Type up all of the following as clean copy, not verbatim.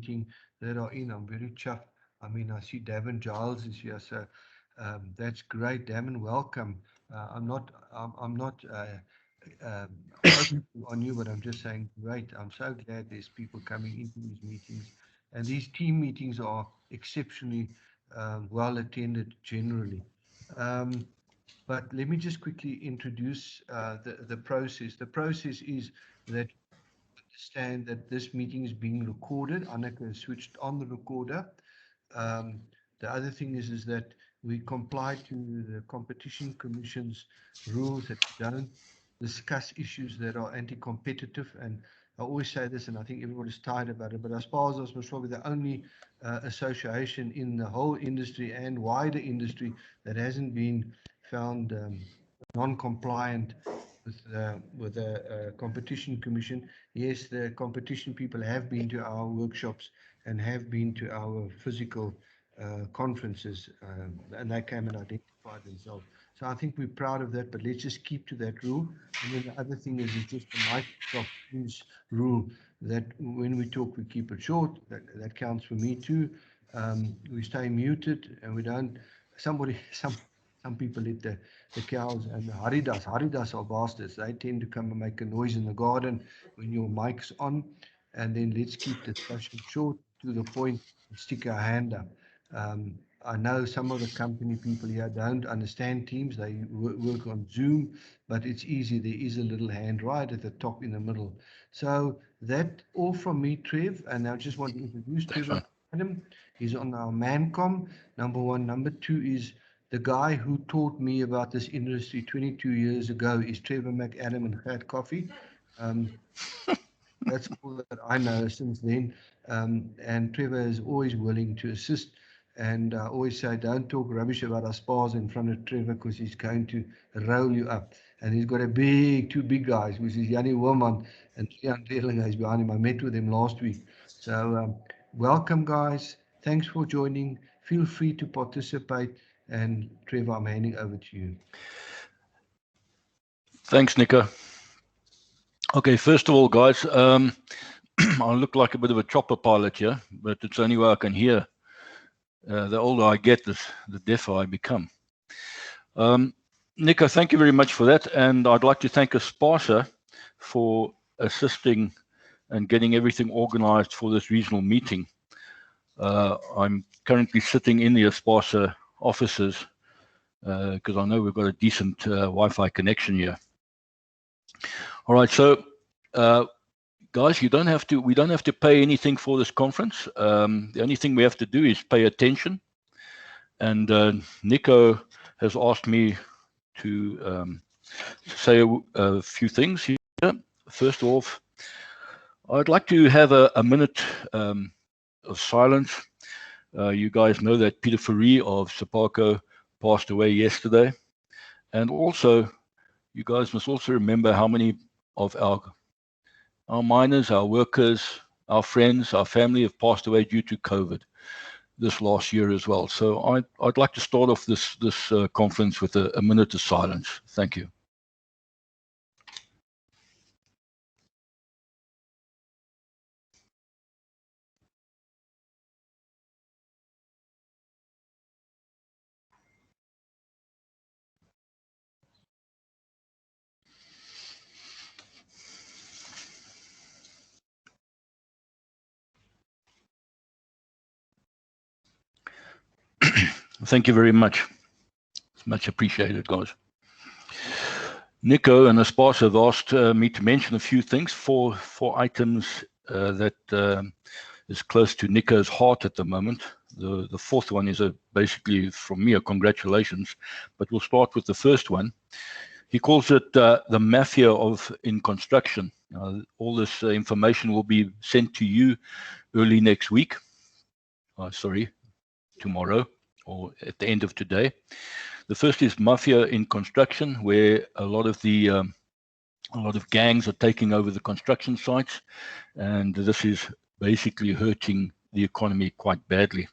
meeting that are in. I'm very chuffed. I mean, I see Davin Giles is here, so that's great. Davin, welcome. I'm not focusing on you, but I'm just saying, great. I'm so glad there's people coming into these meetings, and these team meetings are exceptionally well attended generally. Um, but let me just quickly introduce the process. The process is that understand that this meeting is being recorded. Anneke has switched on the recorder. Um, the other thing is that we comply to the Competition Commission's rules that we don't discuss issues that are anti-competitive. And I always say this, and I think everybody's tired about it, but ASPASA was probably the only association in the whole industry and wider industry that hasn't been found non-compliant with the Competition Commission. Yes, the competition people have been to our workshops and have been to our physical conferences, and they came and identified themselves. So I think we're proud of that, but let's just keep to that rule. And then the other thing is just the Microsoft Teams rule that when we talk, we keep it short. That counts for me too. We stay muted and we don't. Some people let the cows and the Haridas are bastards. They tend to come and make a noise in the garden when your mic's on. And then let's keep the discussion short, to the point, and stick our hand up. I know some of the company people here don't understand Teams. They work on Zoom, but it's easy. There is a little hand right at the top in the middle. So that all from me, Trev. And I just want to introduce Trevor Adam. He's on our Mancom, number one. Number two is the guy who taught me about this industry 22 years ago is Trevor McAdam and Gert Coffee. That's all that I know since then. And Trevor is always willing to assist. And I always say, don't talk rubbish about our spas in front of Trevor, because he's going to roll you up. And he's got two big guys, which is Yanni Wilman and Leon Redlinger is behind him. I met with him last week. So welcome, guys. Thanks for joining. Feel free to participate. And Trevor, I'm handing over to you. Thanks, Nico. Okay, first of all, guys, I look like a bit of a chopper pilot here, but it's only way I can hear. The older I get, the deafer I become. Nico, thank you very much for that. And I'd like to thank ASPASA for assisting and getting everything organized for this regional meeting. I'm currently sitting in the ASPASA offices because I know we've got a decent Wi-Fi connection here. All right, so guys, we don't have to pay anything for this conference. The only thing we have to do is pay attention. And Nico has asked me to say a few things here. First off, I'd like to have a minute of silence. You guys know that Peter Fourie of Sepako passed away yesterday. And also, you guys must also remember how many of our miners, our workers, our friends, our family have passed away due to COVID this last year as well. So I'd like to start off this conference with a minute of silence. Thank you. Thank you very much. It's much appreciated, guys. Nico and ASPASA have asked me to mention a few things, four items that is close to Nico's heart at the moment. The fourth one is basically from me a congratulations, but we'll start with the first one. He calls it the mafia in construction. All this information will be sent to you early next week. Sorry, tomorrow or at the end of today. The first is mafia in construction, where a lot of gangs are taking over the construction sites, and this is basically hurting the economy quite badly.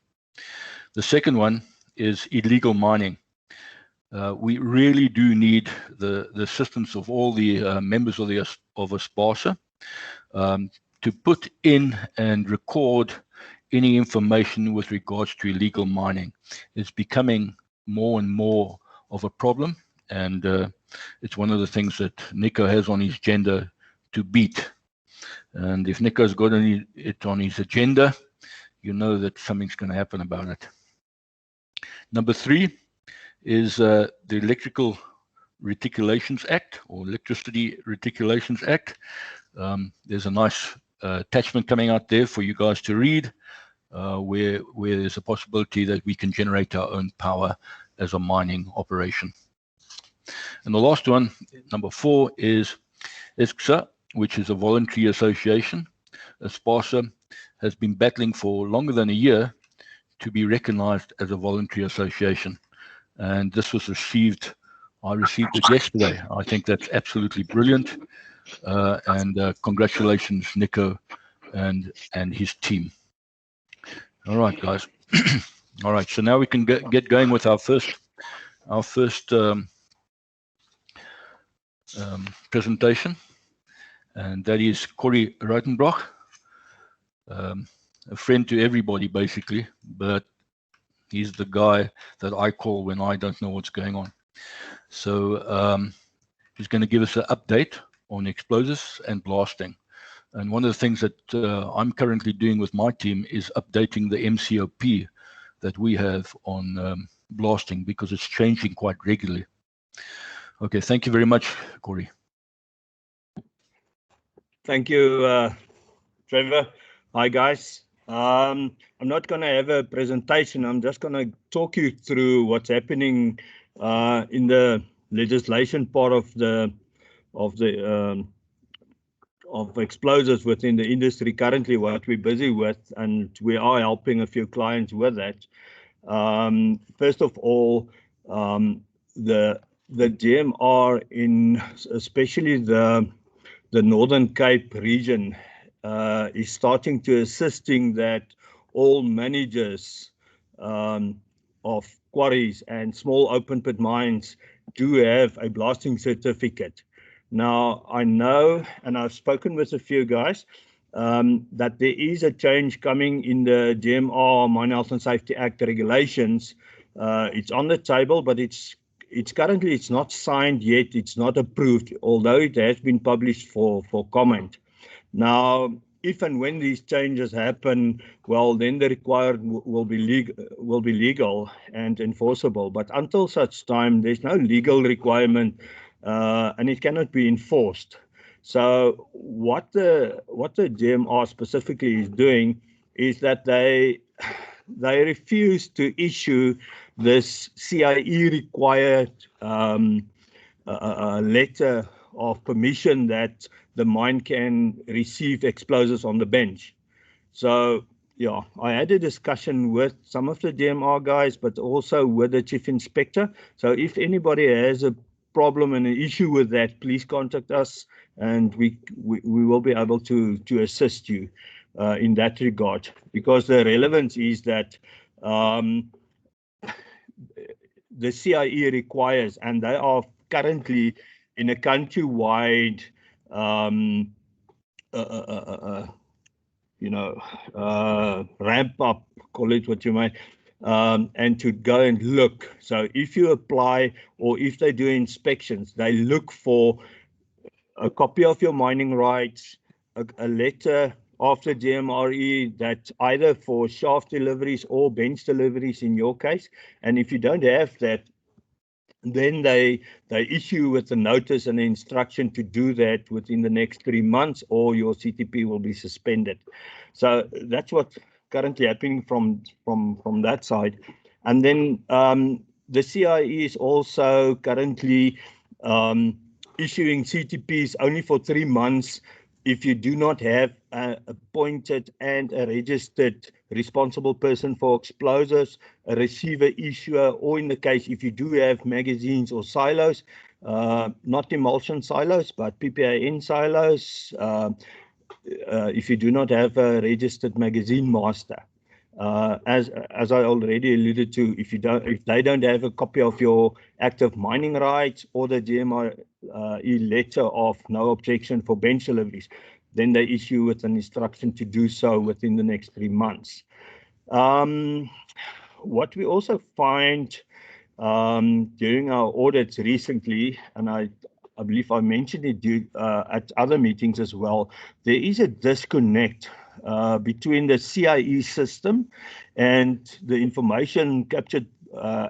The second one is illegal mining. We really do need the assistance of all the members of ASPASA to put in and record any information with regards to illegal mining. It's becoming more and more of a problem, and it's one of the things that Nico has on his agenda to beat. And if Nico's got it on his agenda, you know that something's going to happen about it. Number 3 is the Electrical Reticulations Act, or Electricity Reticulations Act. There's a nice attachment coming out there for you guys to read, where there's a possibility that we can generate our own power as a mining operation. And the last one, number 4, is ASPASA, which is a voluntary association. ASPASA has been battling for longer than a year to be recognized as a voluntary association. And this was received, I received it yesterday. I think that's absolutely brilliant. And congratulations, Nico and his team. All right, guys. All right, so now we can get going with our first presentation, and that is Corey Ruitenbrock, a friend to everybody basically, but he's the guy that I call when I don't know what's going on. So he's going to give us an update on explosives and blasting. And one of the things that I'm currently doing with my team is updating the MCOP that we have on blasting, because it's changing quite regularly. Okay, thank you very much, Corey. Thank you, Trevor. Hi, guys. I'm not going to have a presentation. I'm just going to talk you through what's happening in the legislation part of explosives within the industry currently, what we're busy with, and we are helping a few clients with that. First of all, the GMR in especially the Northern Cape region is starting to assisting that all managers of quarries and small open pit mines do have a blasting certificate. Now, I know, and I've spoken with a few guys, that there is a change coming in the GMR, Mine Health and Safety Act regulations. It's on the table, but it's currently, it's not signed yet, it's not approved, although it has been published for comment. Now, if and when these changes happen, well, then the required will be legal and enforceable. But until such time, there's no legal requirement, and it cannot be enforced. So what the GMR specifically is doing is that they refuse to issue this CIE required letter of permission that the mine can receive explosives on the bench. So yeah, I had a discussion with some of the GMR guys, but also with the chief inspector. So if anybody has a problem and an issue with that, please contact us, and we will be able to assist you in that regard, because the relevance is that the CIE requires, and they are currently in a countrywide ramp up, call it what you may, and to go and look. So if you apply, or if they do inspections, they look for a copy of your mining rights, a letter of the GMRE that either for shaft deliveries or bench deliveries in your case. And if you don't have that, then they issue with a notice and an instruction to do that within the next 3 months, or your CTP will be suspended. So that's what's currently happening from that side. And then the CIE is also currently issuing CTPs only for 3 months if you do not have an appointed and a registered responsible person for explosives, a receiver issuer, or in the case if you do have magazines or silos, not emulsion silos, but PPAN silos, if you do not have a registered magazine master. As I already alluded to, if they don't have a copy of your active mining rights or the GMRE letter of no objection for bench deliveries, then they issue with an instruction to do so within the next 3 months. What we also find during our audits recently, and I believe I mentioned it at other meetings as well, there is a disconnect between the CIE system and the information captured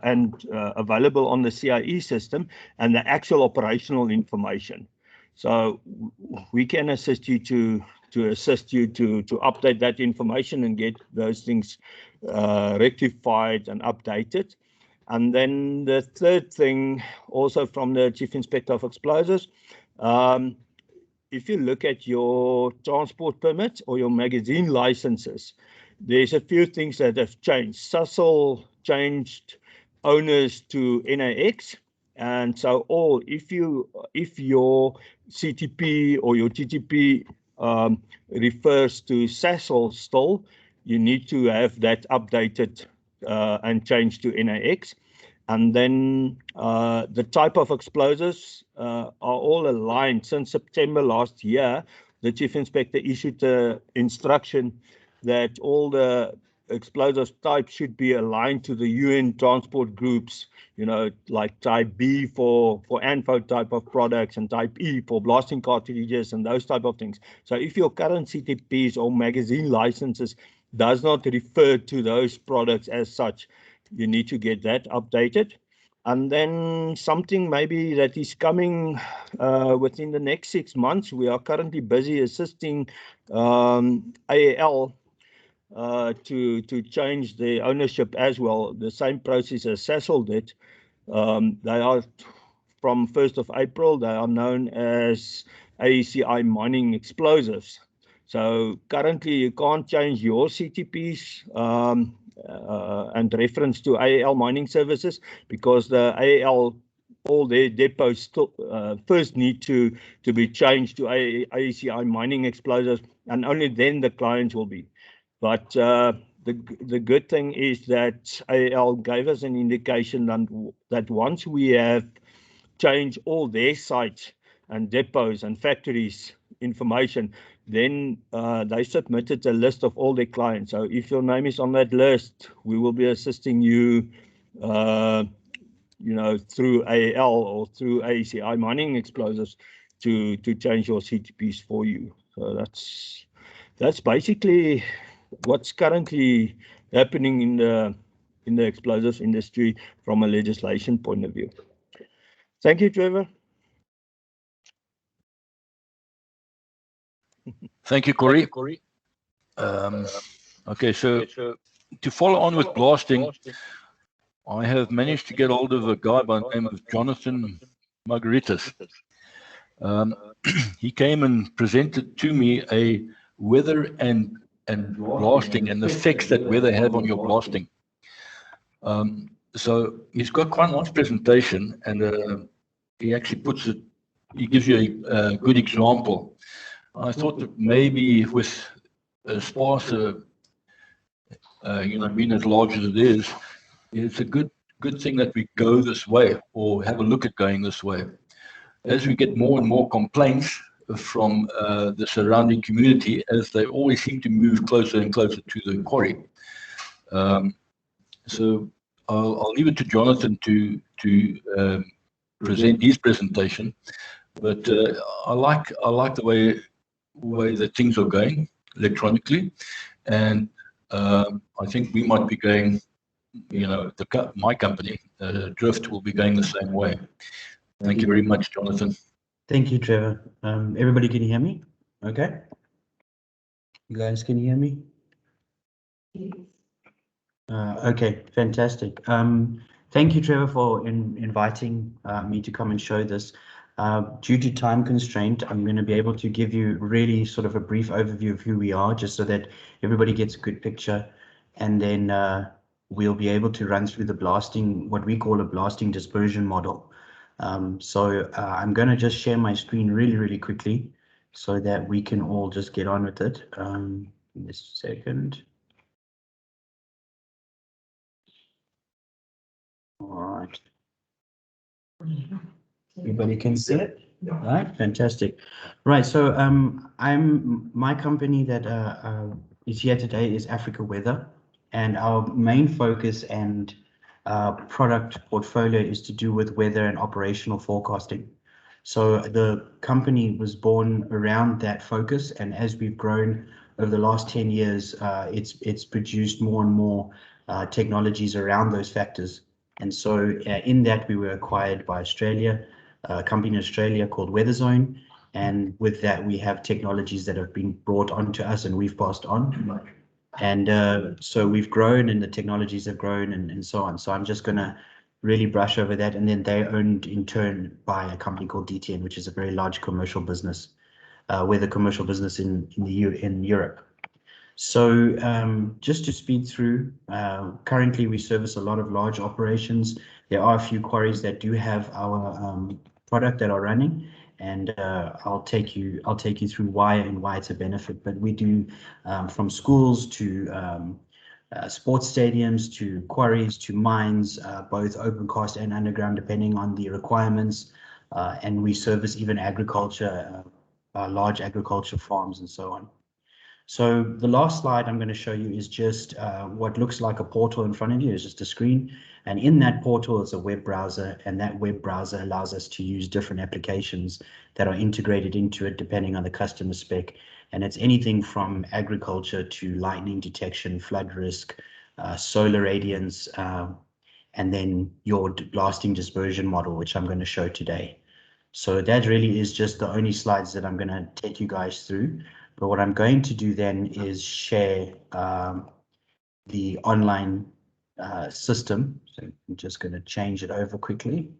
and available on the CIE system and the actual operational information. So we can assist you to update that information and get those things rectified and updated. And then the third thing, also from the Chief Inspector of Explosives, if you look at your transport permits or your magazine licenses, there's a few things that have changed. Sasol changed owners to NAX, and so if your CTP or your TTP refers to Sasol still, you need to have that updated and changed to NAX. And then the type of explosives are all aligned. Since September last year, the Chief Inspector issued the instruction that all the explosives types should be aligned to the UN transport groups, you know, like type B for ANFO type of products and type E for blasting cartridges and those type of things. So if your current CTPs or magazine licenses does not refer to those products as such, you need to get that updated. And then something maybe that is coming within the next 6 months, we are currently busy assisting AAL to change the ownership as well, the same process as Sasol did. They are, from 1st of April, they are known as ASPASA Mining Explosives. So currently you can't change your CTPs and reference to AAL Mining Services, because the AAL, all their depots still, first need to be changed to ASPASA Mining Explosives, and only then the clients will be. But the good thing is that AAL gave us an indication that once we have changed all their sites and depots and factories information, then they submitted a list of all their clients. So if your name is on that list, we will be assisting you, you know, through AAL or through ASPASA Mining Explosives to change your CTPs for you. So that's basically what's currently happening in the explosives industry from a legislation point of view. Thank you, Trevor. Thank you, Corey. Okay, so to follow on with blasting, I have managed to get hold of a guy by the name of Jonathan Margaritas. He came and presented to me a weather and blasting and the effects that weather have on your blasting. So he's got quite a nice presentation, and he actually puts it, he gives you a good example. I thought that maybe with ASPASA, you know, being as large as it is, it's a good thing that we go this way or have a look at going this way. As we get more and more complaints from the surrounding community, as they always seem to move closer and closer to the quarry. So I'll leave it to Jonathan to present his presentation, but I like the way that things are going electronically, and I think we might be going, you know, my company, Drift, will be going the same way. Thank you very much, Jonathan. Thank you, Trevor. Everybody, can you hear me? Okay. You guys can hear me? Okay, fantastic. Thank you, Trevor, for inviting me to come and show this. Due to time constraint, I'm going to be able to give you really sort of a brief overview of who we are, just so that everybody gets a good picture, and then we'll be able to run through the blasting, what we call a blasting dispersion model. So I'm going to just share my screen really quickly so that we can all just get on with it. Just a second. All right. Everybody can see it? All right, fantastic. Right, so my company that is here today is Africa Weather, and our main focus and product portfolio is to do with weather and operational forecasting. So the company was born around that focus, and as we've grown over the last 10 years, it's produced more and more technologies around those factors. And so in that, we were acquired by a company in Australia called WeatherZone. And with that, we have technologies that have been brought onto us and we've passed on. And so we've grown and the technologies have grown and so on. So I'm just going to really brush over that. And then they're owned in turn by a company called DTN, which is a very large commercial business, weather commercial business in Europe. So just to speed through, currently we service a lot of large operations. There are a few quarries that do have our product that are running, and I'll take you through why it's a benefit. But we do from schools to sports stadiums to quarries to mines, both open cast and underground, depending on the requirements. And we service even agriculture, large agriculture farms and so on. So the last slide I'm going to show you is just what looks like a portal in front of you. It's just a screen. And in that portal is a web browser, and that web browser allows us to use different applications that are integrated into it depending on the customer spec. And it's anything from agriculture to lightning detection, flood risk, solar radiance, and then your blasting dispersion model, which I'm going to show today. So that really is just the only slides that I'm going to take you guys through. But what I'm going to do then is share the online system. So I'm just going to change it over quickly.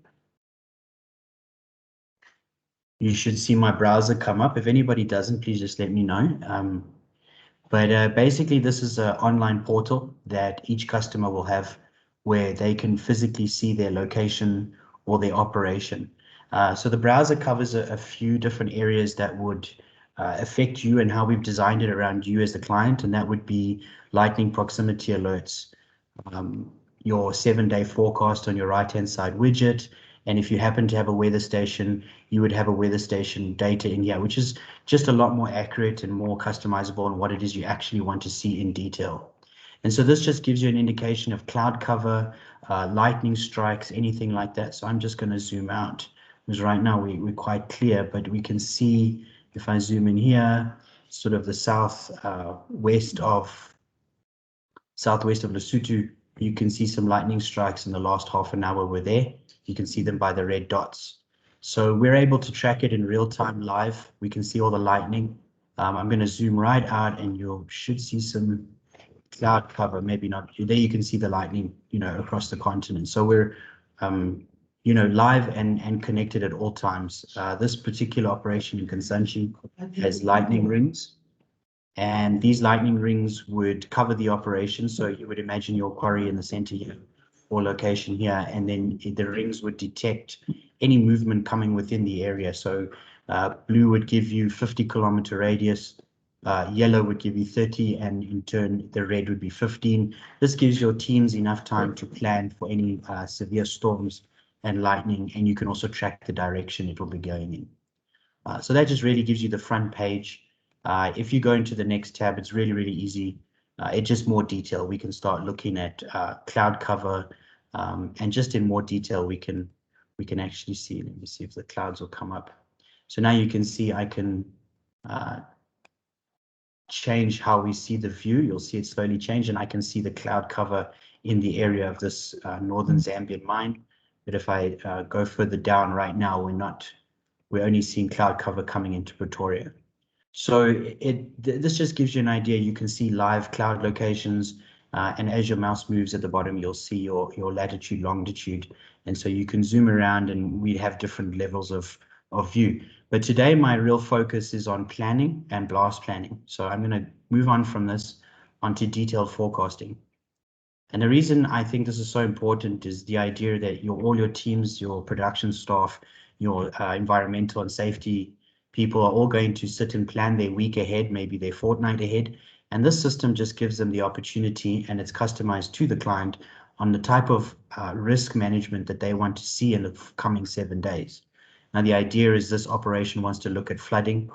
You should see my browser come up. If anybody doesn't, please just let me know. But basically, this is an online portal that each customer will have where they can physically see their location or their operation. So the browser covers a few different areas that would affect you and how we've designed it around you as the client, and that would be lightning proximity alerts, your 7-day forecast on your right-hand side widget, and if you happen to have a weather station, you would have a weather station data in here, which is just a lot more accurate and more customizable on what it is you actually want to see in detail. And so this just gives you an indication of cloud cover, lightning strikes, anything like that. So I'm just going to zoom out, because right now we're quite clear, but we can see, if I zoom in here, sort of the southwest of Lesotho, you can see some lightning strikes in the last half an hour were there. You can see them by the red dots. So we're able to track it in real time live. We can see all the lightning. I'm going to zoom right out and you should see some cloud cover, maybe not. There you can see the lightning, across the continent. So we're, live and connected at all times. This particular operation in Kansanshi has lightning rings, and these lightning rings would cover the operation. So you would imagine your quarry in the center here or location here, and then the rings would detect any movement coming within the area. So blue would give you 50-kilometer radius, yellow would give you 30, and in turn the red would be 15. This gives your teams enough time to plan for any severe storms and lightning, and you can also track the direction it will be going in. So that just really gives you the front page. If you go into the next tab, it's really, really easy. It's just more detail. We can start looking at cloud cover, and just in more detail, we can actually see. Let me see if the clouds will come up. So now you can see I can change how we see the view. You'll see it slowly change, and I can see the cloud cover in the area of this northern Zambian mine. But if I go further down right now, we're only seeing cloud cover coming into Pretoria. So this just gives you an idea. You can see live cloud locations, and as your mouse moves at the bottom, you'll see your latitude, longitude, and so you can zoom around, and we have different levels of view. But today my real focus is on planning and blast planning. So I'm going to move on from this onto detailed forecasting. And the reason I think this is so important is the idea that all your teams, your production staff, your environmental and safety people are all going to sit and plan their week ahead, maybe their fortnight ahead. And this system just gives them the opportunity, and it's customized to the client on the type of risk management that they want to see in the coming 7 days. Now, the idea is this operation wants to look at flooding.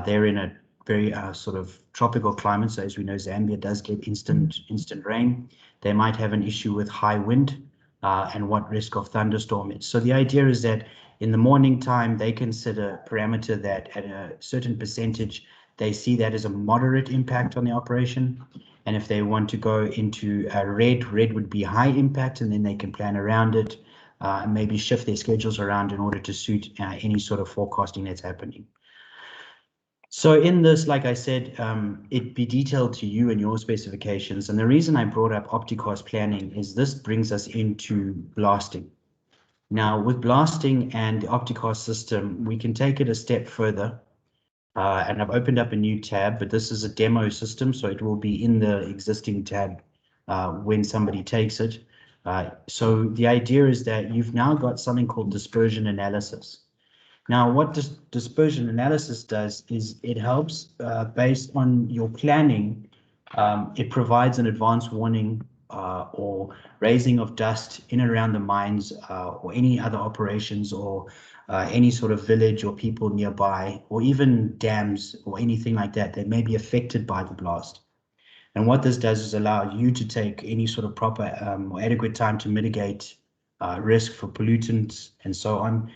They're in a very sort of tropical climate. So as we know, Zambia does get instant rain. They might have an issue with high wind and what risk of thunderstorm is. So the idea is that in the morning time, they consider parameter that at a certain percentage, they see that as a moderate impact on the operation. And if they want to go into red would be high impact, and then they can plan around it and maybe shift their schedules around in order to suit any sort of forecasting that's happening. So in this, like I said, it'd be detailed to you and your specifications. And the reason I brought up OptiCast planning is this brings us into blasting. Now, with blasting and the OptiCast system, we can take it a step further. And I've opened up a new tab, but this is a demo system, so it will be in the existing tab when somebody takes it. So the idea is that you've now got something called dispersion analysis. Now, what dispersion analysis does is it helps based on your planning. It provides an advance warning or raising of dust in and around the mines or any other operations or any sort of village or people nearby, or even dams or anything like that that may be affected by the blast. And what this does is allow you to take any sort of proper or adequate time to mitigate risk for pollutants and so on.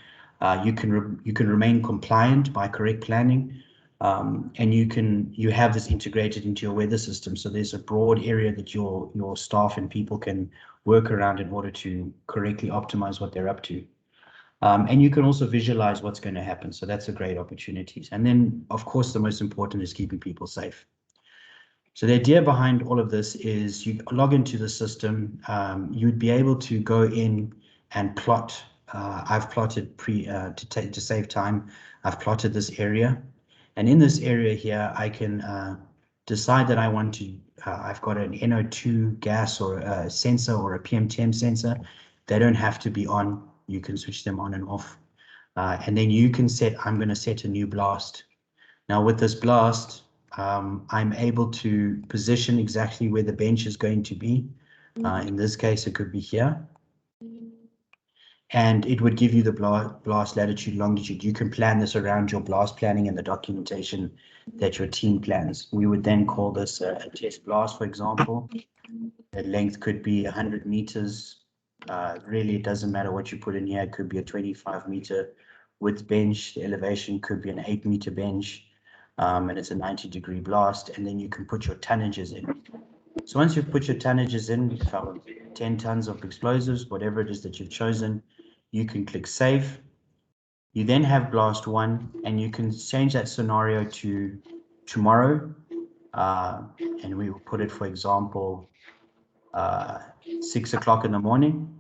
You can remain compliant by correct planning, and you have this integrated into your weather system. So there's a broad area that your staff and people can work around in order to correctly optimize what they're up to. And you can also visualize what's going to happen. So that's a great opportunity. And then, of course, the most important is keeping people safe. So the idea behind all of this is you log into the system. You'd be able to go in and plot. I've plotted to save time. I've plotted this area. And in this area here, I can decide that I want to, I've got an NO2 gas or a sensor or a PM10 sensor. They don't have to be on. You can switch them on and off. And then you can set, I'm going to set a new blast. Now with this blast, I'm able to position exactly where the bench is going to be. In this case, it could be here. And it would give you the blast latitude, longitude. You can plan this around your blast planning and the documentation that your team plans. We would then call this a test blast, for example. The length could be 100 meters. Really, it doesn't matter what you put in here. It could be a 25-meter width bench. The elevation could be an 8-meter bench. And it's a 90-degree blast. And then you can put your tonnages in. So once you've put your tonnages in, 10 tons of explosives, whatever it is that you've chosen, you can click save. You then have blast 1, and you can change that scenario to tomorrow. And we will put it, for example, 6 o'clock in the morning.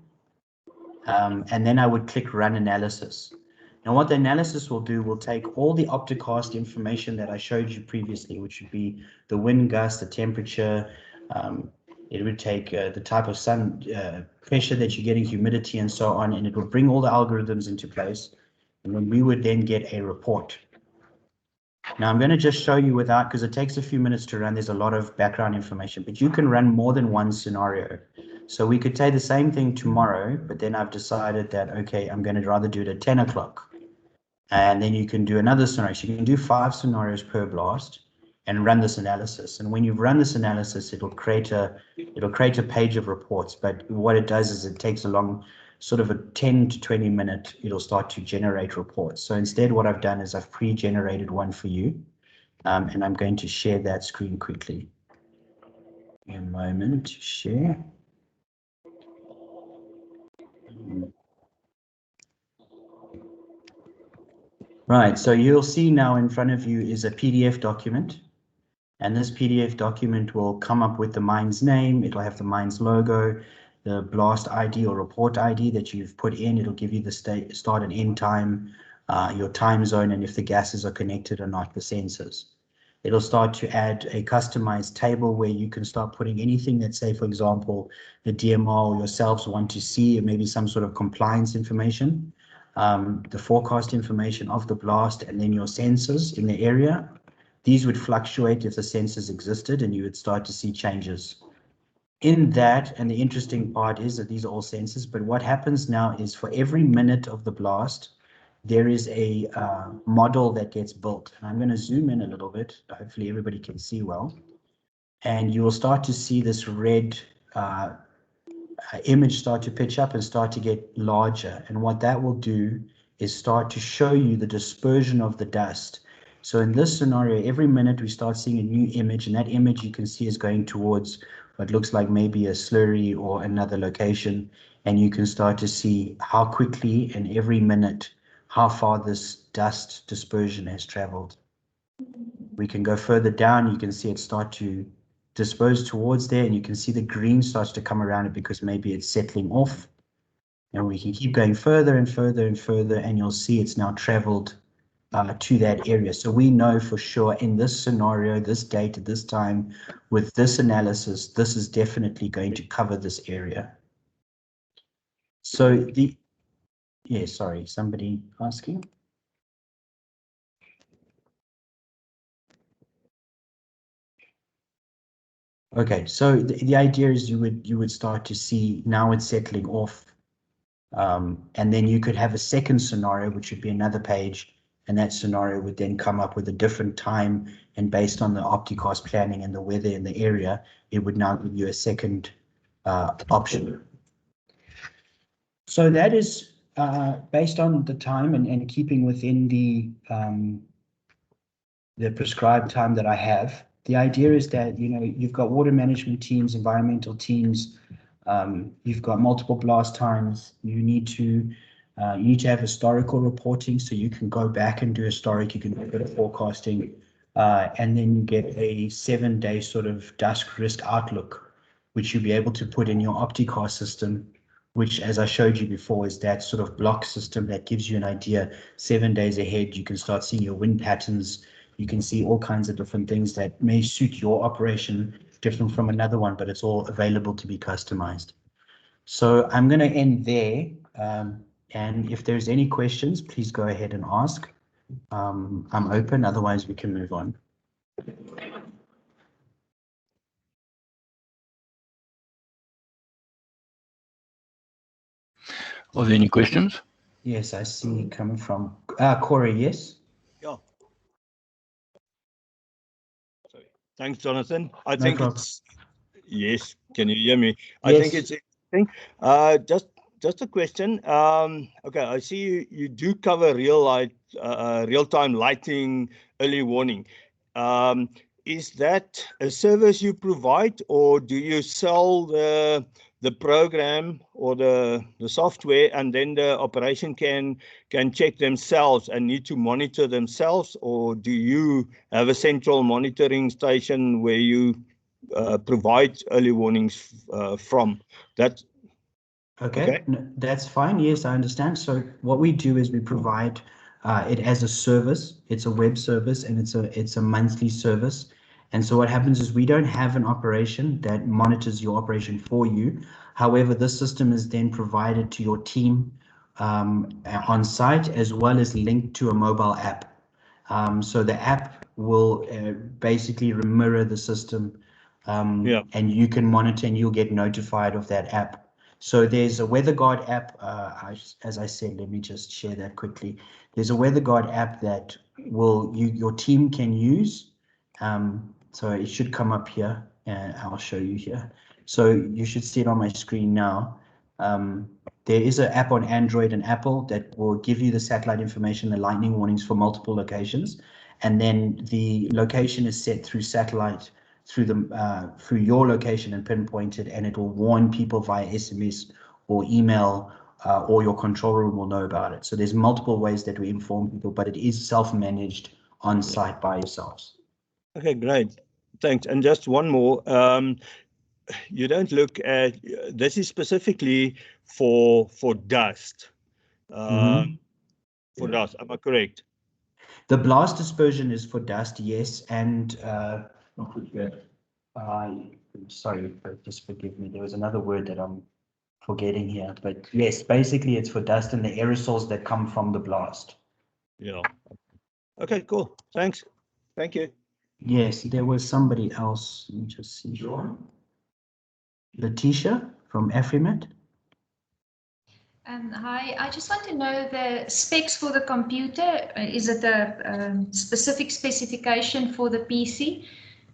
And then I would click run analysis. Now what the analysis will do will take all the OptiCast information that I showed you previously, which would be the wind gust, the temperature. It would take the type of sun pressure that you're getting, humidity, and so on, and it would bring all the algorithms into place. And then we would then get a report. Now I'm going to just show you without, because it takes a few minutes to run. There's a lot of background information, but you can run more than one scenario. So we could say the same thing tomorrow, but then I've decided that, okay, I'm going to rather do it at 10 o'clock. And then you can do another scenario. So you can do 5 scenarios per blast and run this analysis. And when you've run this analysis, it'll create a page of reports. But what it does is it takes a long, sort of a 10 to 20 minute, it'll start to generate reports. So instead, what I've done is I've pre-generated one for you. And I'm going to share that screen quickly. A moment, share. Right, so you'll see now in front of you is a PDF document. And this PDF document will come up with the mine's name. It'll have the mine's logo, the blast ID or report ID that you've put in. It'll give you the start and end time, your time zone, and if the gases are connected or not, the sensors. It'll start to add a customized table where you can start putting anything that, say, for example, the DMR or yourselves want to see, maybe some sort of compliance information, the forecast information of the blast, and then your sensors in the area. These would fluctuate if the sensors existed, and you would start to see changes in that. And the interesting part is that these are all sensors, but what happens now is for every minute of the blast, there is a model that gets built. And I'm going to zoom in a little bit. Hopefully everybody can see well. And you will start to see this red image start to pitch up and start to get larger. And what that will do is start to show you the dispersion of the dust. So in this scenario, every minute we start seeing a new image, and that image you can see is going towards what looks like maybe a slurry or another location. And you can start to see how quickly and every minute how far this dust dispersion has traveled. We can go further down, you can see it start to disperse towards there, and you can see the green starts to come around it because maybe it's settling off. And we can keep going further and further and further, and you'll see it's now traveled to that area. So we know for sure in this scenario, this date at this time, with this analysis, this is definitely going to cover this area. So sorry, somebody asking? Okay, so the idea is you would start to see now it's settling off, and then you could have a second scenario, which would be another page, and that scenario would then come up with a different time, and based on the Opticast planning and the weather in the area, it would now give you a second option. So that is based on the time and keeping within the prescribed time that I have. The idea is that, you know, you've got water management teams, environmental teams, you've got multiple blast times. You need to have historical reporting, so you can go back and do historic. You can do a bit of forecasting, and then you get a 7-day sort of dust risk outlook, which you'll be able to put in your Opticast system, which, as I showed you before, is that sort of block system that gives you an idea 7 days ahead. You can start seeing your wind patterns. You can see all kinds of different things that may suit your operation different from another one, but it's all available to be customized. So I'm going to end there. And if there's any questions, please go ahead and ask. I'm open, otherwise we can move on. Are there any questions? Yes, I see coming from Corey, yes? Yeah. Sorry. Thanks, Jonathan. I No think problem. it's, yes, can you hear me? I Yes. think it's interesting. Just a question. Okay, I see you do cover real-time lighting, early warning. Is that a service you provide, or do you sell the program or the software, and then the operation can check themselves and need to monitor themselves, or do you have a central monitoring station where you provide early warnings from that? Okay, no, that's fine. Yes, I understand. So what we do is we provide it as a service. It's a web service, and it's a monthly service. And so what happens is we don't have an operation that monitors your operation for you. However, this system is then provided to your team on site, as well as linked to a mobile app. So the app will basically mirror the system, and you can monitor and you'll get notified of that app. So there's a WeatherGuard app, as I said, let me just share that quickly. There's a WeatherGuard app that your team can use. So it should come up here, and I'll show you here. So you should see it on my screen now. There is an app on Android and Apple that will give you the satellite information, the lightning warnings for multiple locations. And then the location is set through satellite through your location and pinpointed, and it will warn people via SMS or email, or your control room will know about it. So there's multiple ways that we inform people, but it is self-managed on site by yourselves. Okay, great. Thanks. And just one more. You don't look at, this is specifically for dust. For dust, am I correct? The blast dispersion is for dust, yes, and sorry, just forgive me. There was another word that I'm forgetting here, but yes, basically it's for dust and the aerosols that come from the blast. Yeah. Okay, cool. Thanks. Thank you. Yes, there was somebody else. Let me just see. Sure. Letitia from Afrimat. Hi, I just want to know the specs for the computer. Is it a specific specification for the PC?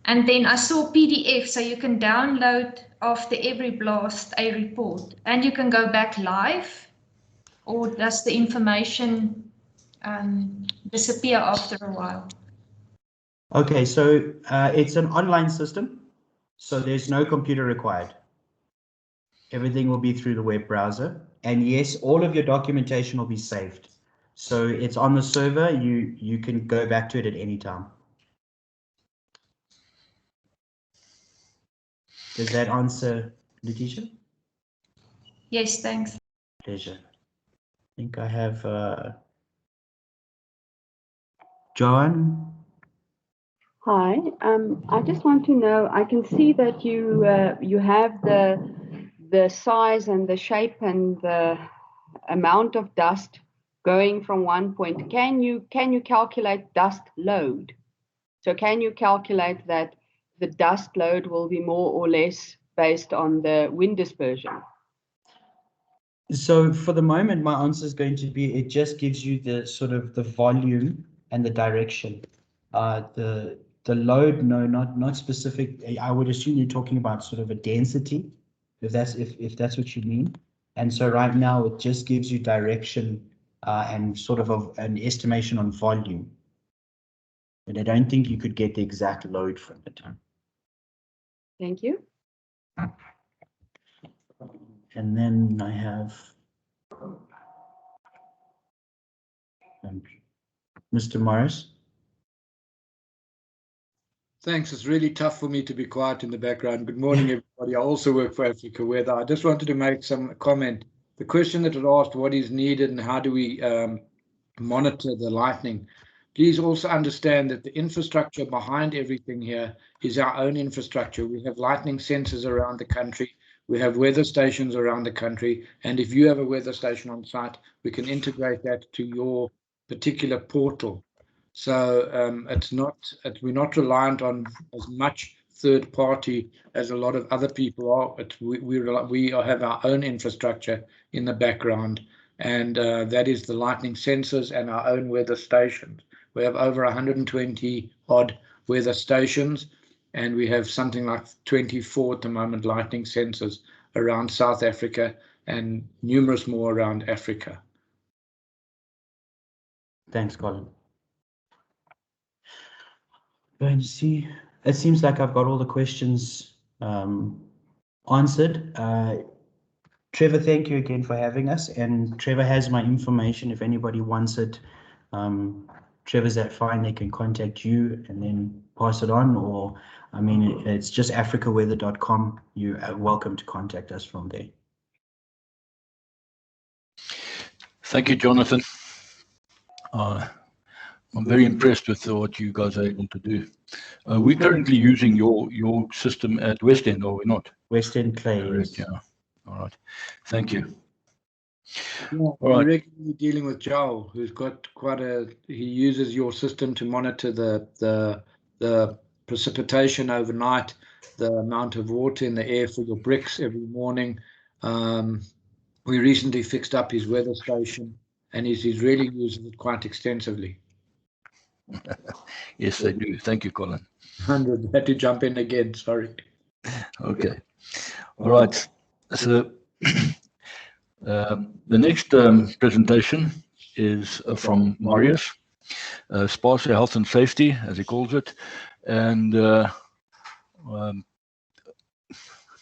And then I saw PDF, so you can download after every blast a report, and you can go back live, or does the information disappear after a while? Okay, so it's an online system, so there's no computer required. Everything will be through the web browser. And yes, all of your documentation will be saved. So it's on the server. You can go back to it at any time. Does that answer, Letitia? Yes, thanks. Pleasure. I think I have Joan. Hi, I just want to know, I can see that you have the size and the shape and the amount of dust going from one point. Can you calculate dust load? So can you calculate that the dust load will be more or less based on the wind dispersion? So for the moment, my answer is going to be, it just gives you the sort of the volume and the direction. The load, no, not specific. I would assume you're talking about sort of a density, if that's what you mean. And so right now it just gives you direction and sort of an estimation on volume. And I don't think you could get the exact load from it. Thank you. And then I have Mr. Morris. Thanks. It's really tough for me to be quiet in the background. Good morning, everybody. I also work for Africa Weather. I just wanted to make some comment. The question that was asked, what is needed and how do we monitor the lightning? Please also understand that the infrastructure behind everything here is our own infrastructure. We have lightning sensors around the country. We have weather stations around the country. And if you have a weather station on site, we can integrate that to your particular portal. So we're not reliant on as much third party as a lot of other people are. We have our own infrastructure in the background, and that is the lightning sensors and our own weather stations. We have over 120 odd weather stations, and we have something like 24 at the moment lightning sensors around South Africa and numerous more around Africa. Thanks, Colin. Going to see, it seems like I've got all the questions answered. Trevor, thank you again for having us. And Trevor has my information. If anybody wants it, Trevor's that fine. They can contact you and then pass it on. Or, I mean, it's just africaweather.com. You are welcome to contact us from there. Thank you, Jonathan. I'm very impressed with what you guys are able to do. We're currently using your system at West End, are we not? West End Clay. Correct, yeah. All right. Thank you. Yeah, All we're right. regularly dealing with Joel, who's got he uses your system to monitor the precipitation overnight, the amount of water in the air for your bricks every morning. We recently fixed up his weather station, and he's really using it quite extensively. Yes, they do. Thank you, Colin. 100 had to jump in again. Sorry. Okay. All right. So the next presentation is from Marius, ASPASA Health and Safety, as he calls it. And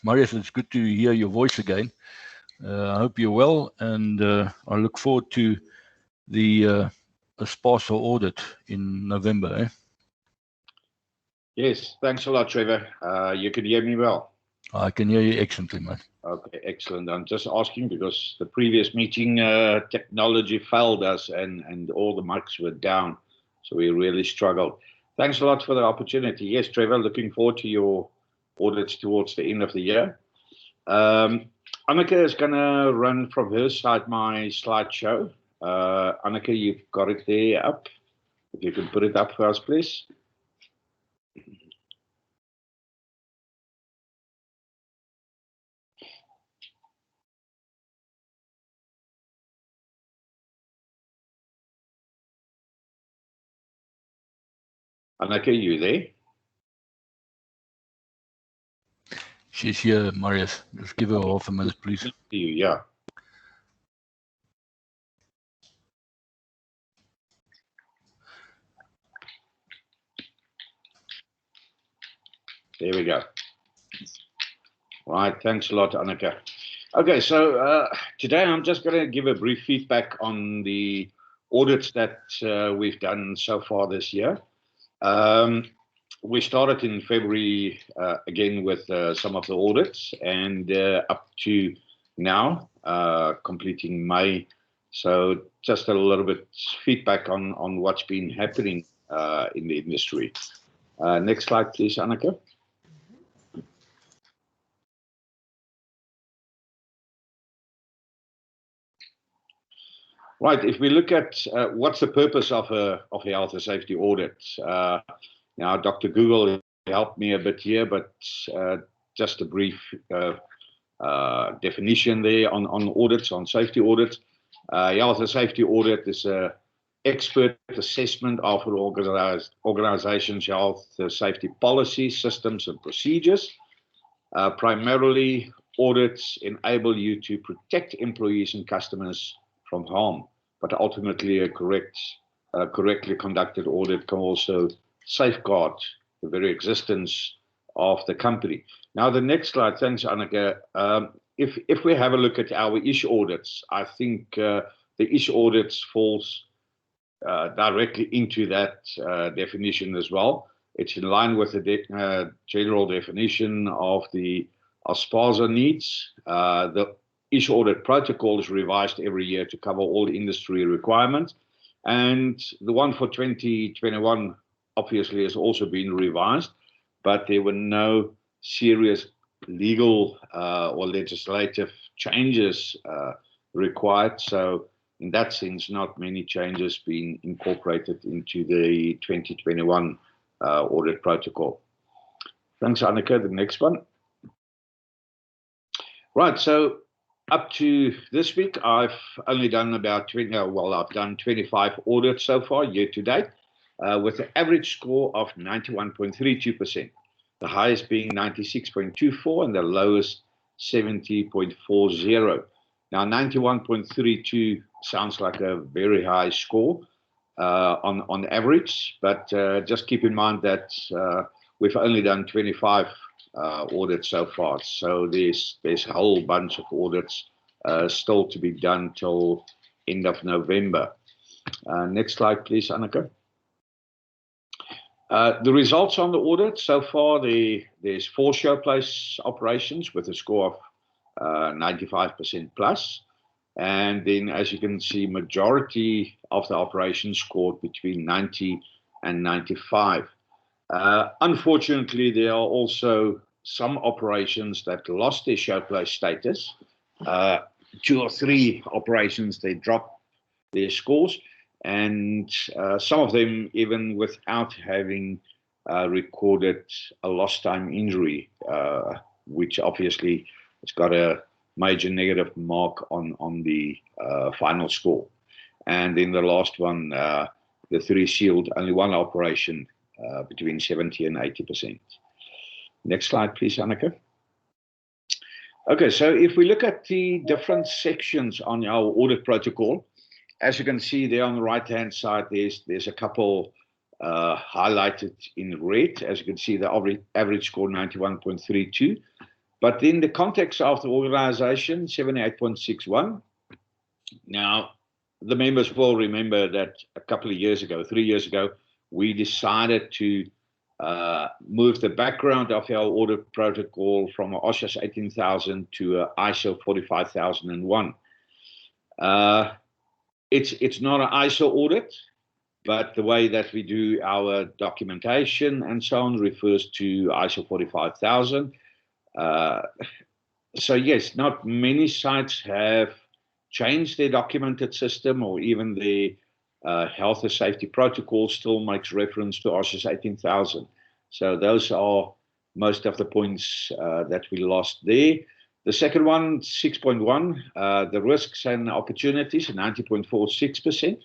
Marius, it's good to hear your voice again. I hope you're well, and I look forward to the ASPASA audit in November. Eh? Yes, thanks a lot, Trevor. You can hear me well. I can hear you excellently, man. Okay, excellent. I'm just asking because the previous meeting technology failed us and all the mics were down. So we really struggled. Thanks a lot for the opportunity. Yes, Trevor, looking forward to your audits towards the end of the year. Anneke is going to run from her side my slideshow. Anneke, you've got it there up. If you can put it up for us, please. Anneke, you there? She's here, Marius. Just give her half a minute, please. Yeah. There we go. Right, thanks a lot, Anneke. Okay, so today I'm just going to give a brief feedback on the audits that we've done so far this year. We started in February again with some of the audits, and up to now, completing May. So just a little bit feedback on what's been happening in the industry. Next slide, please, Anneke. Right, if we look at what's the purpose of a health and safety audit, now Dr. Google helped me a bit here, but just a brief definition there on audits, on safety audits. Health and safety audit is an expert assessment of an organization's health safety policies, systems, and procedures. Primarily, audits enable you to protect employees and customers from harm, but ultimately a correctly conducted audit can also safeguard the very existence of the company. Now, the next slide, thanks, Anneke. If we have a look at our ish audits, I think the ish audits falls directly into that definition as well. It's in line with the general definition of the ASPASA needs. The ish audit protocol is revised every year to cover all the industry requirements. And the one for 2021 obviously has also been revised, but there were no serious legal or legislative changes required. So in that sense, not many changes being incorporated into the 2021 audit protocol. Thanks, Anneke. The next one. Right, so up to this week, I've only done about 20, well, I've done 25 audits so far, year to date, with an average score of 91.32%, the highest being 96.24 and the lowest 70.40. Now, 91.32 sounds like a very high score on average, but just keep in mind that we've only done 25 audits so far. So there's a whole bunch of audits still to be done till end of November. Next slide, please, Anneke. The results on the audit so far, there's 4 showplace operations with a score of 95% plus. And then, as you can see, majority of the operations scored between 90 and 95. Unfortunately, there are also some operations that lost their showplace status. 2 or 3 operations, they dropped their scores, and some of them even without having recorded a lost time injury, which obviously has got a major negative mark on the final score. And then the last one, the 3 sealed, only 1 operation between 70 and 80%. Next slide, please, Anneke. Okay, so if we look at the different sections on our audit protocol, as you can see there on the right-hand side, there's a couple highlighted in red. As you can see, the average score 91.32. But in the context of the organization, 78.61. Now, the members will remember that a couple of years ago, 3 years ago, we decided to move the background of our audit protocol from OSHA 18000 to ISO 45001. It's not an ISO audit, but the way that we do our documentation and so on refers to ISO 45000. So yes, not many sites have changed their documented system, or even the health and safety protocol still makes reference to OSHA 18000. So those are most of the points that we lost there. The second one, 6.1, the risks and opportunities, 90.46%.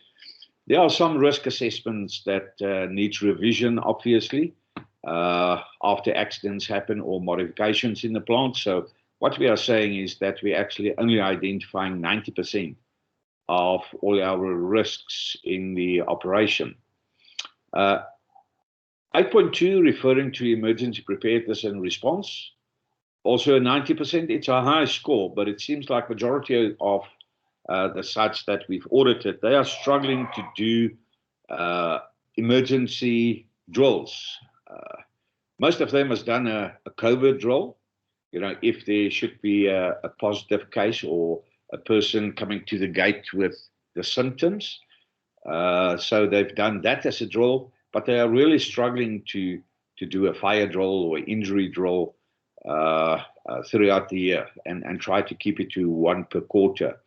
There are some risk assessments that needs revision, obviously, after accidents happen or modifications in the plant. So what we are saying is that we're actually only identifying 90% of all our risks in the operation. 8.2, referring to emergency preparedness and response. Also 90%, it's a high score, but it seems like majority of the sites that we've audited, they are struggling to do emergency drills. Most of them has done a COVID drill, you know, if there should be a positive case or a person coming to the gate with the symptoms. So they've done that as a drill, but they are really struggling to do a fire drill or injury drill throughout the year and try to keep it to one per quarter.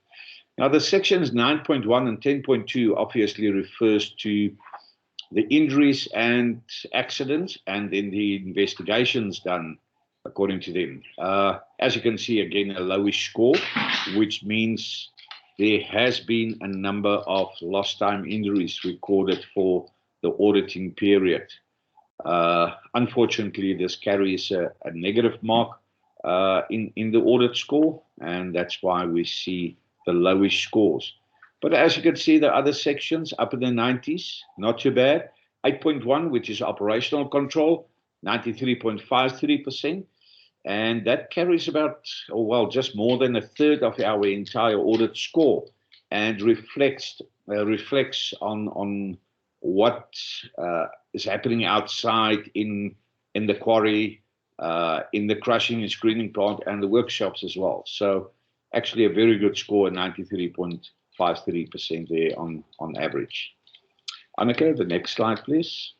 Now, the sections 9.1 and 10.2 obviously refers to the injuries and accidents and then the investigations done according to them. As you can see, again, a lowish score, which means there has been a number of lost time injuries recorded for the auditing period. Unfortunately, this carries a negative mark in the audit score, and that's why we see the lowish scores. But as you can see, the other sections up in the 90s, not too bad. 8.1, which is operational control, 93.53%. And that carries about, oh, well, just more than a third of our entire audit score, and reflects on what is happening outside in the quarry, in the crushing and screening plant, and the workshops as well. So actually a very good score, 93.53% there on average. Anneke, the next slide, please.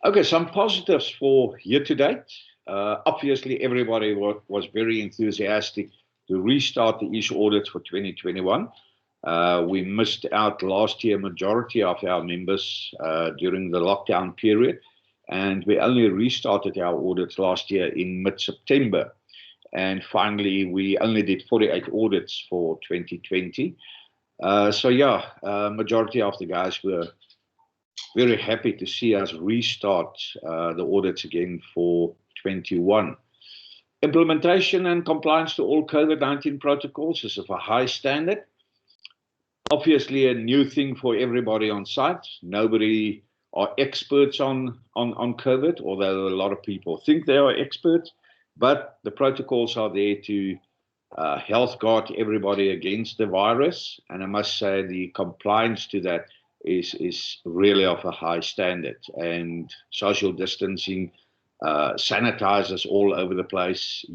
Okay, some positives for year to date. Obviously, everybody was very enthusiastic to restart the issue audits for 2021. We missed out last year majority of our members during the lockdown period, and we only restarted our audits last year in mid-September. And finally, we only did 48 audits for 2020. So yeah, majority of the guys were very happy to see us restart the audits again for 21. Implementation and compliance to all COVID-19 protocols is of a high standard. Obviously, a new thing for everybody on site. Nobody are experts on COVID, although a lot of people think they are experts. But the protocols are there to health guard everybody against the virus. And I must say the compliance to that is really of a high standard. And social distancing, sanitizers all over the place,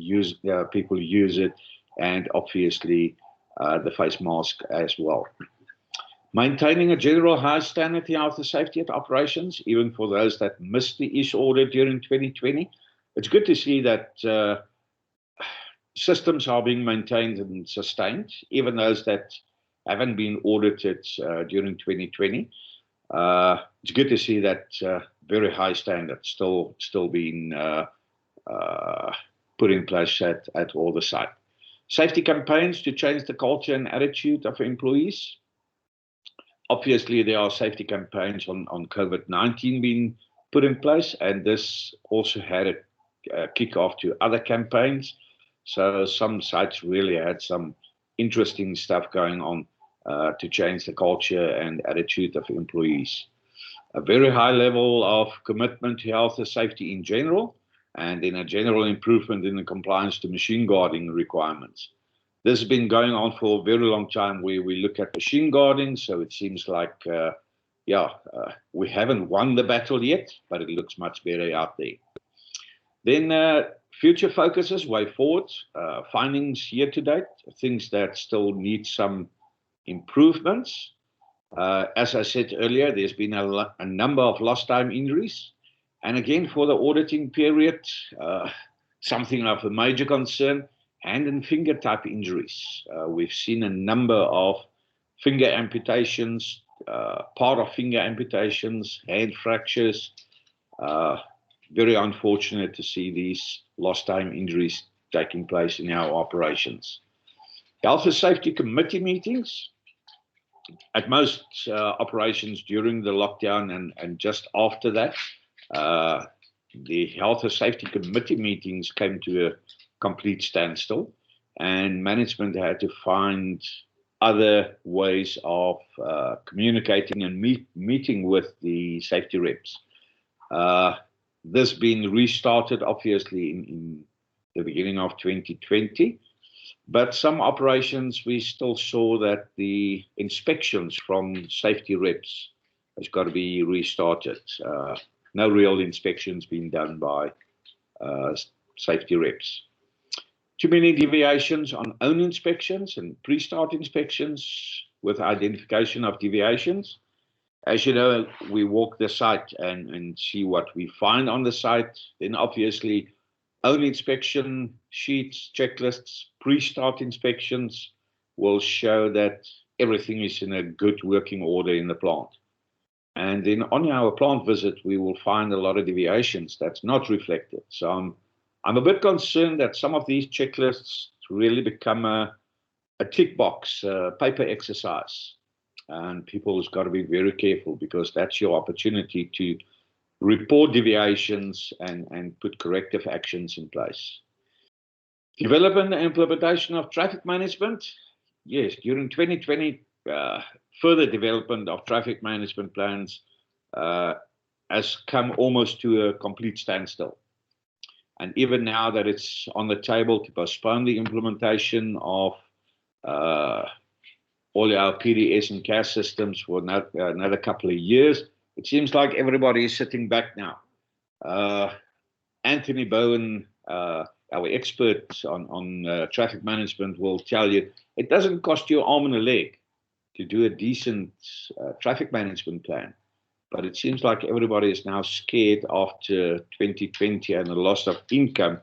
people use it, and obviously the face mask as well. Maintaining a general high standard in health and safety at operations, even for those that missed the ISH audit during 2020. It's good to see that systems are being maintained and sustained, even those that haven't been audited during 2020. It's good to see that very high standard still being put in place at all the sites. Safety campaigns to change the culture and attitude of employees. Obviously, there are safety campaigns on COVID-19 being put in place, and this also had a kick-off to other campaigns. So some sites really had some interesting stuff going on to change the culture and attitude of employees. A very high level of commitment to health and safety in general, and then a general improvement in the compliance to machine guarding requirements. This has been going on for a very long time where we look at machine guarding, so it seems like, we haven't won the battle yet, but it looks much better out there. Then future focuses, way forward, findings year to date, things that still need some improvements. As I said earlier, there's been a number of lost time injuries. And again, for the auditing period, something of a major concern, hand and finger type injuries. We've seen a number of finger amputations, part of finger amputations, hand fractures. Very unfortunate to see these lost time injuries taking place in our operations. Health and safety committee meetings. at most operations during the lockdown and just after that, the Health and Safety Committee meetings came to a complete standstill, and management had to find other ways of communicating and meeting with the safety reps. This being restarted, obviously, in the beginning of 2020. But some operations, we still saw that the inspections from safety reps has got to be restarted. No real inspections being done by safety reps. Too many deviations on own inspections and pre-start inspections with identification of deviations. As you know, we walk the site and see what we find on the site. Then obviously, own inspection sheets, checklists, pre-start inspections will show that everything is in a good working order in the plant. And then on our plant visit, we will find a lot of deviations that's not reflected. So I'm a bit concerned that some of these checklists really become a tick box, paper exercise. And people's got to be very careful, because that's your opportunity to report deviations and put corrective actions in place. Development and implementation of traffic management. Yes, during 2020, further development of traffic management plans has come almost to a complete standstill. And even now that it's on the table to postpone the implementation of all our PDS and CAS systems for another couple of years, it seems like everybody is sitting back now. Anthony Bowen, our expert on traffic management, will tell you it doesn't cost you an arm and a leg to do a decent traffic management plan. But it seems like everybody is now scared after 2020 and the loss of income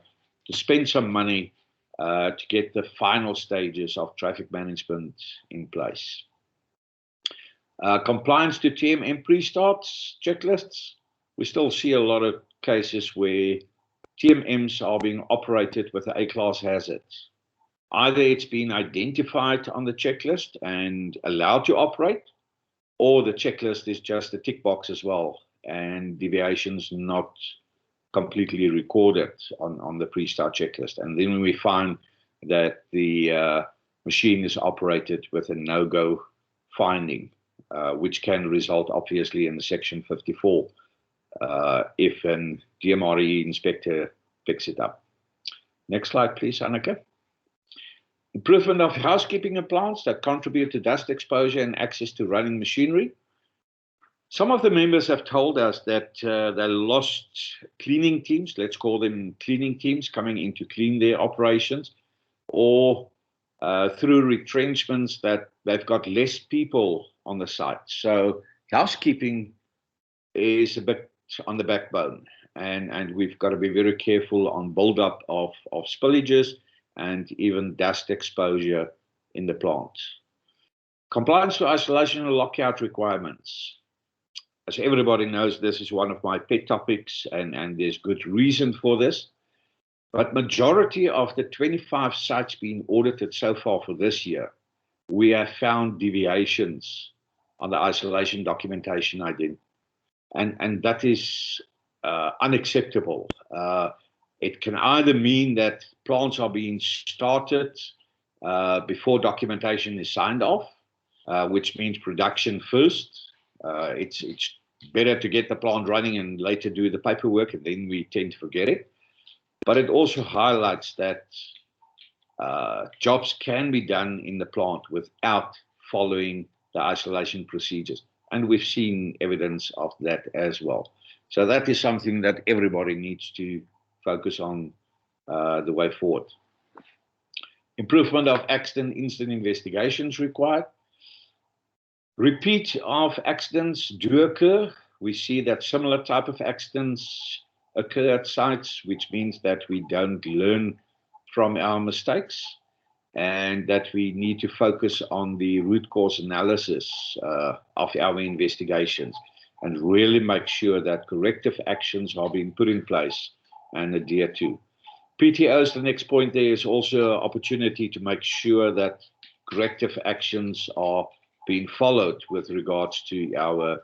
to spend some money to get the final stages of traffic management in place. Compliance to TMM pre-starts checklists. We still see a lot of cases where TMMs are being operated with an A-class hazard. Either it's been identified on the checklist and allowed to operate, or the checklist is just a tick box as well, and deviations not completely recorded on the pre-start checklist. And then we find that the machine is operated with a no-go finding, which can result obviously in the Section 54 if an DMRE inspector picks it up. Next slide, please, Anneke. Improvement of housekeeping in plants that contribute to dust exposure and access to running machinery. Some of the members have told us that they lost cleaning teams, let's call them cleaning teams, coming in to clean their operations, or through retrenchments that they've got less people on the site. So housekeeping is a bit on the backbone, and we've got to be very careful on build-up of spillages and even dust exposure in the plant. Compliance to isolation and lockout requirements. As everybody knows, this is one of my pet topics, and there's good reason for this. But majority of the 25 sites being audited so far for this year, we have found deviations on the isolation documentation identity. And that is unacceptable. It can either mean that plants are being started before documentation is signed off, which means production first. It's better to get the plant running and later do the paperwork, and then we tend to forget it. But it also highlights that jobs can be done in the plant without following the isolation procedures. And we've seen evidence of that as well. So that is something that everybody needs to focus on the way forward. Improvement of accident incident investigations required. Repeat of accidents do occur. We see that similar type of accidents occur at sites, which means that we don't learn from our mistakes, and that we need to focus on the root cause analysis of our investigations and really make sure that corrective actions are being put in place and adhered to. PTOs, the next point there, is also an opportunity to make sure that corrective actions are been followed with regards to our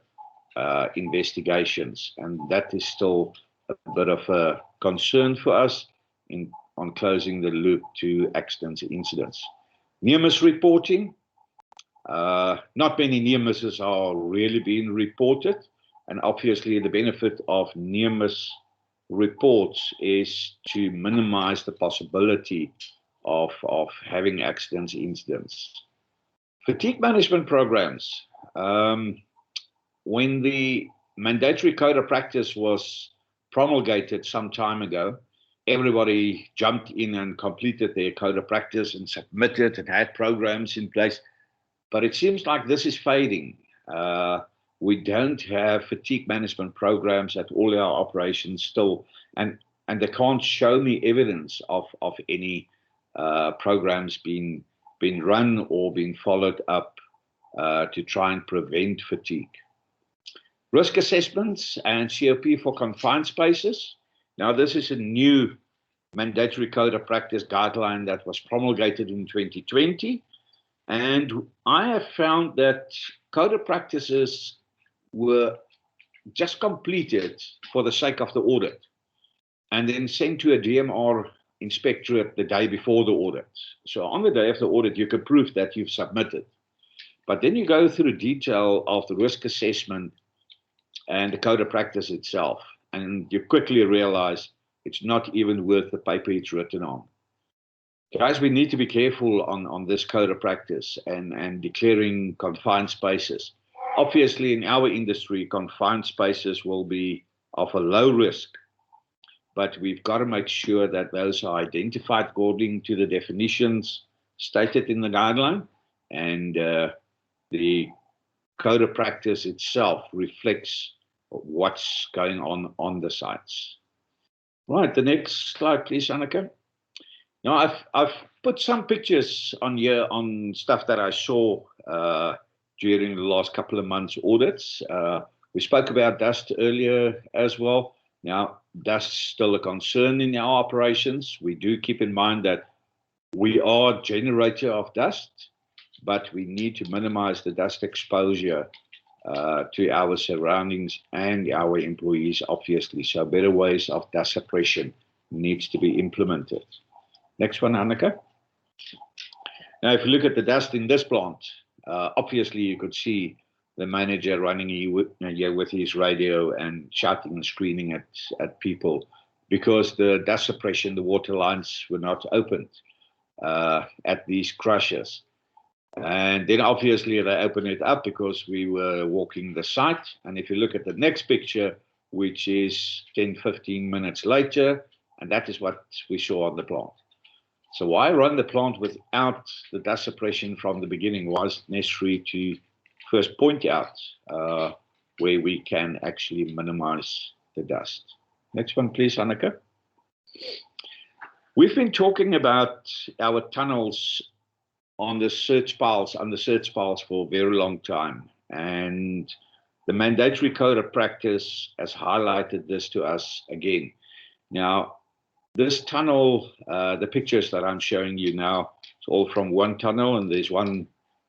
investigations, and that is still a bit of a concern for us on closing the loop to accidents and incidents. Near miss reporting. Not many near misses are really being reported, and obviously the benefit of near miss reports is to minimize the possibility of having accidents, incidents. Fatigue management programs. When the mandatory code of practice was promulgated some time ago, everybody jumped in and completed their code of practice and submitted and had programs in place. But it seems like this is fading. We don't have fatigue management programs at all our operations still, and they can't show me evidence of any programs being run or being followed up to try and prevent fatigue. Risk assessments and COP for confined spaces. Now, this is a new mandatory code of practice guideline that was promulgated in 2020. And I have found that code of practices were just completed for the sake of the audit and then sent to a DMR inspectorate the day before the audit. So on the day of the audit, you could prove that you've submitted. But then you go through the detail of the risk assessment and the code of practice itself, and you quickly realize it's not even worth the paper it's written on. Guys, we need to be careful on this code of practice and declaring confined spaces. Obviously, in our industry, confined spaces will be of a low risk, but we've got to make sure that those are identified according to the definitions stated in the guideline, and the code of practice itself reflects what's going on the sites. Right, the next slide, please, Anneke. Now, I've put some pictures on here on stuff that I saw during the last couple of months' audits. We spoke about dust earlier as well. Now, dust is still a concern in our operations. We do keep in mind that we are a generator of dust, but we need to minimize the dust exposure to our surroundings and our employees, obviously. So better ways of dust suppression needs to be implemented. Next one, Anneke. Now, if you look at the dust in this plant, obviously you could see the manager running here with his radio and shouting and screaming at people because the dust suppression, the water lines were not opened at these crushers. And then obviously they opened it up because we were walking the site. And if you look at the next picture, which is 10, 15 minutes later, and that is what we saw on the plant. So why run the plant without the dust suppression from the beginning? Was necessary to first point out where we can actually minimize the dust. Next one, please, Anneke. We've been talking about our tunnels on the search piles, for a very long time. And the mandatory code of practice has highlighted this to us again. Now, this tunnel, the pictures that I'm showing you now, it's all from one tunnel, and there's one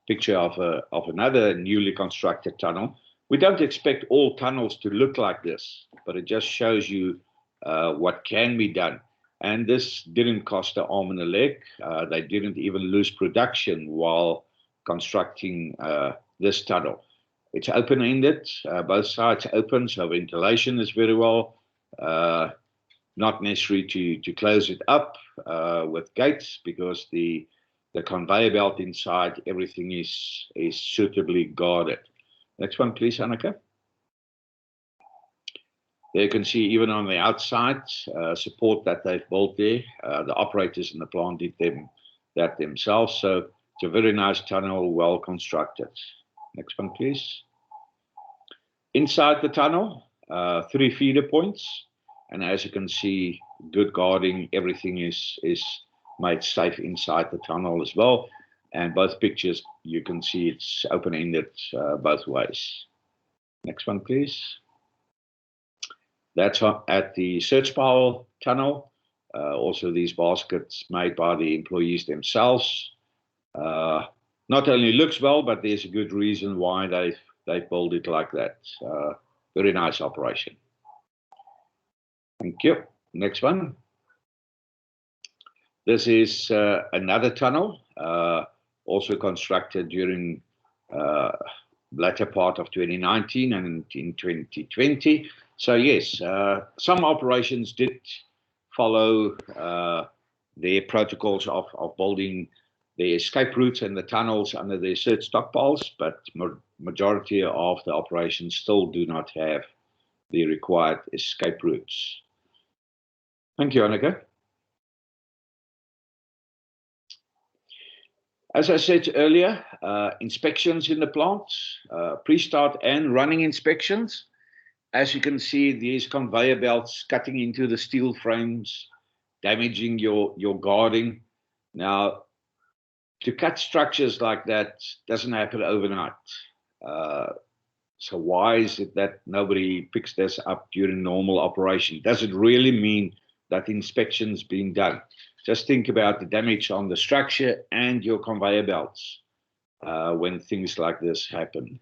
picture of another newly constructed tunnel. We don't expect all tunnels to look like this, but it just shows you what can be done. And this didn't cost an arm and a leg. They didn't even lose production while constructing this tunnel. It's open-ended, both sides open, so ventilation is very well. Not necessary to close it up with gates because the conveyor belt inside, everything is suitably guarded. Next one, please, Anneke. There you can see even on the outside support that they've built there. The operators in the plant did that themselves. So it's a very nice tunnel, well constructed. Next one, please. Inside the tunnel, 3 feeder points. And as you can see, good guarding, everything is made safe inside the tunnel as well. And both pictures, you can see it's open-ended both ways. Next one, please. That's at the search pile tunnel. Also, these baskets made by the employees themselves. not only looks well, but there's a good reason why they built it like that. Very nice operation. Thank you. Next one. This is another tunnel, also constructed during latter part of 2019 and in 2020. So yes, some operations did follow their protocols of building the escape routes and the tunnels under their cert stockpiles, but majority of the operations still do not have the required escape routes. Thank you, Annika. As I said earlier, inspections in the plant, pre-start and running inspections. As you can see, these conveyor belts cutting into the steel frames, damaging your guarding. Now, to cut structures like that doesn't happen overnight. So why is it that nobody picks this up during normal operation? Does it really mean that inspection's been done? Just think about the damage on the structure and your conveyor belts when things like this happen.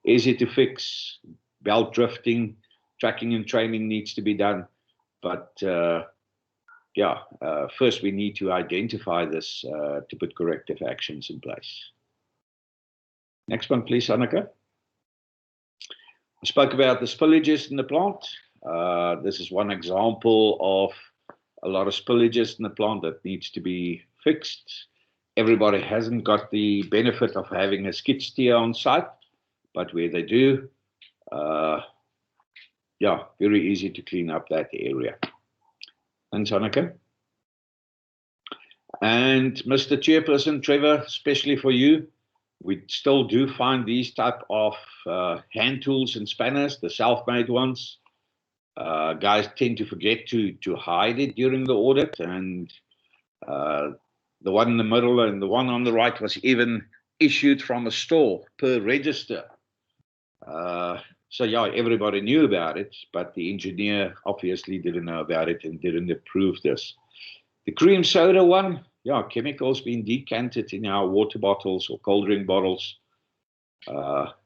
Easy to fix, belt drifting, tracking and training needs to be done. But first we need to identify this to put corrective actions in place. Next one, please, Annika. I spoke about the spillages in the plant. This is one example of a lot of spillages in the plant that needs to be fixed. Everybody hasn't got the benefit of having a skid steer on site, but where they do, very easy to clean up that area. Thanks, Annika. And Mr. Chairperson, Trevor, especially for you, we still do find these type of hand tools and spanners, the self-made ones. Guys tend to forget to hide it during the audit, and the one in the middle and the one on the right was even issued from a store per register. So yeah, everybody knew about it, but the engineer obviously didn't know about it and didn't approve this. The cream soda one, yeah, chemicals being decanted in our water bottles or cold drink bottles.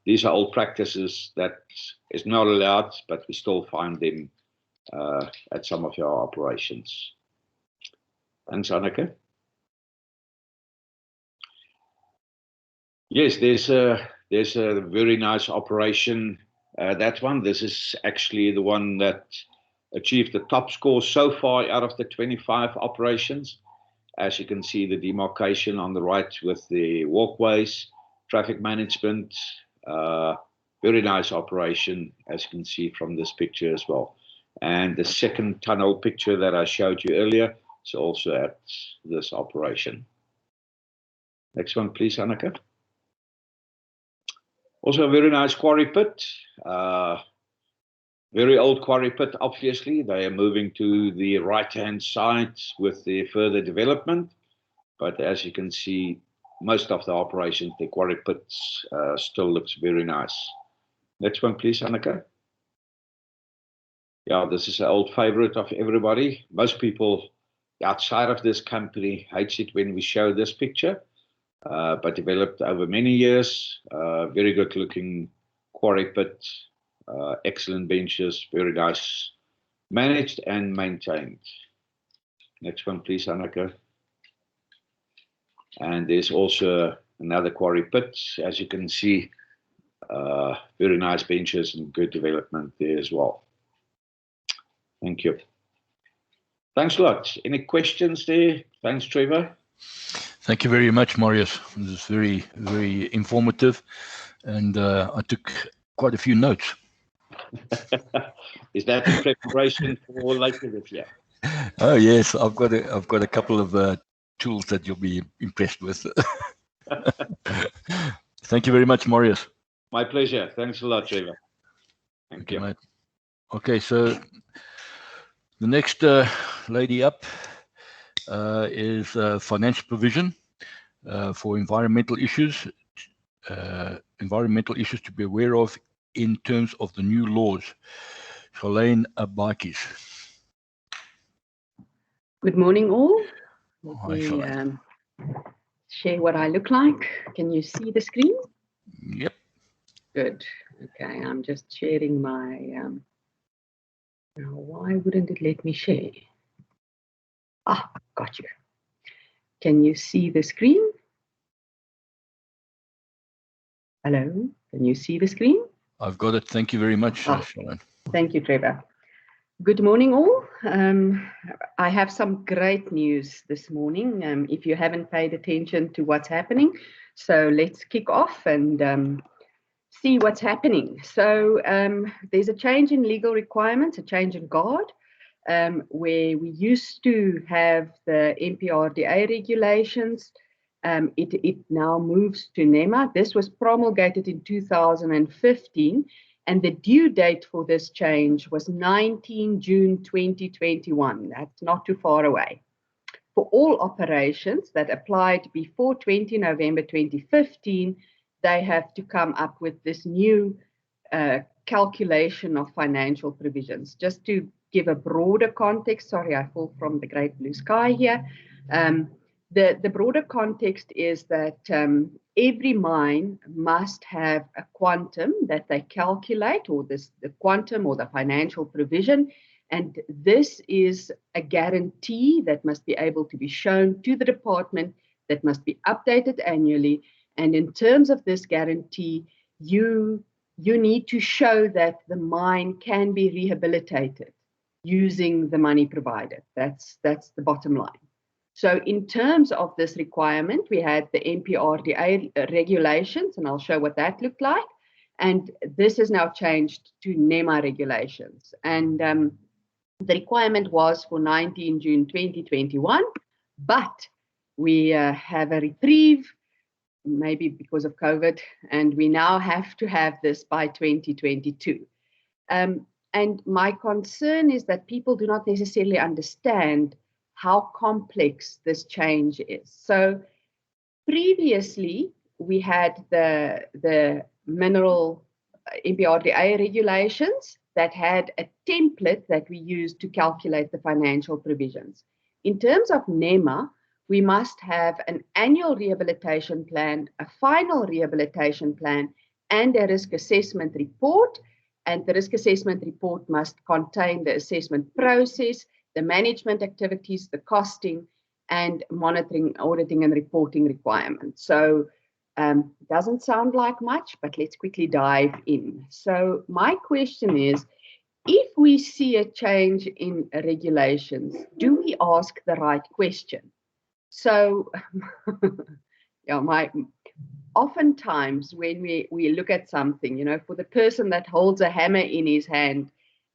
These are old practices that is not allowed, but we still find them at some of our operations. Thanks, Annika. Yes, there's a very nice operation. That one. This is actually the one that achieved the top score so far out of the 25 operations. As you can see, the demarcation on the right with the walkways, traffic management, very nice operation, as you can see from this picture as well. And the second tunnel picture that I showed you earlier is also at this operation. Next one, please, Annika. Also a very nice quarry pit. Very old quarry pit, obviously. They are moving to the right-hand side with the further development. But as you can see, most of the operations, the quarry pits still looks very nice. Next one, please, Annika. Yeah, this is an old favorite of everybody. Most people outside of this company hates it when we show this picture, but developed over many years. Very good looking quarry pit, excellent benches, very nice, managed and maintained. Next one, please, Annika. And there's also another quarry pit, as you can see, very nice benches and good development there as well. Thank you. Thanks a lot. Any questions there? Thanks, Trevor. Thank you very much, Marius. This is very, very informative, and I took quite a few notes. Is that in preparation for later this year? Oh yes, I've got a couple of tools that you'll be impressed with. Thank you very much, Marius. My pleasure. Thanks a lot, Trevor. Thank you. Mate. Okay, so the next lady up is financial provision for environmental issues to be aware of in terms of the new laws. Charlene Abakis. Good morning, all. Hi, Let me share what I look like. Can you see the screen? Yep. Good. Okay, I'm just sharing my, now why wouldn't it let me share? Ah, got you. Can you see the screen? Hello, can you see the screen? I've got it. Thank you very much, Charlene. Thank you, Trevor. Good morning, all. I have some great news this morning, if you haven't paid attention to what's happening. So let's kick off and see what's happening. So there's a change in legal requirements, a change in guard, where we used to have the MPRDA regulations. It now moves to NEMA. This was promulgated in 2015. And the due date for this change was 19 June 2021. That's not too far away. For all operations that applied before 20 November 2015, they have to come up with this new calculation of financial provisions. Just to give a broader context, sorry, I fall from the great blue sky here. The broader context is that every mine must have a quantum that they calculate, or the quantum or the financial provision, and this is a guarantee that must be able to be shown to the department, that must be updated annually. And in terms of this guarantee, you need to show that the mine can be rehabilitated using the money provided. That's the bottom line. So in terms of this requirement, we had the MPRDA regulations, and I'll show what that looked like. And this is now changed to NEMA regulations. And the requirement was for 19 June 2021, but we have a reprieve, maybe because of COVID, and we now have to have this by 2022. And my concern is that people do not necessarily understand how complex this change is. So previously, we had the mineral MPRDA regulations that had a template that we used to calculate the financial provisions. In terms of NEMA, we must have an annual rehabilitation plan, a final rehabilitation plan, and a risk assessment report. And the risk assessment report must contain the assessment process, the management activities, the costing, and monitoring, auditing, and reporting requirements. So doesn't sound like much, but let's quickly dive in. So my question is, if we see a change in regulations, do we ask the right question? So oftentimes when we look at something, for the person that holds a hammer in his hand,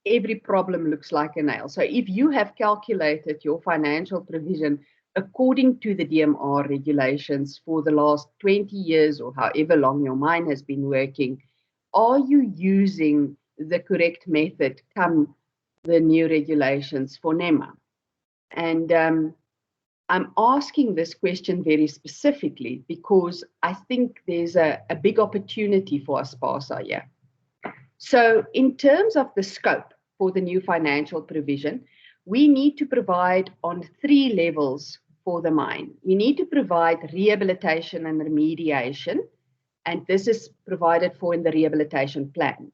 every problem looks like a nail. So if you have calculated your financial provision according to the DMR regulations for the last 20 years or however long your mine has been working, are you using the correct method come the new regulations for NEMA? And I'm asking this question very specifically because I think there's a big opportunity for ASPASA here. So in terms of the scope for the new financial provision, we need to provide on 3 levels for the mine. We need to provide rehabilitation and remediation, and this is provided for in the rehabilitation plan.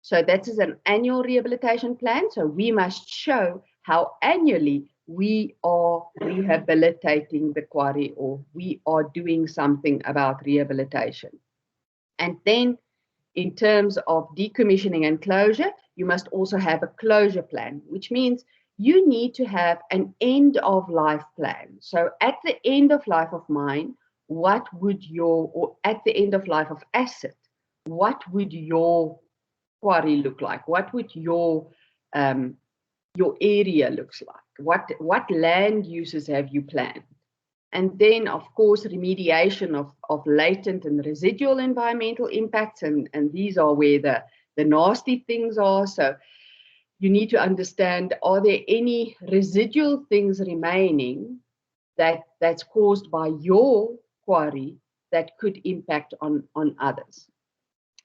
So that is an annual rehabilitation plan. So we must show how annually we are rehabilitating the quarry, or we are doing something about rehabilitation. And then in terms of decommissioning and closure, you must also have a closure plan, which means you need to have an end of life plan. So at the end of life of mine, what would or at the end of life of asset, what would your quarry look like? What would your area looks like? What land uses have you planned? And then, of course, remediation of latent and residual environmental impacts, and these are where the nasty things are. So you need to understand, are there any residual things remaining that's caused by your quarry that could impact on others?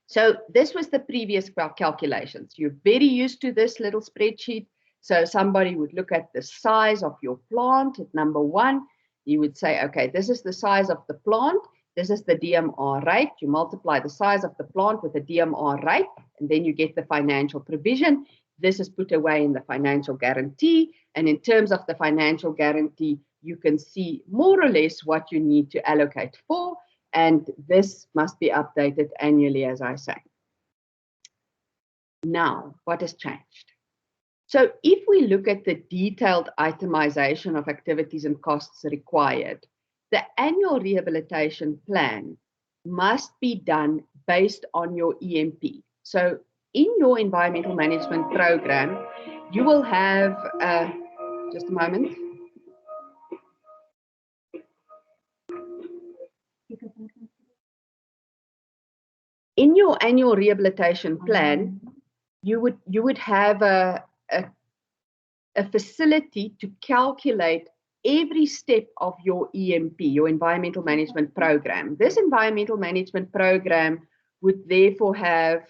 So this was the previous calculations. You're very used to this little spreadsheet. So somebody would look at the size of your plant at number 1, You would say, okay, this is the size of the plant, this is the DMR rate. You multiply the size of the plant with the DMR rate, and then you get the financial provision. This is put away in the financial guarantee. And in terms of the financial guarantee, you can see more or less what you need to allocate for. And this must be updated annually, as I say. Now, what has changed? So if we look at the detailed itemization of activities and costs required, the annual rehabilitation plan must be done based on your EMP. So in your environmental management program, you will have, just a moment. In your annual rehabilitation plan, you would have a facility to calculate every step of your EMP, your environmental management program. This environmental management program would therefore have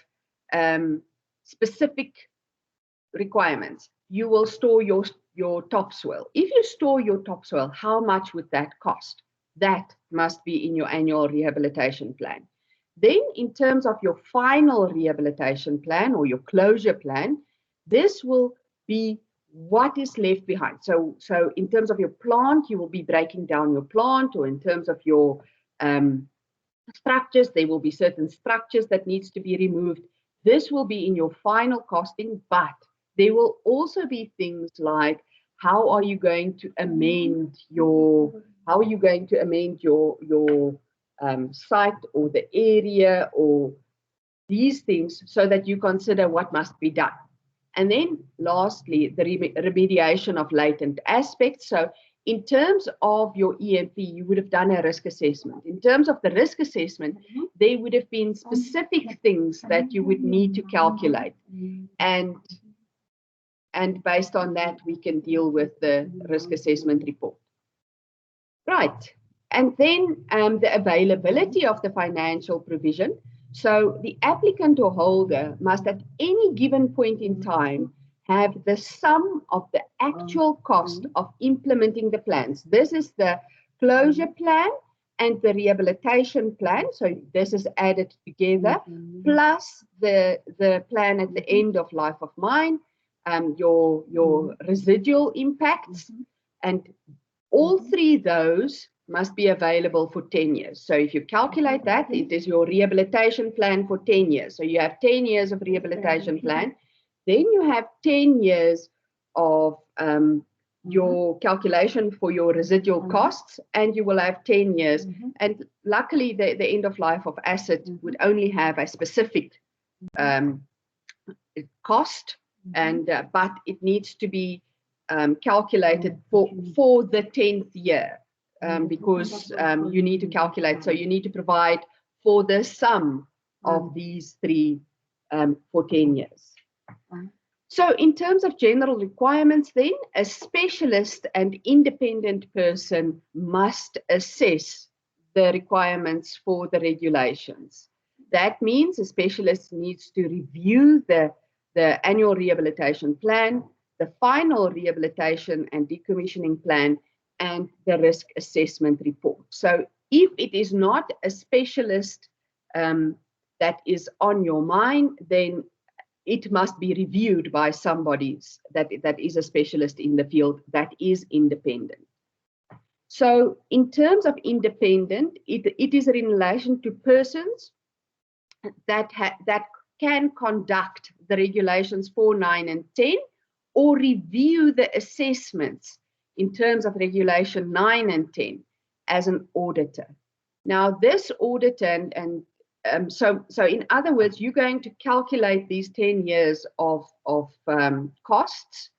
specific requirements. You will store your topsoil. If you store your topsoil, how much would that cost? That must be in your annual rehabilitation plan. Then in terms of your final rehabilitation plan or your closure plan, this will be what is left behind. So in terms of your plant, you will be breaking down your plant, or in terms of your structures, there will be certain structures that needs to be removed. This will be in your final costing, but there will also be things like how are you going to amend your site or the area or these things, so that you consider what must be done. And then lastly, the remediation of latent aspects. So in terms of your EMP, you would have done a risk assessment. In terms of the risk assessment, there would have been specific things that you would need to calculate. And based on that, we can deal with the risk assessment report. Right. And then the availability of the financial provision. So the applicant or holder must at any given point in time have the sum of the actual cost of implementing the plans. This is the closure plan and the rehabilitation plan. So this is added together, plus the plan at the end of life of mine, your residual impacts, and all three of those must be available for 10 years. So if you calculate that, it is your rehabilitation plan for 10 years. So you have 10 years of rehabilitation plan. Then you have 10 years of your calculation for your residual costs, and you will have 10 years. And luckily, the end of life of asset would only have a specific cost, and but it needs to be calculated for the 10th year. Because you need to calculate, so you need to provide for the sum of these three for 10 years. So in terms of general requirements then, a specialist and independent person must assess the requirements for the regulations. That means a specialist needs to review the annual rehabilitation plan, the final rehabilitation and decommissioning plan, and the risk assessment report. So if it is not a specialist that is on your mind, then it must be reviewed by somebody that is a specialist in the field that is independent. So in terms of independent, it is in relation to persons that can conduct the regulations 4, 9, and 10, or review the assessments in terms of regulation 9 and 10 as an auditor. Now this auditor, so in other words, you're going to calculate these 10 years of costs.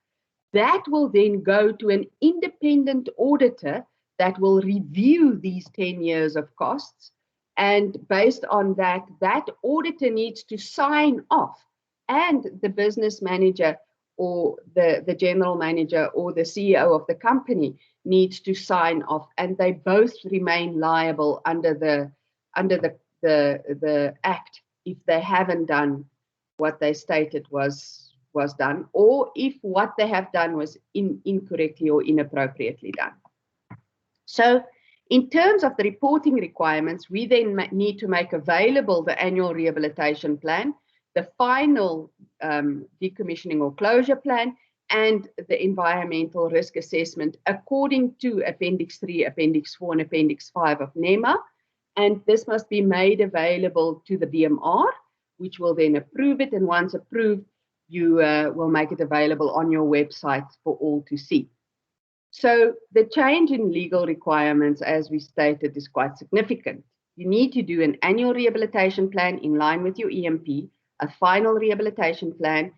That will then go to an independent auditor that will review these 10 years of costs. And based on that, that auditor needs to sign off, and the business manager or the general manager or the CEO of the company needs to sign off, and they both remain liable under the act if they haven't done what they stated was done, or if what they have done was incorrectly or inappropriately done. So in terms of the reporting requirements, we then need to make available the annual rehabilitation plan, the final decommissioning or closure plan, and the environmental risk assessment according to Appendix 3, Appendix 4, and Appendix 5 of NEMA. And this must be made available to the BMR, which will then approve it. And once approved, you will make it available on your website for all to see. So the change in legal requirements, as we stated, is quite significant. You need to do an annual rehabilitation plan in line with your EMP, a final rehabilitation plan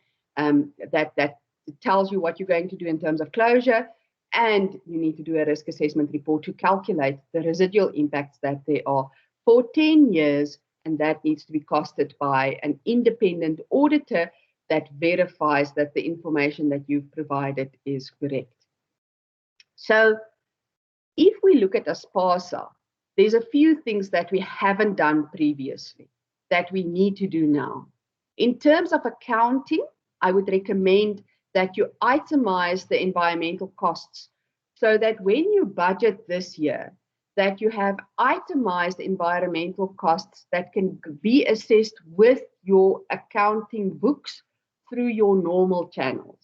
that tells you what you're going to do in terms of closure, and you need to do a risk assessment report to calculate the residual impacts that there are for 10 years, and that needs to be costed by an independent auditor that verifies that the information that you've provided is correct. So if we look at ASPASA, there's a few things that we haven't done previously that we need to do now. In terms of accounting, I would recommend that you itemize the environmental costs so that when you budget this year, that you have itemized environmental costs that can be assessed with your accounting books through your normal channels.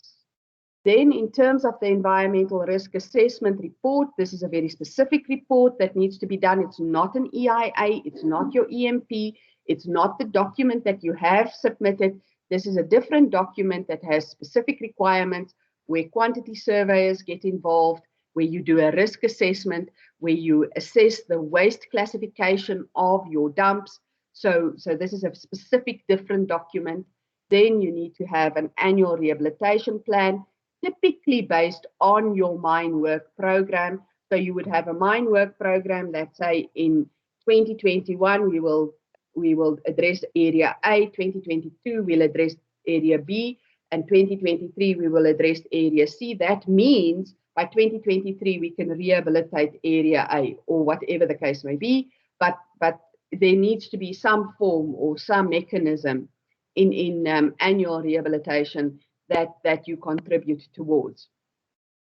Then in terms of the environmental risk assessment report, this is a very specific report that needs to be done. It's not an EIA, it's not your EMP, it's not the document that you have submitted. This is a different document that has specific requirements where quantity surveyors get involved, where you do a risk assessment, where you assess the waste classification of your dumps. So this is a specific different document. Then you need to have an annual rehabilitation plan, typically based on your mine work program. So you would have a mine work program that say in 2021, we will address area A, 2022, we'll address area B, and 2023, we will address area C. That means by 2023, we can rehabilitate area A or whatever the case may be, but there needs to be some form or some mechanism in annual rehabilitation that you contribute towards.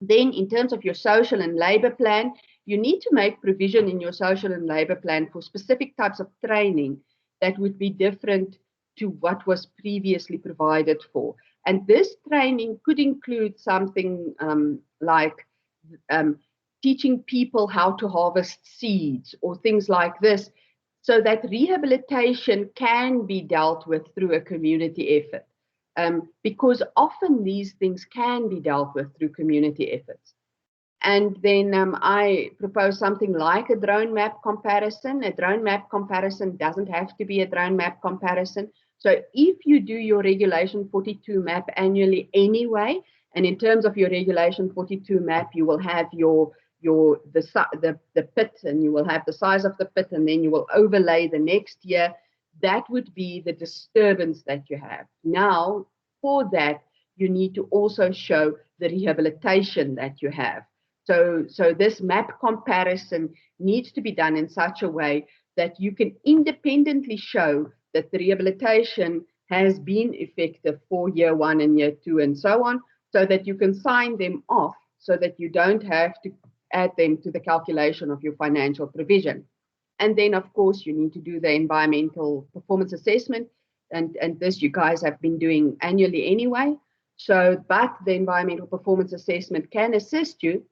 Then in terms of your social and labor plan, you need to make provision in your social and labor plan for specific types of training that would be different to what was previously provided for. And this training could include something like teaching people how to harvest seeds or things like this, so that rehabilitation can be dealt with through a community effort. Because often these things can be dealt with through community efforts. And then I propose something like a drone map comparison. A drone map comparison doesn't have to be a drone map comparison. So if you do your Regulation 42 map annually anyway, and in terms of your Regulation 42 map, you will have the pit, and you will have the size of the pit, and then you will overlay the next year. That would be the disturbance that you have. Now, for that, you need to also show the rehabilitation that you have. So this map comparison needs to be done in such a way that you can independently show that the rehabilitation has been effective for year 1 and year 2 and so on, so that you can sign them off, so that you don't have to add them to the calculation of your financial provision. And then, of course, you need to do the environmental performance assessment. And this you guys have been doing annually anyway. So, but the environmental performance assessment can assist you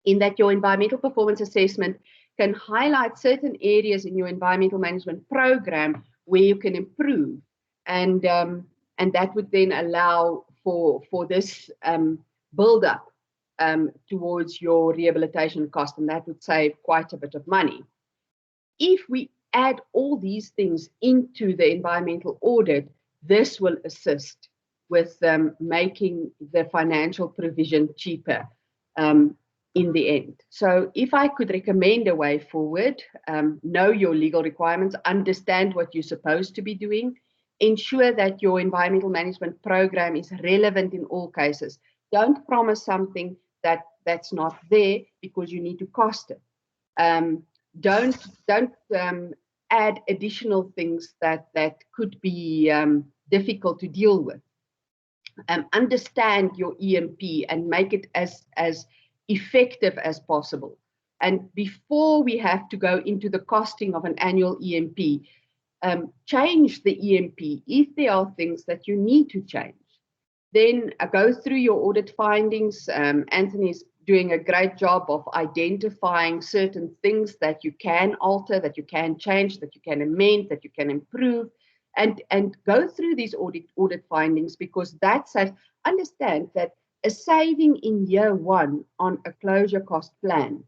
in that your environmental performance assessment can highlight certain areas in your environmental management program where you can improve. And that would then allow for this build-up towards your rehabilitation cost, and that would save quite a bit of money. If we add all these things into the environmental audit, this will assist with making the financial provision cheaper in the end. So if I could recommend a way forward, know your legal requirements, understand what you're supposed to be doing, ensure that your environmental management program is relevant in all cases. Don't promise something that's not there because you need to cost it. Don't add additional things that could be difficult to deal with. Understand your EMP and make it as effective as possible. And before we have to go into the costing of an annual EMP, change the EMP if there are things that you need to change. Then go through your audit findings. Anthony's doing a great job of identifying certain things that you can alter, that you can change, that you can amend, that you can improve, and go through these audit findings, because that says, understand that a saving in year 1 on a closure cost plan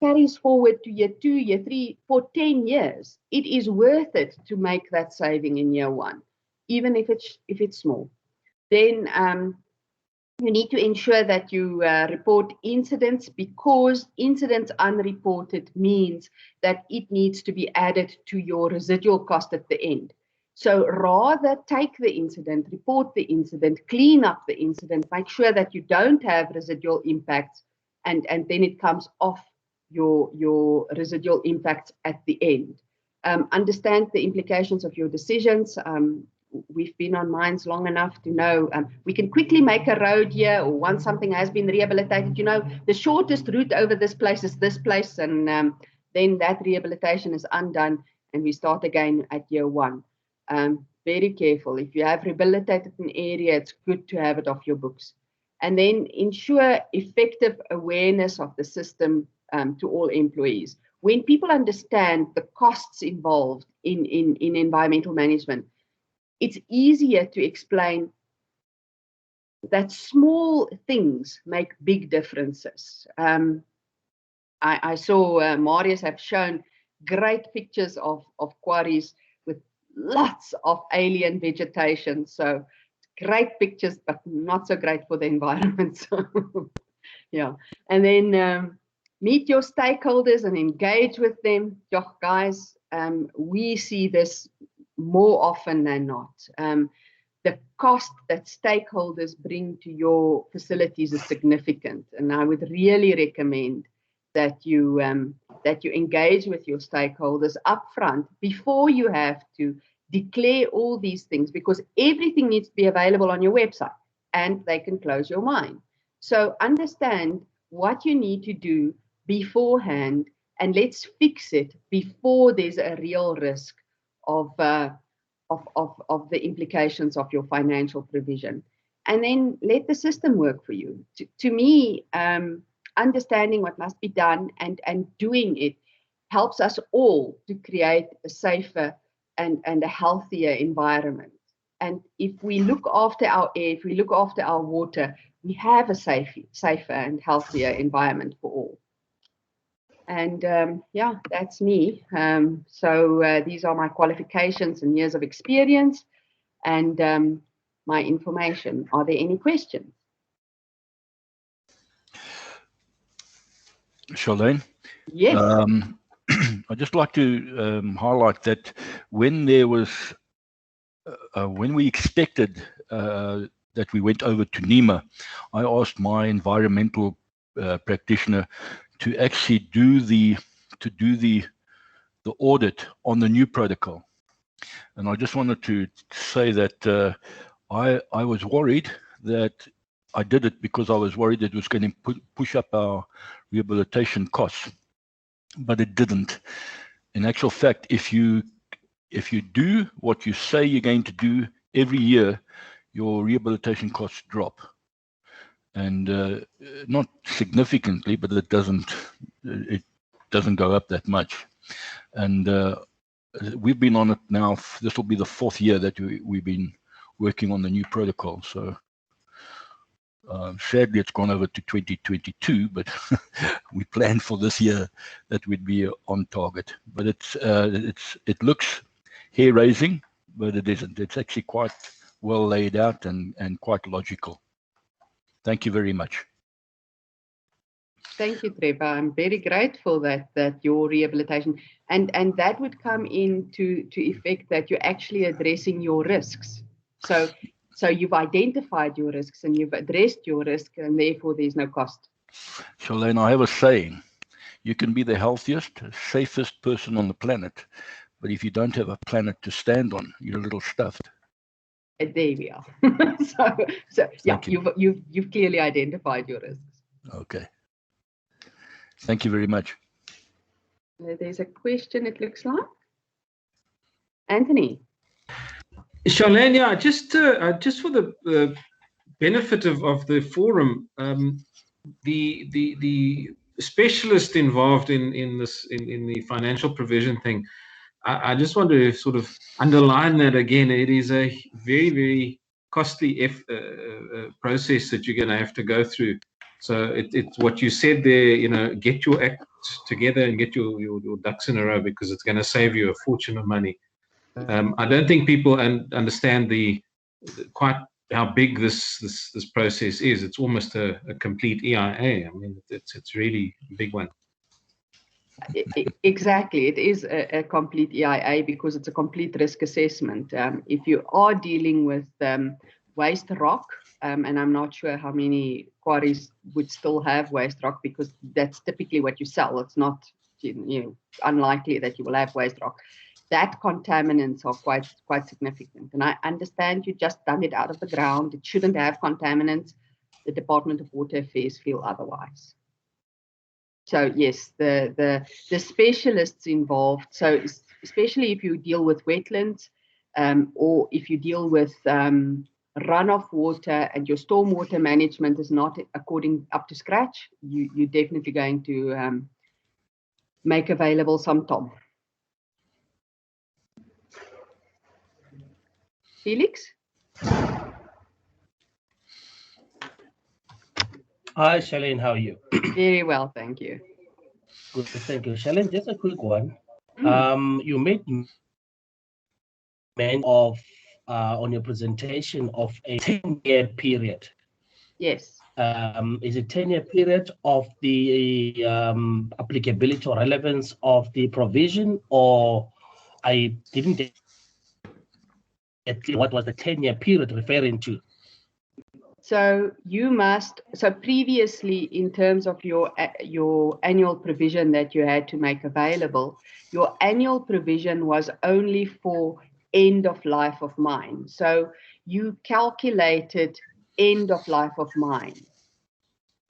carries forward to year 2, year 3, for 10 years. It is worth it to make that saving in year 1, even if it's small. Then you need to ensure that you report incidents, because incidents unreported means that it needs to be added to your residual cost at the end. So rather take the incident, report the incident, clean up the incident, make sure that you don't have residual impacts, and then it comes off your residual impacts at the end. Understand the implications of your decisions. We've been on mines long enough to know we can quickly make a road here, or once something has been rehabilitated, you know, the shortest route over this place is this place, and then that rehabilitation is undone and we start again at year 1. Very careful. If you have rehabilitated an area, it's good to have it off your books. And then ensure effective awareness of the system to all employees. When people understand the costs involved in environmental management, it's easier to explain that small things make big differences. I saw Marius have shown great pictures of quarries with lots of alien vegetation. So great pictures, but not so great for the environment. So, yeah. And then meet your stakeholders and engage with them. Guys, we see this more often than not. The cost that stakeholders bring to your facilities is significant, and I would really recommend that you engage with your stakeholders upfront before you have to declare all these things, because everything needs to be available on your website and they can close your mine. So understand what you need to do beforehand, and let's fix it before there's a real risk of the implications of your financial provision. And then let the system work for you. To me, understanding what must be done and doing it helps us all to create a safer and a healthier environment. And if we look after our air, if we look after our water, we have a safer and healthier environment for all. And yeah, that's me. So these are my qualifications and years of experience and my information. Are there any questions? Charlene? Yes. I'd just like to highlight that when there was, when we expected that we went over to NEMA, I asked my environmental practitioner to actually do the audit on the new protocol. And I just wanted to say that I was worried that I did it because I was worried it was going to push up our rehabilitation costs, but it didn't. In actual fact, if you do what you say you're going to do every year, your rehabilitation costs drop. And not significantly, but it doesn't go up that much. And we've been on it now. This will be the 4th year that we've been working on the new protocol. So sadly, it's gone over to 2022, but we planned for this year that we'd be on target. But it looks hair-raising, but it isn't. It's actually quite well laid out and quite logical. Thank you very much. Thank you, Trevor. I'm very grateful that your rehabilitation and that would come into effect that you're actually addressing your risks. So you've identified your risks and you've addressed your risk, and therefore there's no cost. Charlene, I have a saying: you can be the healthiest, safest person on the planet, but if you don't have a planet to stand on, you're a little stuffed. There we are. so yeah, you've clearly identified your risks. Okay. Thank you very much. There's a question, it looks like. Anthony. Charlene, yeah, just for the benefit of the forum, the specialist involved in this in the financial provision thing, I just want to sort of underline that again. It is a very, very costly process that you're going to have to go through. So it's what you said there, you know, get your act together and get your ducks in a row, because it's going to save you a fortune of money. I don't think people understand quite how big this process is. It's almost a complete EIA. I mean, it's really a big one. Exactly, it is a complete EIA because it's a complete risk assessment. If you are dealing with waste rock, and I'm not sure how many quarries would still have waste rock, because that's typically what you sell. It's not, unlikely that you will have waste rock. That contaminants are quite significant. And I understand you just dug it out of the ground. It shouldn't have contaminants. The Department of Water Affairs feel otherwise. So yes, the specialists involved, so especially if you deal with wetlands, or if you deal with runoff water and your stormwater management is not up to scratch, you're definitely going to make available some TOM. Felix? Hi, Charlene, how are you? Very well, thank you. Good, thank you. Charlene, just a quick one. You made mention of, on your presentation, of a 10-year period. Yes. Is it 10-year period of the applicability or relevance of the provision, or I didn't get clear what was the 10-year period referring to? So previously, in terms of your annual provision that you had to make available, your annual provision was only for end of life of mine. So you calculated end of life of mine.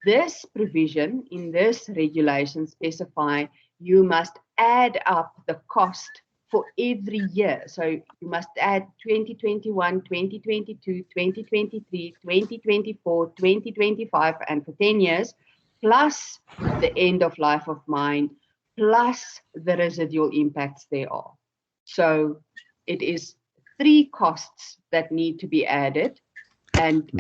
This provision in this regulation specify you must add up the cost for every year. So you must add 2021, 2022, 2023, 2024, 2025, and for 10 years, plus the end of life of mine, plus the residual impacts there are. So it is 3 costs that need to be added. And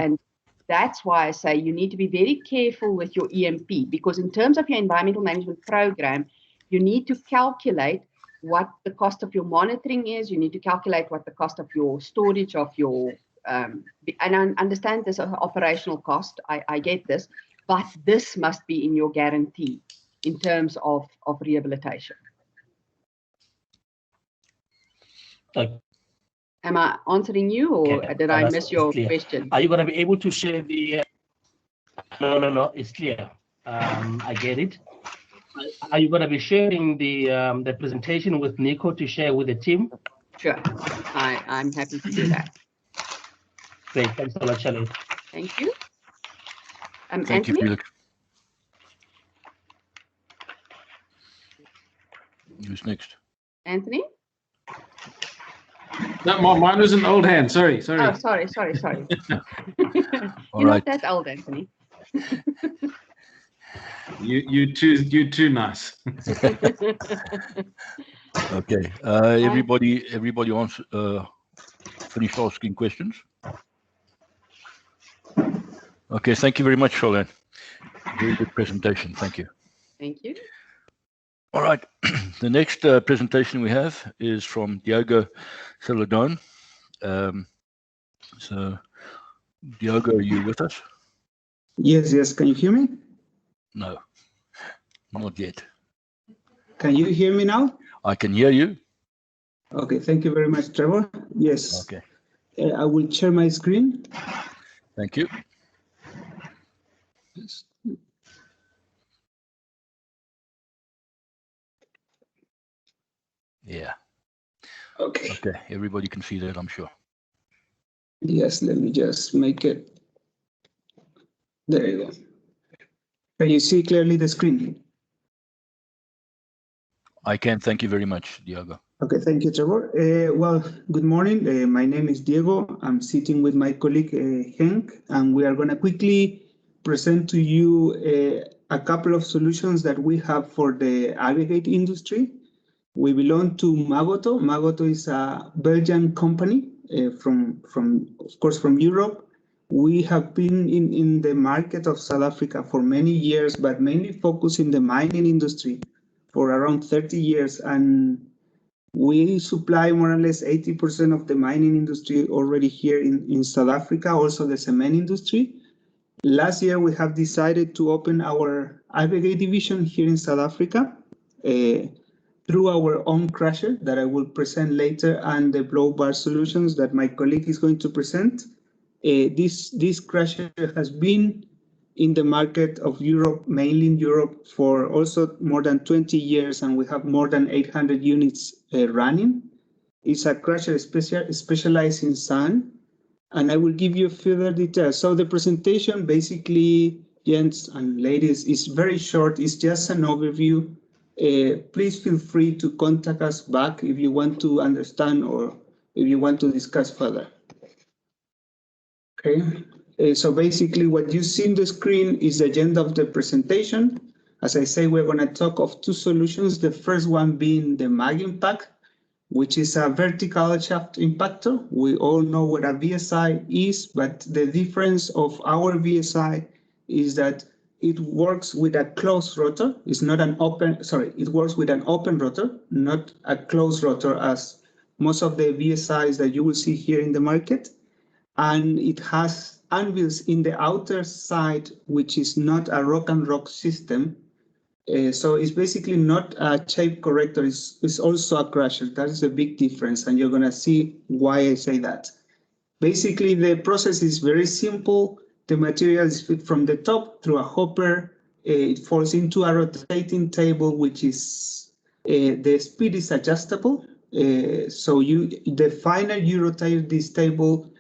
that's why I say you need to be very careful with your EMP, because in terms of your environmental management program, you need to calculate what the cost of your monitoring is. You need to calculate what the cost of your storage of your, and I understand this operational cost, I get this, but this must be in your guarantee in terms of rehabilitation. Okay. Am I answering you, or did I miss your question? Are you going to be able to share the... No, it's clear. I get it. Are you going to be sharing the presentation with Nico to share with the team? Sure, I'm happy to do that. Great, thanks a lot, Charlene. Thank you. Thank Anthony? you, Felix. Who's next? Anthony? No, mine was an old hand. Sorry. Oh, sorry. You're not that old, Anthony. You too nice. Okay. Everybody finished asking questions? Okay. Thank you very much, Charlene. Very good presentation. Thank you. Thank you. All right. The next presentation we have is from Diogo Celadon. So, Diogo, are you with us? Yes. Can you hear me? No, not yet. Can you hear me now? I can hear you. Okay, thank you very much, Trevor. Yes. Okay. I will share my screen. Thank you. Yes. Yeah. Okay. Okay, everybody can see that, I'm sure. Yes, let me just make it. There you go. Can you see clearly the screen? I can. Thank you very much, Diego. Okay, thank you, Trevor. Well, good morning. My name is Diego. I'm sitting with my colleague Henk, and we are going to quickly present to you a couple of solutions that we have for the aggregate industry. We belong to Magoto. Magoto is a Belgian company from of course, from Europe. We have been in the market of South Africa for many years, but mainly focused in the mining industry for around 30 years. And we supply more or less 80% of the mining industry already here in South Africa, also the cement industry. Last year, we have decided to open our aggregate division here in South Africa through our own crusher that I will present later, and the blow bar solutions that my colleague is going to present. This crusher has been in the market of Europe, mainly in Europe, for also more than 20 years, and we have more than 800 units running. It's a crusher specialized in sand, and I will give you further details. So the presentation, basically, gents and ladies, is very short. It's just an overview. Please feel free to contact us back if you want to understand or if you want to discuss further. Okay. So basically what you see on the screen is the agenda of the presentation. As I say, we're going to talk of two solutions. The first one being the mag impact, which is a vertical shaft impactor. We all know what a VSI is, but the difference of our VSI is that it works with a closed rotor. It's not an open, sorry, it works with an open rotor, not a closed rotor as most of the VSIs that you will see here in the market. And it has anvils in the outer side, which is not a rock and rock system. So it's basically not a shape corrector, it's also a crusher. That is a big difference, and you're going to see why I say that. Basically, the process is very simple. The material is fed from the top through a hopper. It falls into a rotating table, which is, the speed is adjustable. So the finer you rotate this table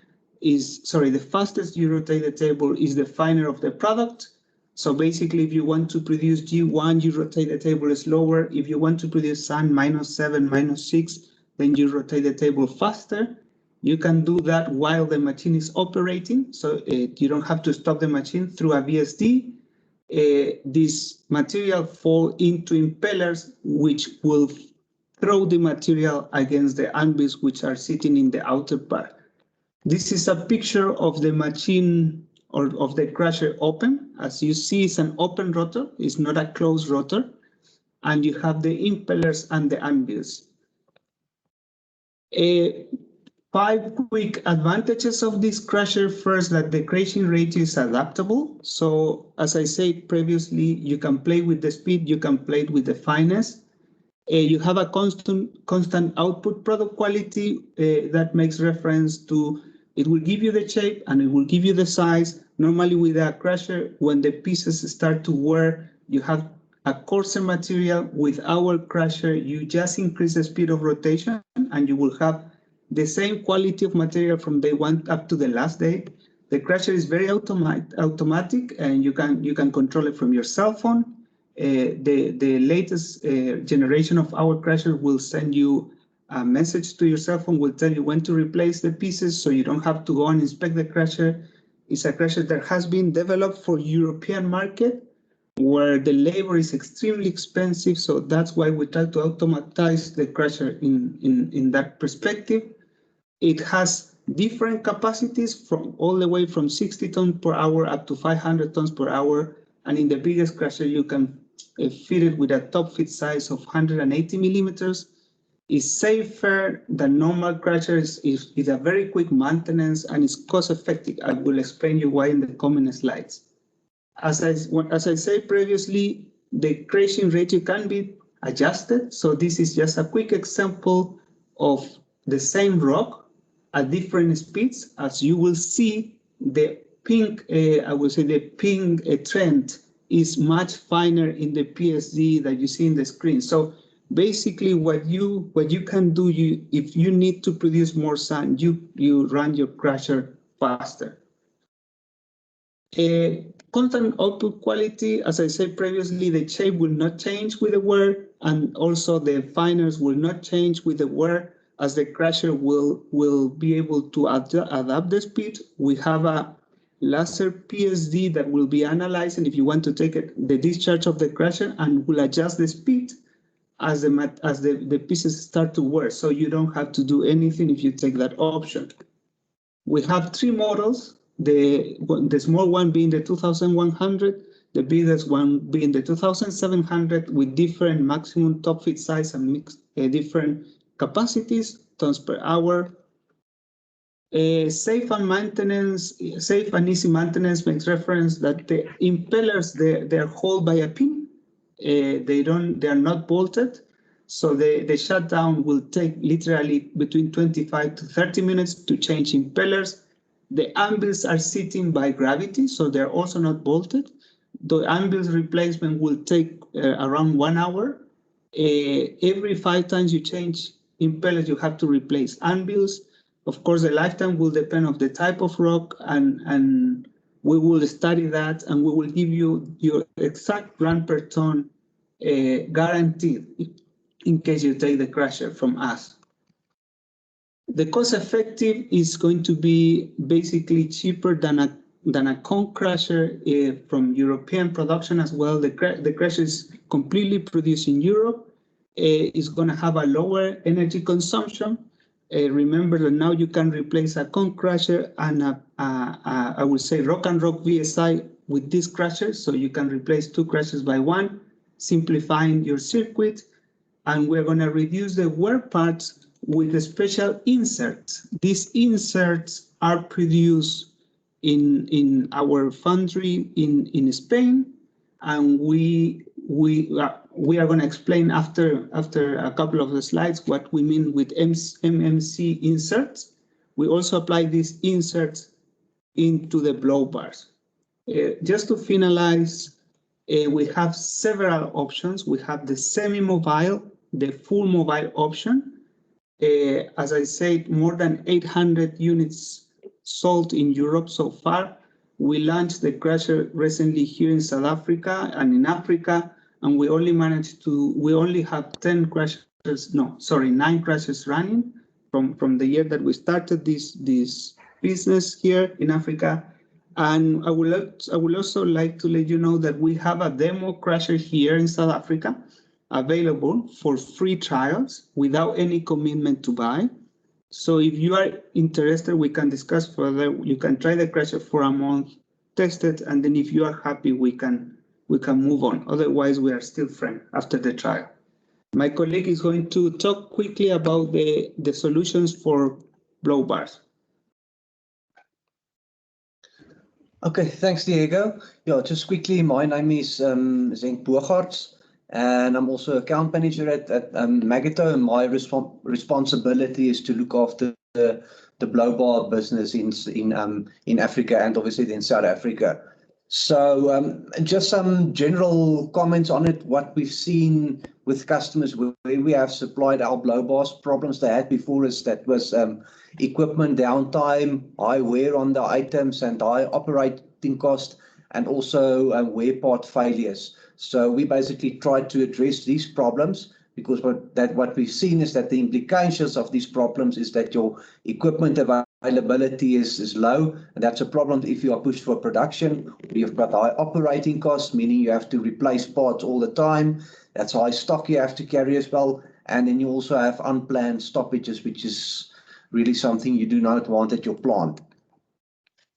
the fastest you rotate the table is the finer of the product. So basically, if you want to produce G1, you rotate the table slower. If you want to produce sand -7, -6, then you rotate the table faster. You can do that while the machine is operating. So you don't have to stop the machine through a VSD. This material fall into impellers, which will throw the material against the anvils, which are sitting in the outer part. This is a picture of the machine or of the crusher open. As you see, it's an open rotor. It's not a closed rotor. And you have the impellers and the anvils. 5 quick advantages of this crusher. First, that the crushing rate is adaptable. So as I said previously, you can play with the speed, you can play with the fineness. You have a constant output product quality that makes reference to, it will give you the shape and it will give you the size. Normally with a crusher, when the pieces start to wear, you have a coarser material. With our crusher, you just increase the speed of rotation and you will have the same quality of material from day one up to the last day. The crusher is very automatic, and you can control it from your cell phone. The latest generation of our crusher will send you a message to your cell phone, will tell you when to replace the pieces, so you don't have to go and inspect the crusher. It's a crusher that has been developed for European market, where the labor is extremely expensive, so that's why we try to automatize the crusher in that perspective. It has different capacities from all the way from 60 tons per hour up to 500 tons per hour, and in the biggest crusher you can fit it with a top fit size of 180 millimeters. It's safer than normal crushers. It's a very quick maintenance and it's cost effective. I will explain you why in the coming slides. As I said previously, the crushing ratio can be adjusted. So this is just a quick example of the same rock at different speeds. As you will see, the pink, the pink trend is much finer in the PSD that you see in the screen. So basically what you can do, if you need to produce more sand, you run your crusher faster. Constant output quality, as I said previously, the shape will not change with the wear, and also the finers will not change with the wear, as the crusher will be able to adapt the speed. We have a laser PSD that will be analyzing if you want to take the discharge of the crusher and will adjust the speed as the pieces start to wear. So you don't have to do anything if you take that option. We have 3 models, the small one being the 2100, the biggest one being the 2700 with different maximum top fit size and different capacities, tons per hour. Safe and easy maintenance makes reference that the impellers they're held by a pin. They are not bolted, so the shutdown will take literally between 25 to 30 minutes to change impellers. The anvils are sitting by gravity, so they're also not bolted. The anvils replacement will take around 1 hour. Every 5 times you change impellers, you have to replace anvils. Of course, the lifetime will depend on the type of rock, and we will study that, and we will give you your exact run per ton guaranteed in case you take the crusher from us. The cost effective is going to be basically cheaper than a cone crusher from European production as well. The crusher is completely produced in Europe. It's going to have a lower energy consumption. Remember that now you can replace a cone crusher and I would say rock and rock VSI with this crusher. So you can replace 2 crushers by 1, simplifying your circuit. And we're going to reduce the wear parts with the special inserts. These inserts are produced in our foundry in Spain, and we are going to explain after a couple of the slides what we mean with MMC inserts. We also apply these inserts into the blow bars. Just to finalize, we have several options. We have the semi-mobile, the full mobile option. As I said, more than 800 units sold in Europe so far. We launched the crusher recently here in South Africa and in Africa, and we only have 9 crushers running from the year that we started this business here in Africa. And I would also like to let you know that we have a demo crusher here in South Africa available for free trials without any commitment to buy. So if you are interested, we can discuss further. You can try the crusher for a month, test it, and then if you are happy, we can move on. Otherwise, we are still friends after the trial. My colleague is going to talk quickly about the solutions for blow bars. Okay, thanks, Diego. Yeah, just quickly, my name is Zenk Bogaerts, and I'm also account manager at Magneto, and my responsibility is to look after the blow bar business in Africa and obviously in South Africa. So just some general comments on it, what we've seen with customers where we have supplied our blow bars. Problems they had before us, that was equipment downtime, high wear on the items and high operating cost, and also wear part failures. So we basically tried to address these problems, because what we've seen is that the implications of these problems is that your equipment availability is low, and that's a problem if you are pushed for production. You've got high operating costs, meaning you have to replace parts all the time. That's high stock you have to carry as well. And then you also have unplanned stoppages, which is really something you do not want at your plant.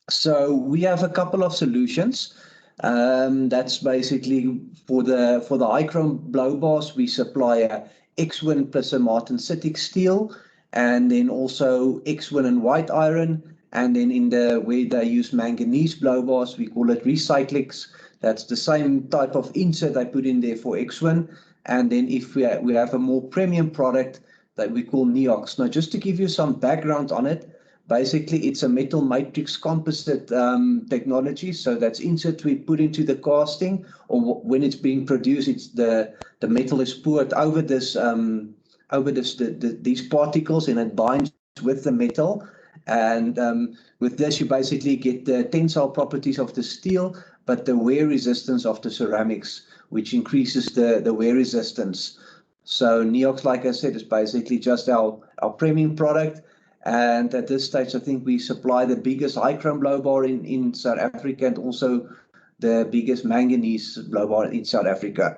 So we have a couple of solutions. That's basically for the high chrome blow bars, we supply a X-Win plus a martensitic steel, and then also X-Win and white iron. And then where they use manganese blow bars, we call it Recyclix. That's the same type of insert I put in there for X-Win. And then if we have a more premium product that we call Neox. Now, just to give you some background on it, basically it's a metal matrix composite technology. So that's insert we put into the casting, or when it's being produced, it's the metal is poured over these particles, and it binds with the metal. And with this, you basically get the tensile properties of the steel, but the wear resistance of the ceramics, which increases the wear resistance. So Neox, like I said, is basically just our premium product. And at this stage, I think we supply the biggest high chrome blow bar in South Africa and also the biggest manganese blow bar in South Africa.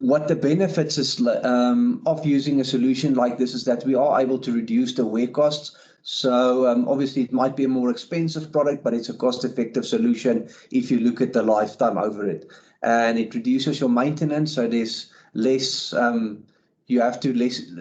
What the benefits is of using a solution like this is that we are able to reduce the wear costs. So obviously it might be a more expensive product, but it's a cost-effective solution if you look at the lifetime over it. And it reduces your maintenance, so there's less, you have to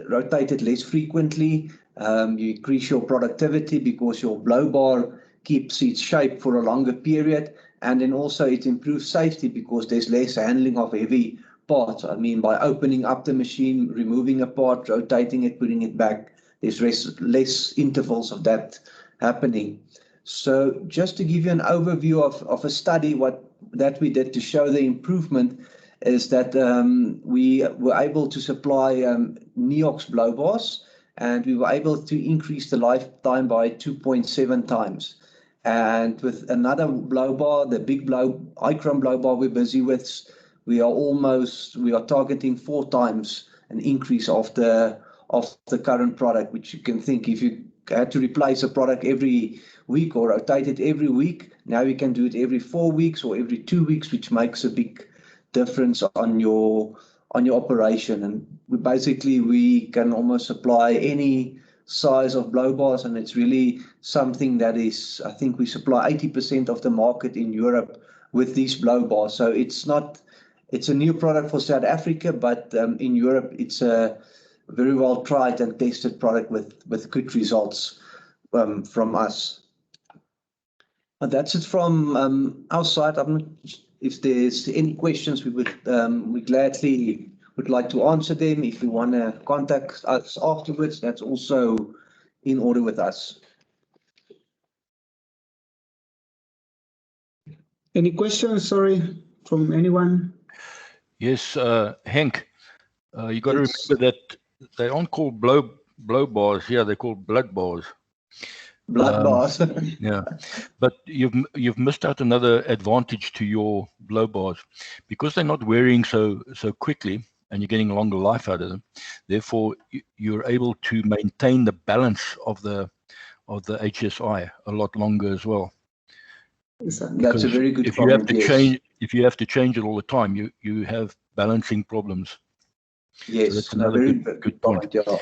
rotate it less frequently. You increase your productivity because your blow bar keeps its shape for a longer period. And then also it improves safety because there's less handling of heavy parts. I mean, by opening up the machine, removing a part, rotating it, putting it back, there's less intervals of that happening. So just to give you an overview of a study that we did to show the improvement is that we were able to supply Neox blow bars, and we were able to increase the lifetime by 2.7 times. And with another blow bar, the big high chrome blow bar we're busy with, we are targeting 4 times an increase of the current product, which you can think if you had to replace a product every week or rotate it every week, now you can do it every 4 weeks or every 2 weeks, which makes a big difference on your operation. And we can almost supply any size of blow bars, and it's really something that is, I think we supply 80% of the market in Europe with these blow bars. So it's a new product for South Africa, but in Europe, it's a very well tried and tested product with good results from us. But that's it from our side. If there's any questions, we gladly would like to answer them. If you want to contact us afterwards, that's also in order with us. Any questions, sorry, from anyone? Yes, Henk, you got to remember that they aren't called blow bars here; they're called blood bars. Blood bars. Yeah, but you've missed out another advantage to your blow bars because they're not wearing so quickly, and you're getting a longer life out of them. Therefore, you're able to maintain the balance of the HSI a lot longer as well. That's a very good if comment. If you have to change it all the time, you have balancing problems. Yes, so that's another good point. Yeah.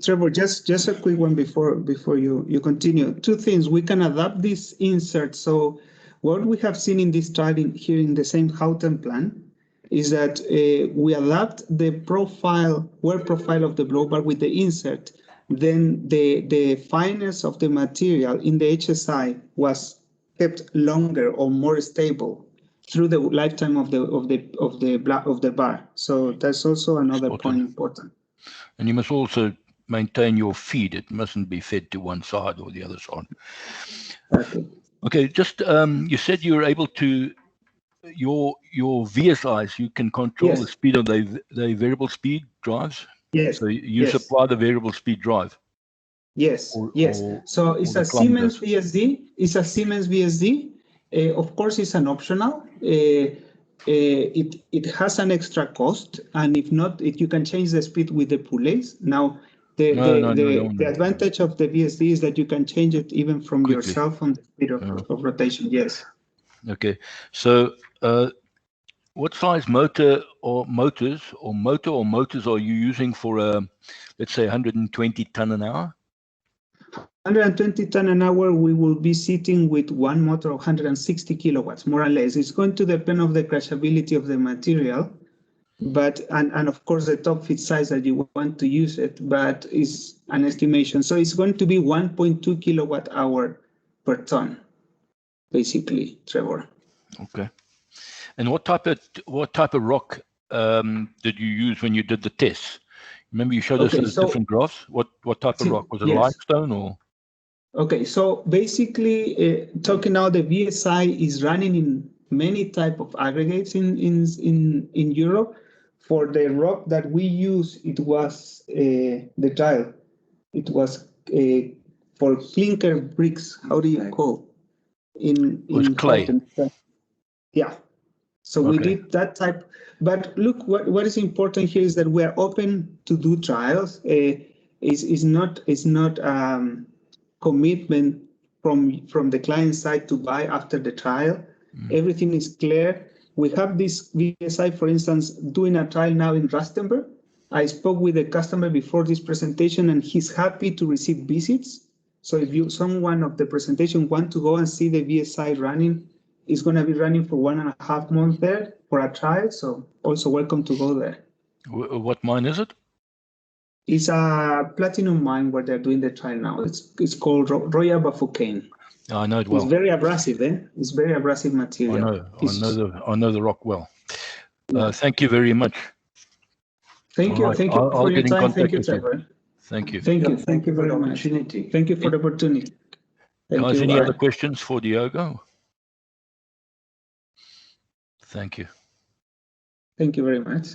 Trevor, just a quick one before you continue. 2 things. We can adapt this insert. So what we have seen in this trial here in the same Gauteng plan is that we adapt the wear profile of the blow bar with the insert. Then the fineness of the material in the HSI was kept longer or more stable through the lifetime of the bar. So that's also another point important. And you must also maintain your feed. It mustn't be fed to one side or the other side. Okay, just you said you were able to your VSIs. You can control the speed of the variable speed drives. Yes. So you supply the variable speed drive. Yes. So it's a Siemens VSD. It's a Siemens VSD. Of course, it's an optional. It has an extra cost, and if not, you can change the speed with the pulleys. Now, the advantage of the VSD is that you can change it even from yourself on the speed of rotation. Yes. Okay. So, what size motor or motors are you using for let's say 120 ton an hour? 120 ton an hour, we will be sitting with one motor of 160 kilowatts, more or less. It's going to depend on the crushability of the material, but and of course the top fit size that you want to use it, but it's an estimation. So it's going to be 1.2 kilowatt hour per ton, basically, Trevor. Okay. And what type of rock did you use when you did the tests? Remember you showed us those different graphs. What type of rock was it? Limestone or? Okay, so basically, talking now, the VSI is running in many type of aggregates in Europe. For the rock that we use, it was the tile. It was for clinker bricks. How do you call? It was clay. Yeah. So we did that type. But look, what is important here is that we are open to do trials. Is not commitment from the client side to buy after the trial. Everything is clear. We have this VSI, for instance, doing a trial now in Rustenburg. I spoke with the customer before this presentation, and he's happy to receive visits. So if someone of the presentation want to go and see the VSI running, it's going to be running for 1.5 months there for a trial. So also welcome to go there. What mine is it? It's a platinum mine where they're doing the trial now. It's called Royal Bafokeng. I know it well. It's very abrasive, It's very abrasive material. I know the rock well. Thank you very much. Thank you. Right. Thank you for your time. Thank you, Trevor. Trevor. Thank you. Thank you very much. Thank you for the opportunity. Guys, any other questions for Diogo? Thank you. Thank you very much.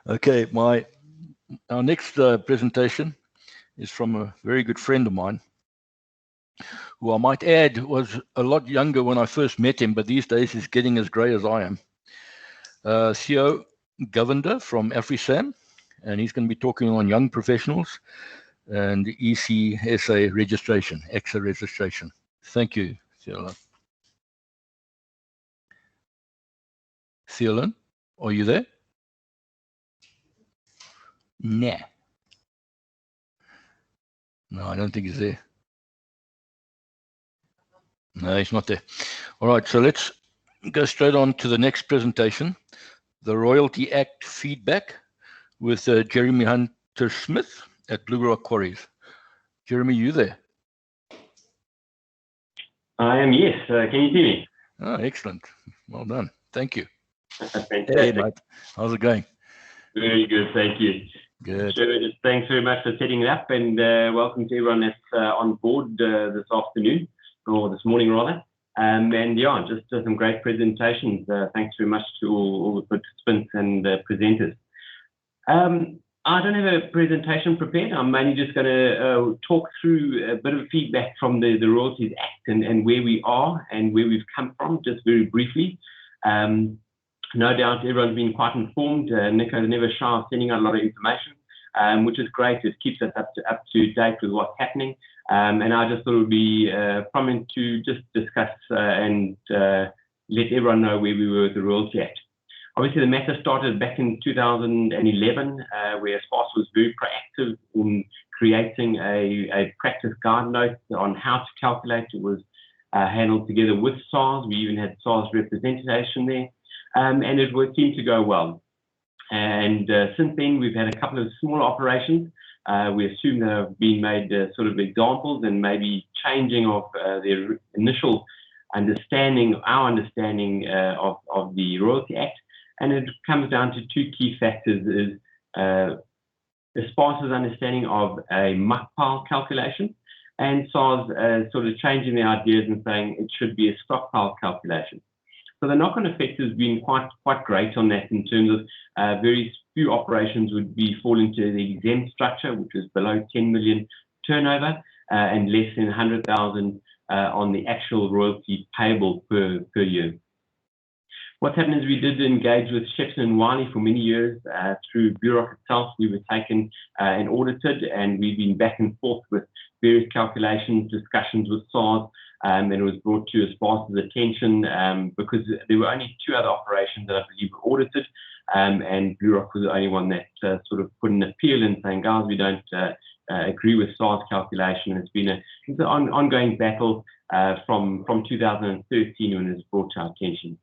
Okay, our next presentation is from a very good friend of mine, who I might add was a lot younger when I first met him, but these days he's getting as grey as I am. Theo Govender from AfriSam, and he's going to be talking on young professionals and ECSA registration, EXA registration. Thank you, Theolin. Theolin, are you there? Nah. No, I don't think he's there. No, he's not there. All right, so let's go straight on to the next presentation, the Royalty Act feedback with Jeremy Hunter-Smith at Blue Rock Quarries. Jeremy, you there? I am, yes. Can you see me? Oh, excellent. Well done. Thank you. Fantastic. Hey, mate. How's it going? Very good, thank you. Good. Sure, thanks very much for setting it up, and welcome to everyone that's on board this afternoon, or this morning rather. And yeah, just some great presentations. Thanks very much to all the participants and presenters. I don't have a presentation prepared. I'm mainly just going to talk through a bit of feedback from the Royalties Act and where we are and where we've come from, just very briefly. No doubt everyone's been quite informed. Nico's never shy of sending out a lot of information, which is great. It keeps us up to date with what's happening. And I just thought it would be prominent to just discuss and let everyone know where we were with the Royalty Act. Obviously, the matter started back in 2011, where ASPASA was very proactive in creating a practice guide note on how to calculate. It was handled together with SARS. We even had SARS representation there. And it seemed to go well. And since then, we've had a couple of small operations. We assume they have been made sort of examples and maybe changing of their initial understanding, our understanding of the Royalty Act. And it comes down to two key factors: is ASPASA's understanding of a muck pile calculation, and SARS sort of changing their ideas and saying it should be a stockpile calculation. So the knock-on effect has been quite great on that, in terms of very few operations would fall into the exempt structure, which is below 10 million turnover, and less than 100,000 on the actual royalty payable per year. What's happened is we did engage with Shepson & Wiley for many years through Bureau itself. We were taken and audited, and we've been back and forth with various calculations, discussions with SARS, and it was brought to ASPASA's attention because there were only two other operations that I believe were audited, and Blue Rock was the only one that sort of put an appeal in saying, guys, we don't agree with SARS calculation. It's been an ongoing battle from 2013 when it was brought to our attention.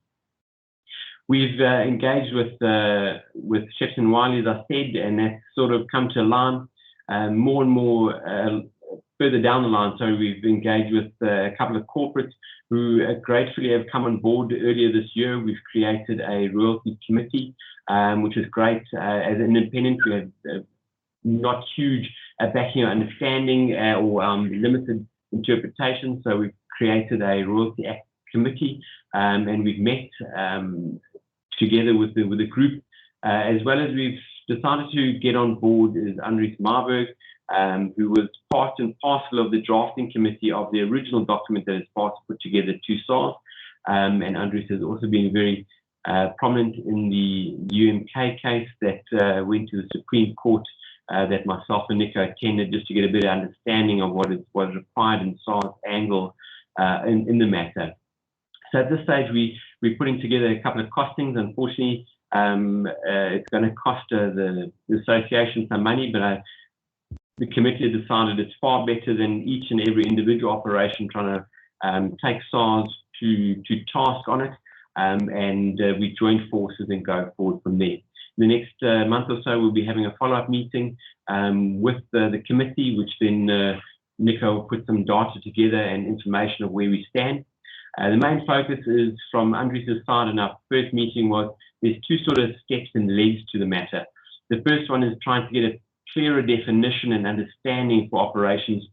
We've engaged with Shepson & Wiley, as I said, and that's sort of come to line more and more further down the line. So we've engaged with a couple of corporates who gratefully have come on board earlier this year. We've created a royalty committee, which is great. As an independent, we have not huge backing or understanding or limited interpretation. So we've created a Royalty Act committee, and we've met together with the group, as well as we've decided to get on board is Andries Marburg, who was part and parcel of the drafting committee of the original document that ASPASA put together to SARS. And Andries has also been very prominent in the UMK case that went to the Supreme Court that myself and Nico attended, just to get a better understanding of what is required in SARS angle in the matter. So at this stage, we're putting together a couple of costings. Unfortunately, it's going to cost the association some money, but the committee has decided it's far better than each and every individual operation trying to take SARS to task on it, and we join forces and go forward from there. In the next month or so, we'll be having a follow-up meeting with the committee, which then Nico will put some data together and information of where we stand. The main focus is from Andries' side, and our first meeting was there's two sort of steps and legs to the matter. The first one is trying to get a clearer definition and understanding for operations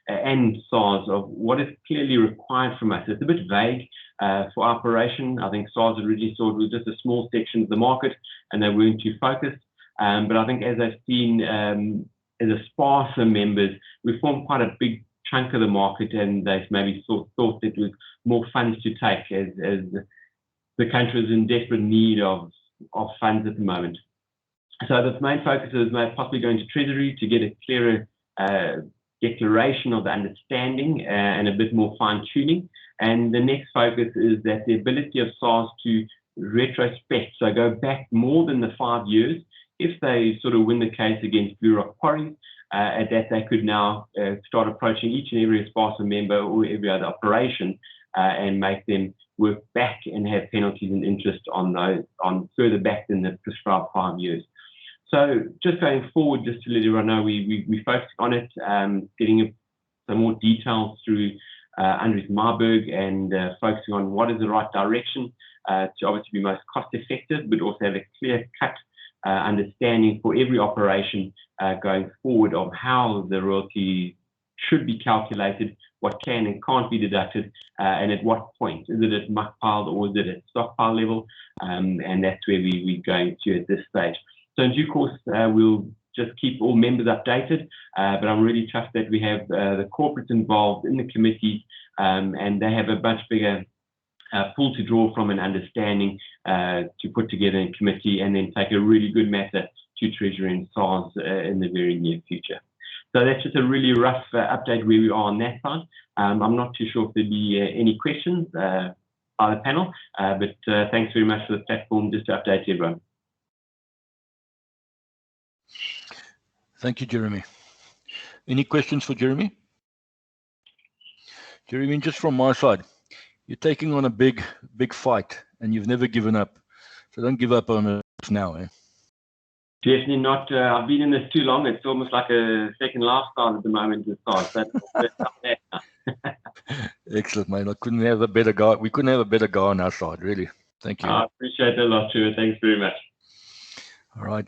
and SARS of what is clearly required from us. It's a bit vague for operation. I think SARS originally thought it was just a small section of the market and they weren't too focused. But I think as I've seen as ASPASA members, we formed quite a big chunk of the market, and they maybe thought it was more funds to take as the country is in desperate need of funds at the moment. So the main focus is possibly going to Treasury to get a clearer declaration of the understanding and a bit more fine-tuning. And the next focus is that the ability of SARS to retrospect, so go back more than the 5 years, if they sort of win the case against Blue Rock Quarries, that they could now start approaching each and every ASPASA member or every other operation and make them work back and have penalties and interest on further back than the prescribed 5 years. So just going forward, just to let everyone know, we focused on it, getting some more details through Andries Marburg and focusing on what is the right direction to obviously be most cost effective, but also have a clear cut understanding for every operation going forward of how the royalty should be calculated, what can and can't be deducted, and at what point. Is it at muck pile or is it at stockpile level? And that's where we're going to at this stage. So in due course, we'll just keep all members updated, but I'm really chuffed that we have the corporates involved in the committee, and they have a much bigger pool to draw from and understanding to put together in committee and then take a really good matter to Treasury and SARS in the very near future. So that's just a really rough update where we are on that side. I'm not too sure if there'll be any questions by the panel, but thanks very much for the platform just to update everyone. Thank you, Jeremy. Any questions for Jeremy? Jeremy, just from my side, you're taking on a big fight and you've never given up. So don't give up on it now, eh? Definitely not. I've been in this too long. It's almost like a second lifestyle at the moment to start. Excellent, mate. I couldn't have a better guy. We couldn't have a better guy on our side, really. Thank you. I appreciate that a lot, too. Thanks very much. All right.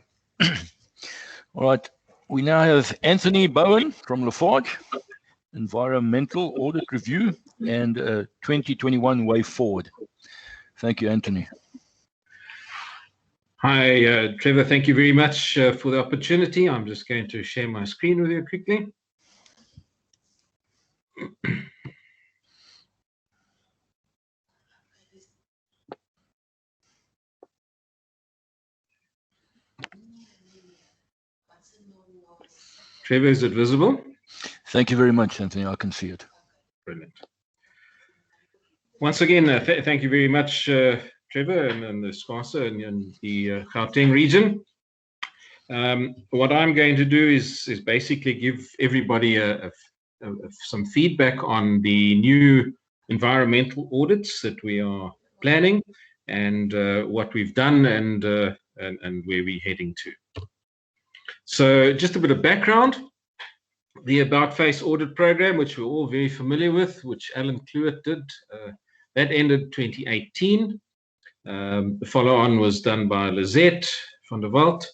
All right. We now have Anthony Bowen from Lafarge, Environmental Audit Review and 2021 Way Forward. Thank you, Anthony. Hi, Trevor. Thank you very much for the opportunity. I'm just going to share my screen with you quickly. Trevor, is it visible? Thank you very much, Anthony. I can see it. Brilliant. Once again, thank you very much, Trevor, and the sponsor and the Gauteng region. What I'm going to do is basically give everybody some feedback on the new environmental audits that we are planning and what we've done and where we're heading to. So just a bit of background. The About Face audit program, which we're all very familiar with, which Alan Cluett did, that ended 2018. The follow-on was done by Lizette van der Walt.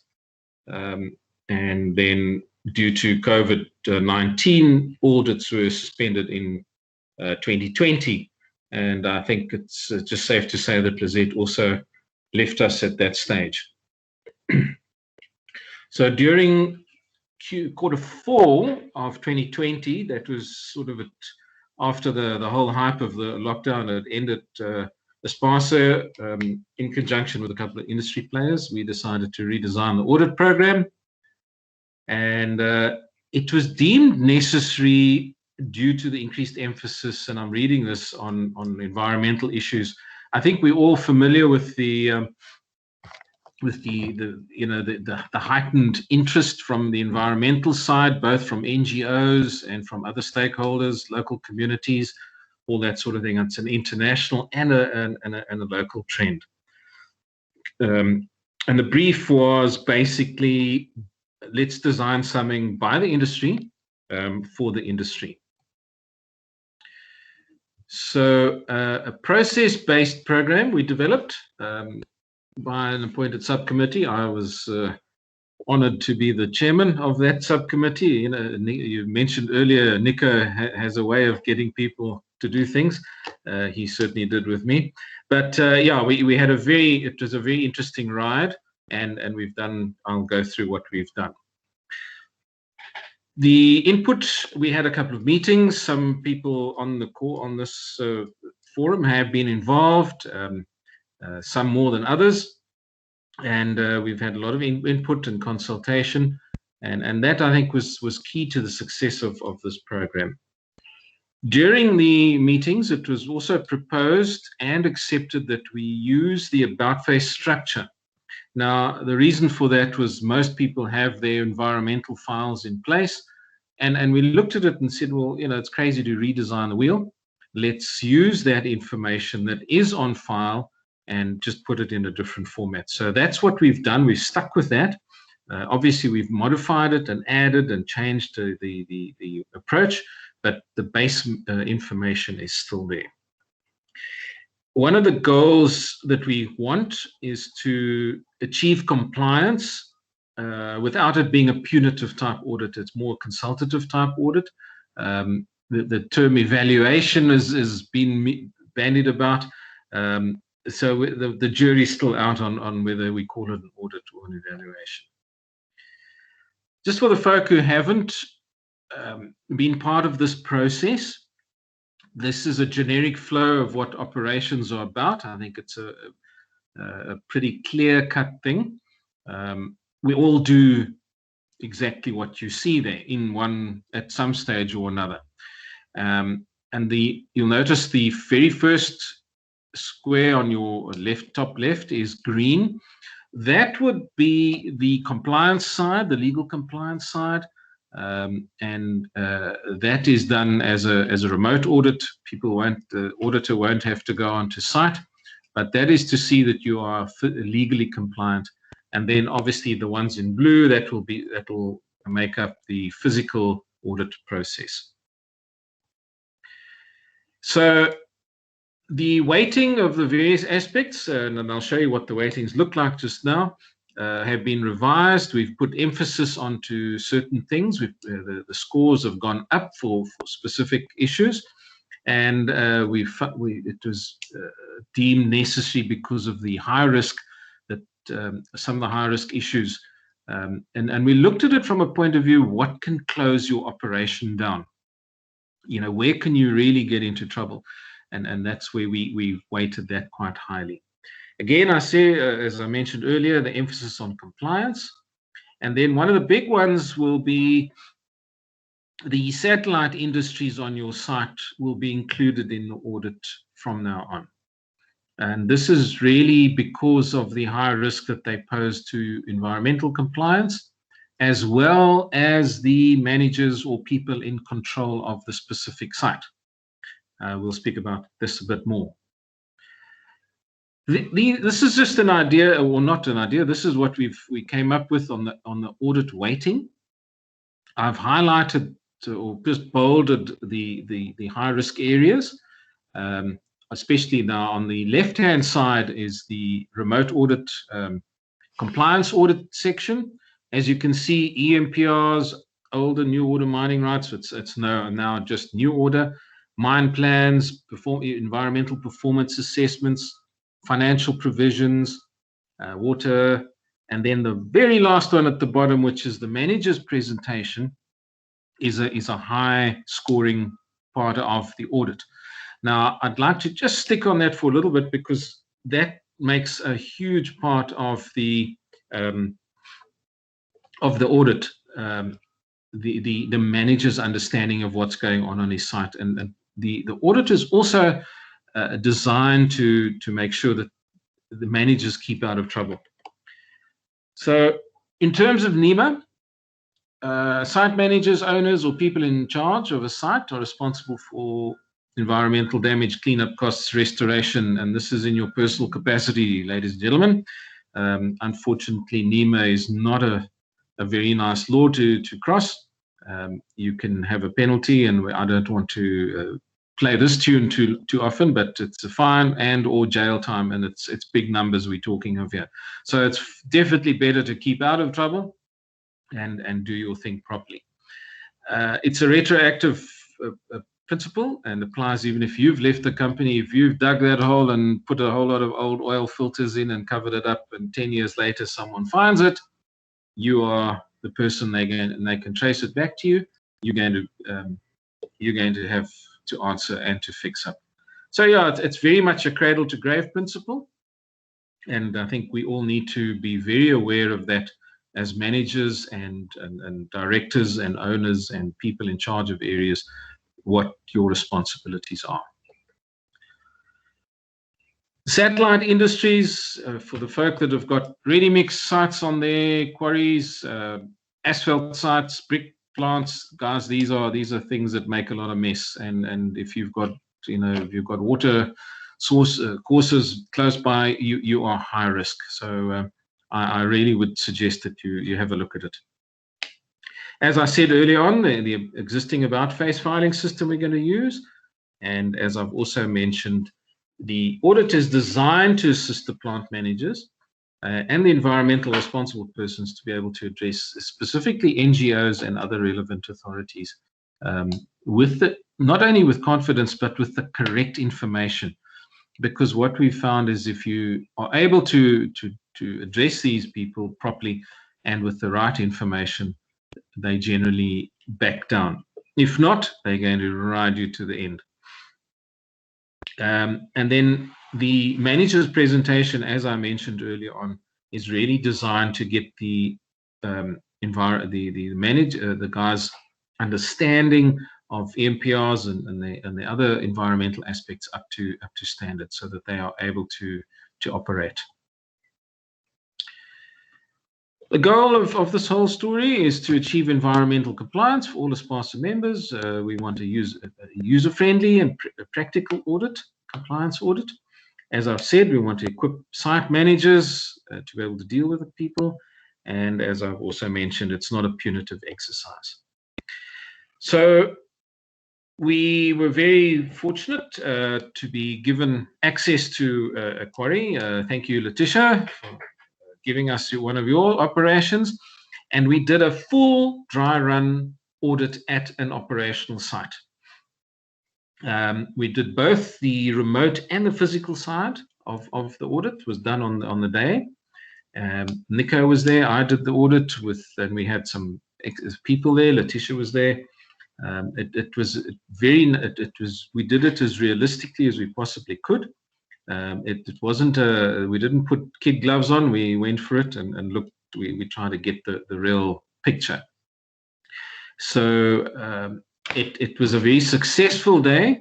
And then due to COVID-19, audits were suspended in 2020. And I think it's just safe to say that Lizette also left us at that stage. So during quarter four of 2020, that was sort of after the whole hype of the lockdown had ended, ASPASA, in conjunction with a couple of industry players, we decided to redesign the audit program. And it was deemed necessary due to the increased emphasis, and I'm reading this, on environmental issues. I think we're all familiar with the heightened interest from the environmental side, both from NGOs and from other stakeholders, local communities, all that sort of thing. It's an international and a local trend. And the brief was basically, let's design something by the industry for the industry. So a process-based program we developed by an appointed subcommittee. I was honored to be the chairman of that subcommittee. You know, you mentioned earlier, Nico has a way of getting people to do things. He certainly did with me. But yeah, we had it was a very interesting ride, and I'll go through what we've done. The input, we had a couple of meetings. Some people on the call on this forum have been involved, some more than others. And we've had a lot of input and consultation. And that, I think, was key to the success of this program. During the meetings, it was also proposed and accepted that we use the about-face structure. Now, the reason for that was most people have their environmental files in place. And we looked at it and said, well, you know, it's crazy to redesign the wheel. Let's use that information that is on file and just put it in a different format. So that's what we've done. We've stuck with that. Obviously, we've modified it and added and changed the approach, but the base information is still there. One of the goals that we want is to achieve compliance without it being a punitive type audit. It's more a consultative type audit. The term evaluation has been bandied about. So the jury's still out on whether we call it an audit or an evaluation. Just for the folk who haven't been part of this process, this is a generic flow of what operations are about. I think it's a pretty clear-cut thing. We all do exactly what you see there at some stage or another. And you'll notice the very first square on your top left is green. That would be the compliance side, the legal compliance side. And that is done as a remote audit. The auditor won't have to go onto site, but that is to see that you are legally compliant. And then obviously the ones in blue, that will make up the physical audit process. So the weighting of the various aspects, and I'll show you what the weightings look like just now, have been revised. We've put emphasis onto certain things. The scores have gone up for specific issues, and it was deemed necessary because of the high risk that some of the high risk issues. And we looked at it from a point of view, what can close your operation down? You know, where can you really get into trouble? And that's where we weighted that quite highly. Again, I say, as I mentioned earlier, the emphasis on compliance. And then one of the big ones will be the satellite industries on your site will be included in the audit from now on. And this is really because of the high risk that they pose to environmental compliance, as well as the managers or people in control of the specific site. We'll speak about this a bit more. This is just an idea, or not an idea. This is what we came up with on the audit weighting. I've highlighted or just bolded the high risk areas, especially now on the left hand side is the remote audit compliance audit section. As you can see, EMPRs, old and new order mining rights. It's now just new order. Mine plans, environmental performance assessments, financial provisions, water, And then the very last one at the bottom, which is the manager's presentation, is a high scoring part of the audit. Now, I'd like to just stick on that for a little bit, because that makes a huge part of the audit, the manager's understanding of what's going on his site. And the audit is also designed to make sure that the managers keep out of trouble. So in terms of NEMA, site managers, owners, or people in charge of a site are responsible for environmental damage, cleanup costs, restoration, and this is in your personal capacity, ladies and gentlemen. Unfortunately, NEMA is not a very nice law to cross. You can have a penalty, and I don't want to play this tune too often, but it's a fine and or jail time, and it's big numbers we're talking of here. So it's definitely better to keep out of trouble and do your thing properly. It's a retroactive principle and applies even if you've left the company. If you've dug that hole and put a whole lot of old oil filters in and covered it up, and 10 years later someone finds it, you are the person they can trace it back to you. You're going to have to answer and to fix up. So yeah, it's very much a cradle to grave principle, and I think we all need to be very aware of that as managers and directors and owners and people in charge of areas, what your responsibilities are. Satellite industries, for the folk that have got ready-mix sites on their quarries, asphalt sites, brick plants, guys, these are things that make a lot of mess. And if you've got water source courses close by, you are high risk. So I really would suggest that you have a look at it. As I said earlier on, the existing about-face filing system we're going to use, and as I've also mentioned, the audit is designed to assist the plant managers and the environmental responsible persons to be able to address specifically NGOs and other relevant authorities not only with confidence, but with the correct information. Because what we found is if you are able to address these people properly and with the right information, they generally back down. If not, they're going to ride you to the end. And then the manager's presentation, as I mentioned earlier on, is really designed to get the guys' understanding of MPRs and the other environmental aspects up to standard, so that they are able to operate. The goal of this whole story is to achieve environmental compliance for all ASPASA members. We want to use a user-friendly and practical audit, compliance audit. As I've said, we want to equip site managers to be able to deal with the people. And as I've also mentioned, it's not a punitive exercise. So we were very fortunate to be given access to a quarry. Thank you, Letitia, for giving us one of your operations. And we did a full dry run audit at an operational site. We did both the remote and the physical side of the audit. It was done on the day. Nico was there. I did the audit and we had some people there. Letitia was there. We did it as realistically as we possibly could. It wasn't we didn't put kid gloves on. We went for it and looked. We tried to get the real picture. So it was a very successful day,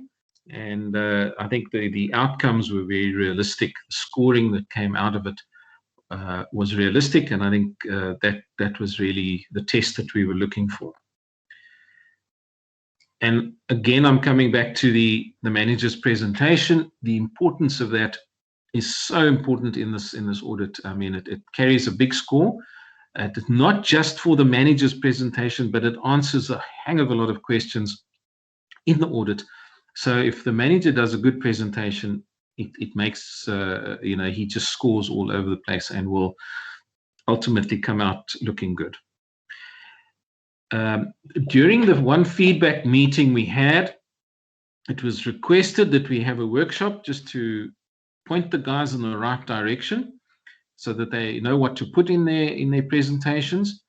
and I think the outcomes were very realistic. The scoring that came out of it was realistic, and I think that was really the test that we were looking for. And again, I'm coming back to the manager's presentation. The importance of that is so important in this audit. I mean, it carries a big score. It's not just for the manager's presentation, but it answers a hang of a lot of questions in the audit. So if the manager does a good presentation, it makes, he just scores all over the place and will ultimately come out looking good. During the one feedback meeting we had, it was requested that we have a workshop just to point the guys in the right direction. so that they know what to put in their presentations.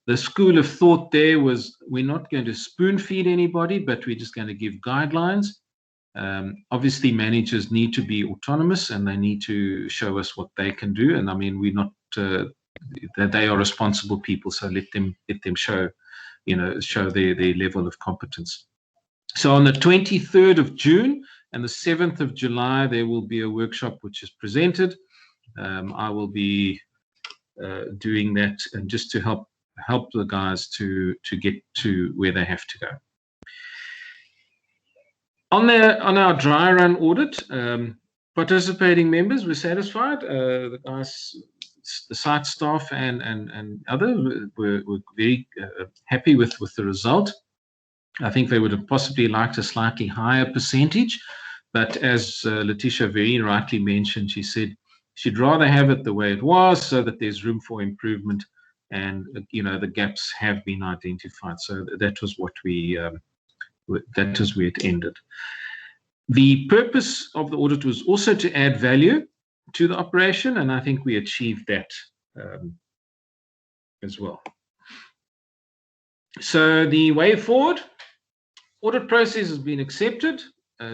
The school of thought there was, we're not going to spoon feed anybody, but we're just going to give guidelines. Obviously, managers need to be autonomous and they need to show us what they can do. And I mean, we're not that they are responsible people, so let them show, show their level of competence. So on the 23rd of June and the 7th of July, there will be a workshop which is presented. I will be doing that, and just to help the guys to get to where they have to go. On our dry run audit, participating members were satisfied. The guys, the site staff and others were very happy with the result. I think they would have possibly liked a slightly higher percentage, but as Letitia very rightly mentioned, she said she'd rather have it the way it was, so that there's room for improvement, and the gaps have been identified. So that was what that was where it ended. The purpose of the audit was also to add value to the operation, and I think we achieved that as well. So the way forward, audit process has been accepted,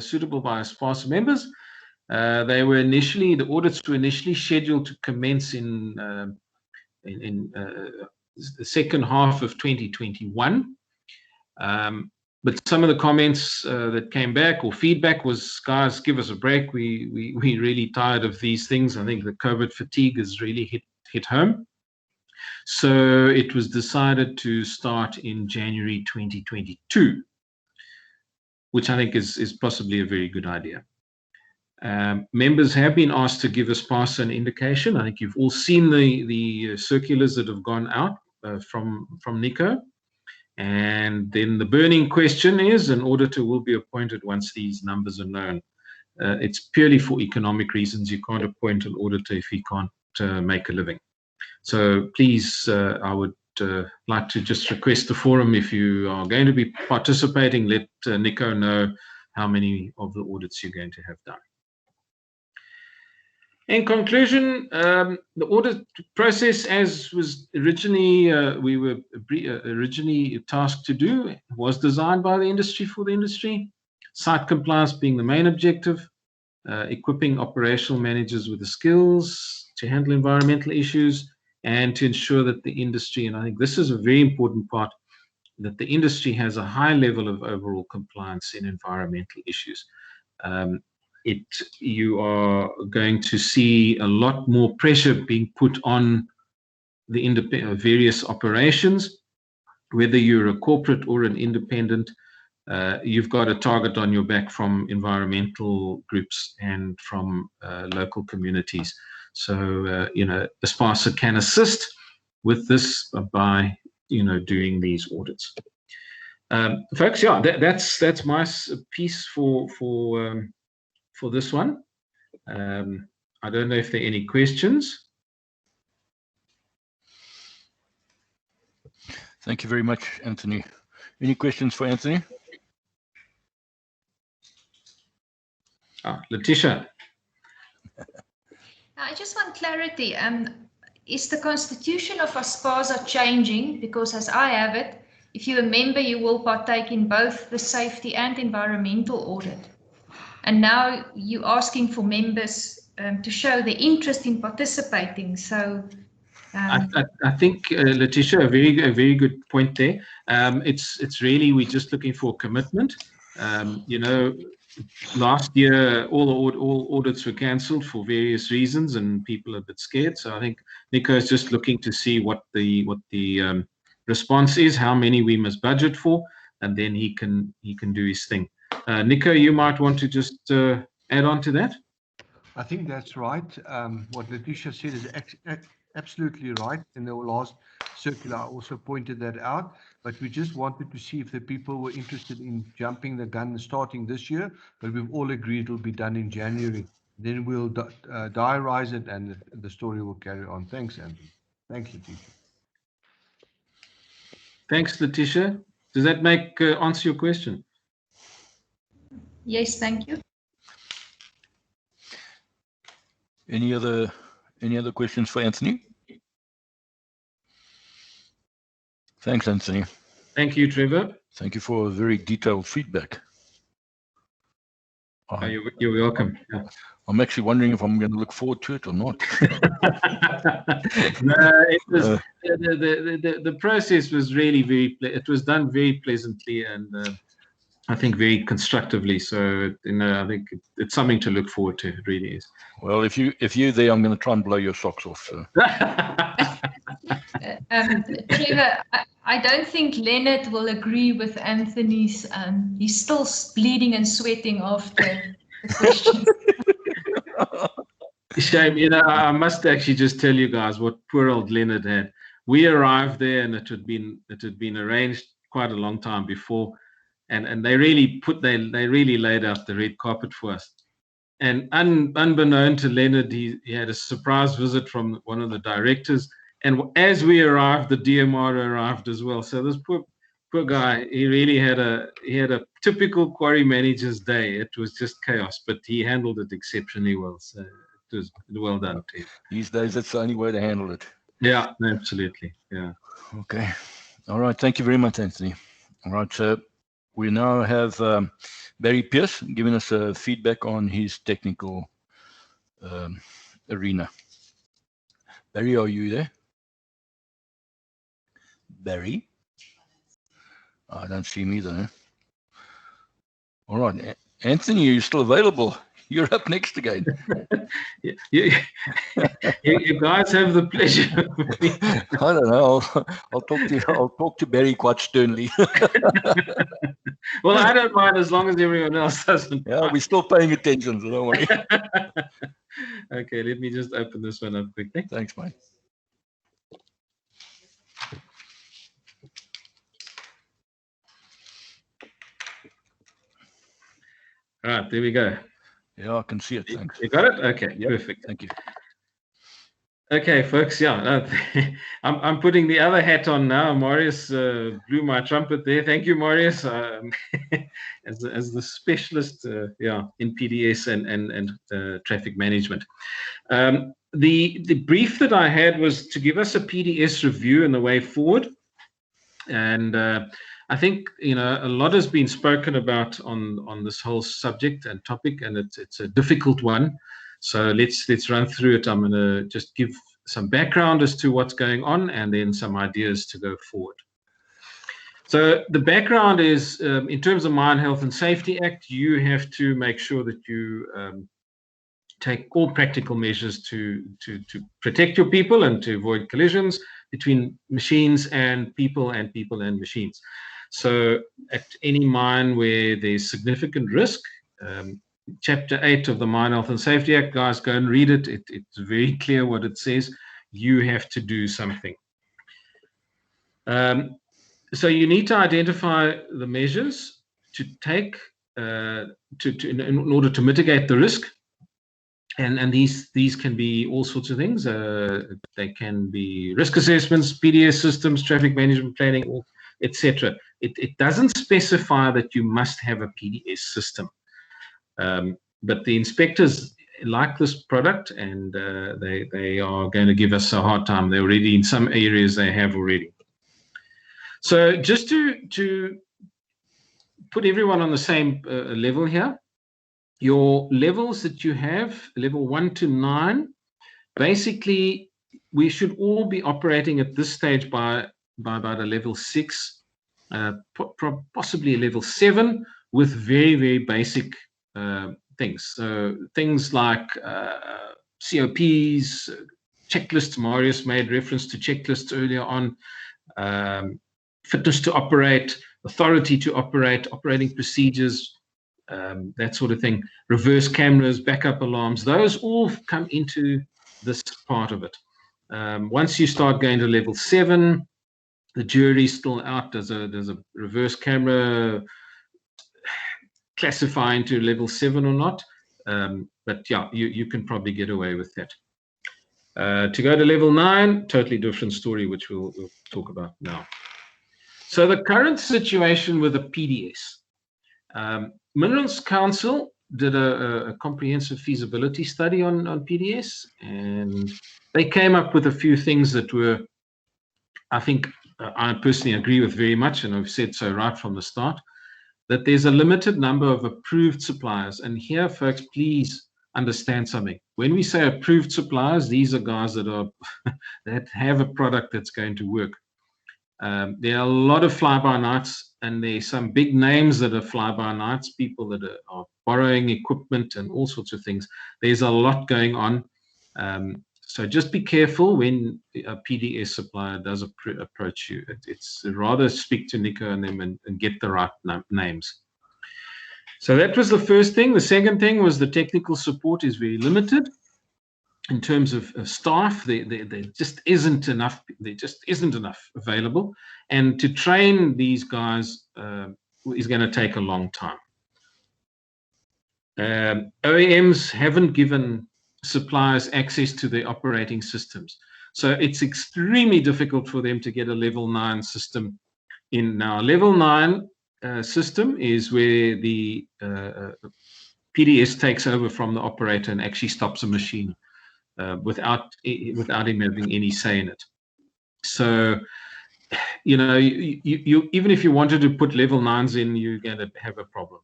suitable by ASPASA members. The audits were initially scheduled to commence in the second half of 2021. But some of the comments that came back, or feedback, was, guys, give us a break. We're really tired of these things. I think the COVID fatigue has really hit home. So it was decided to start in January 2022, which I think is possibly a very good idea. Members have been asked to give ASPASA an indication. I think you've all seen the circulars that have gone out from Nico. And then the burning question is, an auditor will be appointed once these numbers are known. It's purely for economic reasons. You can't appoint an auditor if he can't make a living. So please, I would like to just request the forum, if you are going to be participating, let Nico know how many of the audits you're going to have done. In conclusion, the audit process, as was originally we were originally tasked to do, was designed by the industry for the industry. Site compliance being the main objective, equipping operational managers with the skills to handle environmental issues, and to ensure that the industry, and I think this is a very important part, that the industry has a high level of overall compliance in environmental issues. You are going to see a lot more pressure being put on the various operations, whether you're a corporate or an independent. You've got a target on your back from environmental groups and from local communities. So ASPASA can assist with this by doing these audits. Folks, yeah, that's my piece for this one. I don't know if there are any questions. Thank you very much, Anthony. Any questions for Anthony? Letitia. I just want clarity. Is the constitution of ASPASA changing? Because as I have it, if you're a member, you will partake in both the safety and environmental audit. And now you're asking for members to show their interest in participating. So I think, Letitia, a very good point there. It's really, we're just looking for commitment. Last year, all audits were cancelled for various reasons, and people are a bit scared. So I think Nico is just looking to see what the response is, how many we must budget for, and then he can do his thing. Nico, you might want to just add on to that. I think that's right. What Letitia said is absolutely right. In the last circular, I also pointed that out. But we just wanted to see if the people were interested in jumping the gun and starting this year. But we've all agreed it'll be done in January. Then we'll diarize it, and the story will carry on. Thanks, Anthony. Thanks, Letitia. Thanks, Letitia. Does that answer your question? Yes, thank you. Any other Any other questions for Anthony? Thanks, Anthony. Thank you, Trevor. Thank you for a very detailed feedback. You're welcome. Yeah. I'm actually wondering if I'm going to look forward to it or not. No, it was, the process was really it was done very pleasantly and I think very constructively. So I think it's something to look forward to. It really is. Well, if you're there, I'm going to try and blow your socks off. So. Trevor, I don't think Leonard will agree with Anthony's. He's still bleeding and sweating after the questions. Shame, I must actually just tell you guys what poor old Leonard had. We arrived there, and it had been arranged quite a long time before, and they really laid out the red carpet for us. And unbeknown to Leonard, he had a surprise visit from one of the directors. And as we arrived, the DMR arrived as well. So this poor guy, he really had a typical quarry manager's day. It was just chaos, but he handled it exceptionally well. So it was well done, Ted. These days, that's the only way to handle it. Yeah, absolutely. Yeah. Okay. All right. Thank you very much, Anthony. All right. So we now have Barry Pierce giving us feedback on his technical arena. Barry, are you there? Barry? I don't see him either. Eh? All right. Anthony, are you still available? You're up next again. you guys have the pleasure. I don't know. I'll talk to Barry quite sternly. Well, I don't mind as long as everyone else doesn't. Yeah, we're still paying attention, so don't worry. Okay, let me just open this one up quickly. Thanks, mate. All right, there we go. Yeah, I can see it. Thanks. You got it? Okay, yep. Perfect. Thank you. Okay, folks. Yeah, I'm putting the other hat on now. Marius blew my trumpet there. Thank you, Marius, as the specialist, in PDS and traffic management. The brief that I had was to give us a PDS review and the way forward, and I think a lot has been spoken about on this whole subject and topic, and it's a difficult one. So let's run through it. I'm going to just give some background as to what's going on, and then some ideas to go forward. So the background is, in terms of Mine Health and Safety Act, you have to make sure that you take all practical measures to protect your people and to avoid collisions between machines and people and machines. So at any mine where there's significant risk, Chapter 8 of the Mine Health and Safety Act, guys, go and read it. It's very clear what it says. You have to do something. So you need to identify the measures to take in order to mitigate the risk. And these can be all sorts of things. They can be risk assessments, PDS systems, traffic management planning, etc. It doesn't specify that you must have a PDS system. But the inspectors like this product, and they are going to give us a hard time. They're already in some areas they have already. So just to put everyone on the same level here, your levels that you have, level 1 to 9, basically we should all be operating at this stage by about a level 6, possibly a level 7, with very, very basic things. So things like COPs, checklists. Marius made reference to checklists earlier on. Fitness to operate, authority to operate, operating procedures, that sort of thing. Reverse cameras, backup alarms. Those all come into this part of it. Once you start going to level 7, the jury's still out. There's a reverse camera classify into level 7 or not, but yeah, you can probably get away with that. To go to level 9, totally different story, which we'll talk about now. So the current situation with the PDS, Minerals Council did a comprehensive feasibility study on PDS, and they came up with a few things that were, I think, I personally agree with very much, and I've said so right from the start, that there's a limited number of approved suppliers. And here, folks, please understand something. When we say approved suppliers, these are guys that are that have a product that's going to work. There are a lot of fly-by-nights, and there's some big names that are fly-by-nights, people that are borrowing equipment and all sorts of things. There's a lot going on. So just be careful when a PDS supplier does approach you. It's rather speak to Nico and them and get the right names. So that was the first thing. The second thing was the technical support is very limited in terms of staff. There just isn't enough. There just isn't enough available, and to train these guys is going to take a long time. OEMs haven't given suppliers access to their operating systems, so it's extremely difficult for them to get a level 9 system in. Now, level 9 system is where the PDS takes over from the operator and actually stops a machine without him having any say in it. So, you know, you even if you wanted to put level 9s in, you're going to have a problem.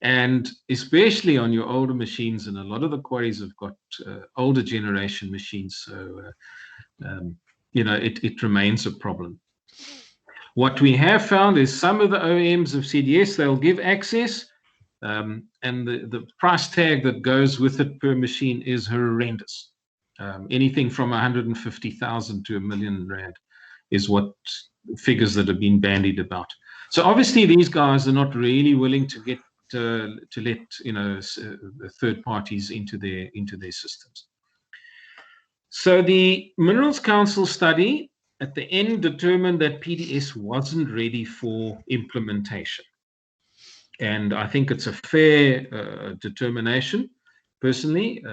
And especially on your older machines, and a lot of the quarries have got older generation machines, so you know, it remains a problem. What we have found is some of the OEMs of CDS, they'll give access, and the price tag that goes with it per machine is horrendous. Anything from 150,000 to R1 million is what figures that have been bandied about. So obviously these guys are not really willing to get to let, you know, third parties into their systems. So the Minerals Council study at the end determined that PDS wasn't ready for implementation, and I think it's a fair determination. Personally,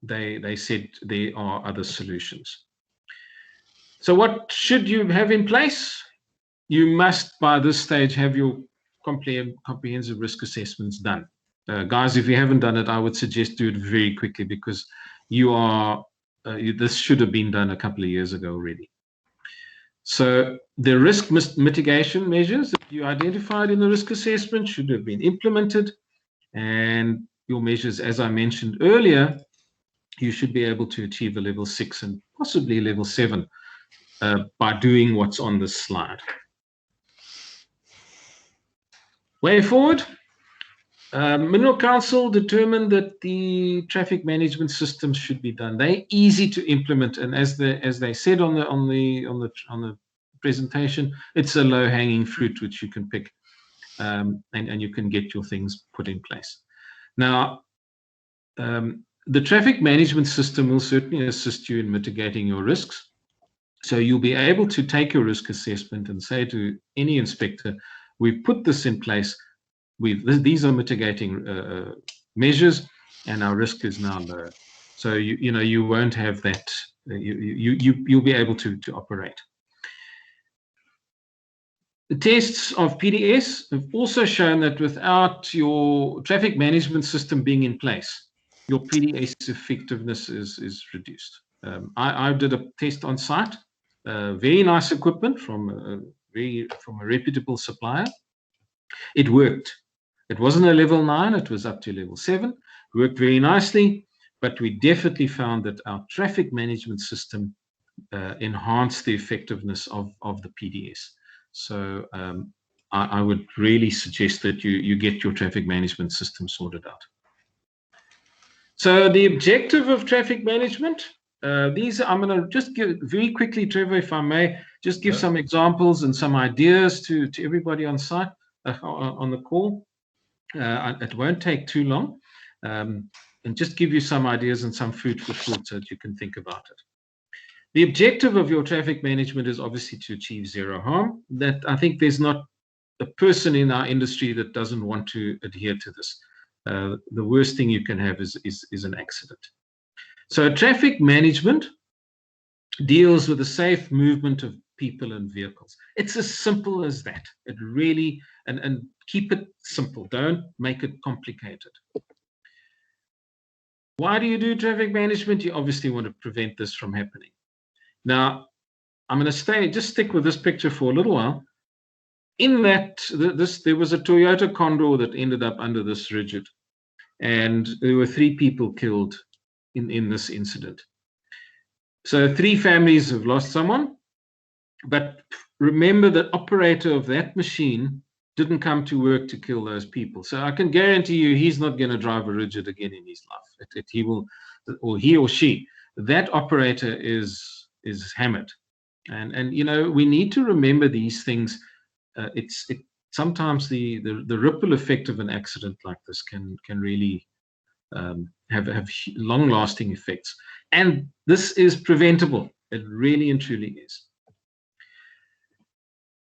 they said there are other solutions. So what should you have in place? You must, by this stage, have your comprehensive risk assessments done. Guys, if you haven't done it, I would suggest do it very quickly, because this should have been done a couple of years ago already. So the risk mitigation measures that you identified in the risk assessment should have been implemented, and your measures, as I mentioned earlier, you should be able to achieve a level 6 and possibly level 7 by doing what's on this slide. Way forward, Mineral Council determined that the traffic management systems should be done. They're easy to implement, and as they said on the presentation, it's a low-hanging fruit which you can pick, and you can get your things put in place. Now, the traffic management system will certainly assist you in mitigating your risks. So you'll be able to take your risk assessment and say to any inspector, we've put this in place, these are mitigating measures, and our risk is now low. So you won't have that, you'll be able to operate. The tests of PDS have also shown that without your traffic management system being in place, your PDS effectiveness is reduced. I did a test on site, very nice equipment from a reputable supplier. It worked. It wasn't a level 9, it was up to level 7. It worked very nicely, but we definitely found that our traffic management system enhanced the effectiveness of the PDS. So I would really suggest that you get your traffic management system sorted out. So the objective of traffic management, I'm going to just give very quickly, Trevor, if I may, just give some examples and some ideas to everybody on site, on the call. It won't take too long, and just give you some ideas and some food for thought so that you can think about it. The objective of your traffic management is obviously to achieve zero harm. That I think there's not a person in our industry that doesn't want to adhere to this. The worst thing you can have is an accident. So traffic management deals with the safe movement of people and vehicles. It's as simple as that. It really, and keep it simple. Don't make it complicated. Why do you do traffic management? You obviously want to prevent this from happening. Now, I'm going to just stick with this picture for a little while. In that, there was a Toyota Condor that ended up under this rigid, and there were 3 people killed in this incident. So 3 families have lost someone, but remember the operator of that machine didn't come to work to kill those people. So I can guarantee you he's not going to drive a rigid again in his life. He will, or he or she, that operator is hammered. And you know, we need to remember these things. Sometimes the ripple effect of an accident like this can really have long-lasting effects. And this is preventable. It really and truly is.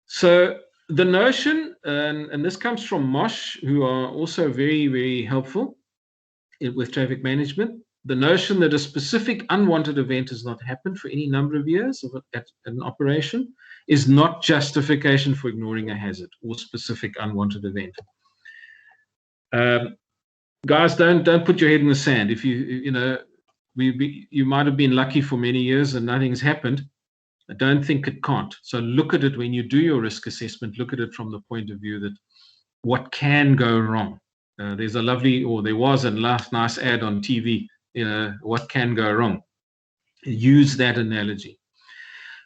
So the notion, and this comes from MOSH, who are also very, very helpful with traffic management, the notion that a specific unwanted event has not happened for any number of years at an operation is not justification for ignoring a hazard or specific unwanted event. Guys, don't put your head in the sand. If you might have been lucky for many years and nothing's happened. I don't think it can't. So look at it when you do your risk assessment. Look at it from the point of view that what can go wrong. There's a lovely, or there was a nice ad on TV. You know, what can go wrong? Use that analogy.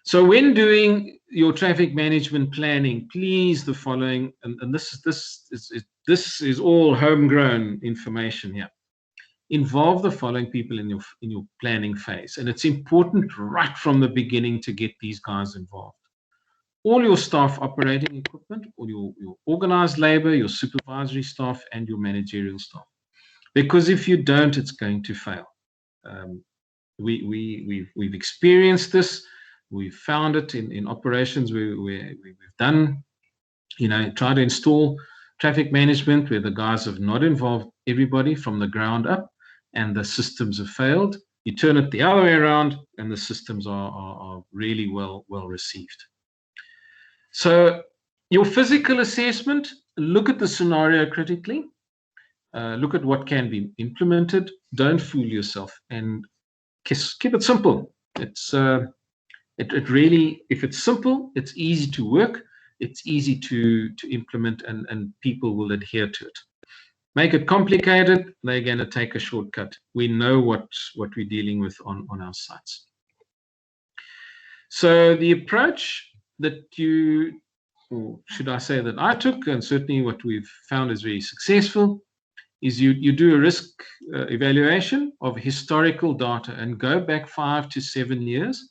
So when doing your traffic management planning, please the following, and this is all homegrown information here. Involve the following people in your planning phase, and it's important right from the beginning to get these guys involved. All your staff operating equipment, all your organized labor, your supervisory staff, and your managerial staff. Because if you don't, it's going to fail. We've experienced this. We've found it in operations where we've done, try to install traffic management where the guys have not involved everybody from the ground up, and the systems have failed. You turn it the other way around, and the systems are really well received. So your physical assessment, look at the scenario critically. Look at what can be implemented. Don't fool yourself, and keep it simple. It really, if it's simple, it's easy to work. It's easy to implement, and people will adhere to it. Make it complicated, they're going to take a shortcut. We know what we're dealing with on our sites. So the approach that or should I say that I took, and certainly what we've found is very successful, is you do a risk evaluation of historical data and go back 5 to 7 years,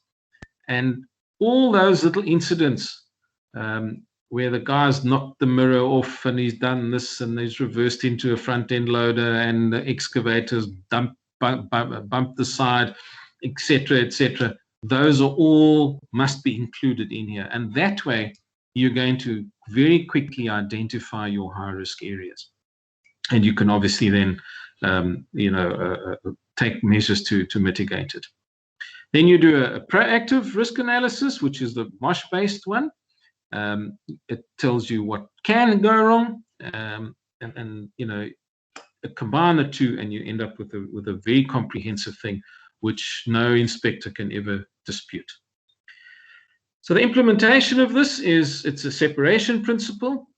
and all those little incidents where the guy's knocked the mirror off and he's done this and he's reversed into a front end loader and the excavators bumped the side, etc. Those are all must be included in here, and that way you're going to very quickly identify your high risk areas, and you can obviously then take measures to mitigate it. Then you do a proactive risk analysis, which is the MOSH based one. It tells you what can go wrong, and combine the two, and you end up with a very comprehensive thing, which no inspector can ever dispute. So the implementation of this it's a separation principle.